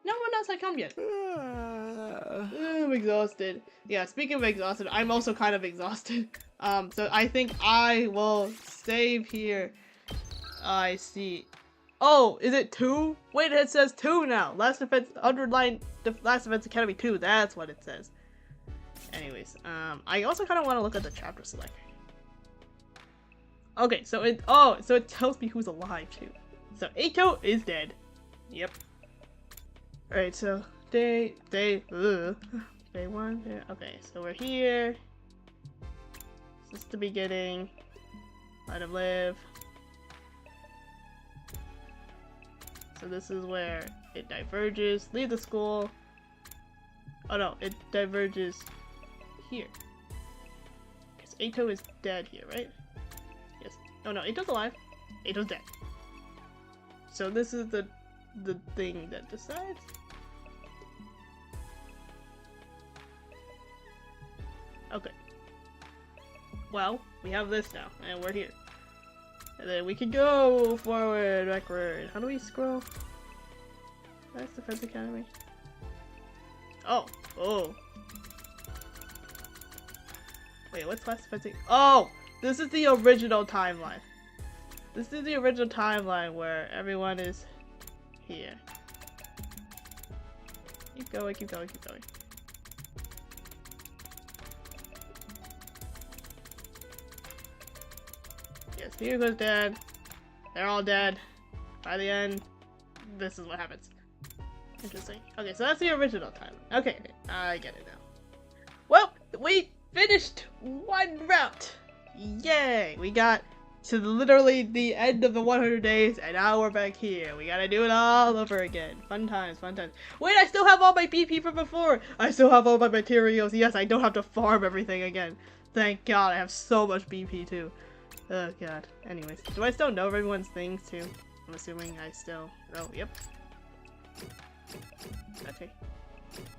no one else had come yet. I'm exhausted. Yeah, speaking of exhausted, I'm also kind of exhausted. So I think I will save here. I see. Oh, is it 2? Wait, it says 2 now. Last Defense, underline, Last Defense Academy 2. That's what it says. Anyways, I also kind of want to look at the chapter selector. Okay, so it tells me who's alive too. So Eito is dead. Yep. Alright, so day one. Okay, so we're here. This is the beginning. Let him live. So this is where it diverges. Leave the school. Oh no, it diverges here. Because Eito is dead here, right? Yes. Oh no, Eito's alive. Eito's dead. So this is the thing that decides. Okay. Well, we have this now, and we're here. And then we can go forward, backward. How do we scroll? That's Defense Academy. Oh, oh. Wait, what's last Defense? Oh, this is the original timeline. This is the original timeline where everyone is here. Keep going, keep going, keep going. Yes, Hugo's dead. They're all dead. By the end, this is what happens. Interesting. Okay, so that's the original time. Okay, I get it now. Well, we finished one route. Yay! We got to literally the end of the 100 days, and now we're back here. We gotta do it all over again. Fun times, fun times. Wait, I still have all my BP from before. I still have all my materials. Yes, I don't have to farm everything again. Thank God, I have so much BP too. Oh God. Anyways, do I still know everyone's things too? I'm assuming I still. Oh, yep. Okay.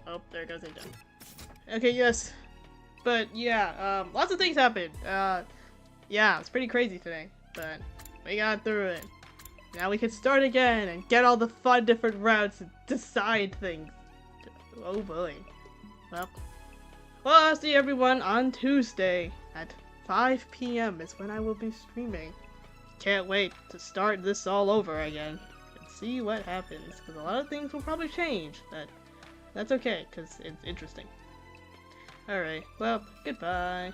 Oh, there goes Eito. Okay, yes. But yeah, lots of things happened. Yeah, it's pretty crazy today, but we got through it. Now we can start again and get all the fun different routes and decide things. Oh boy. Well, I'll see everyone on Tuesday at 5 p.m. is when I will be streaming. Can't wait to start this all over again and see what happens, because a lot of things will probably change, but that's okay, because it's interesting. Alright, well, goodbye.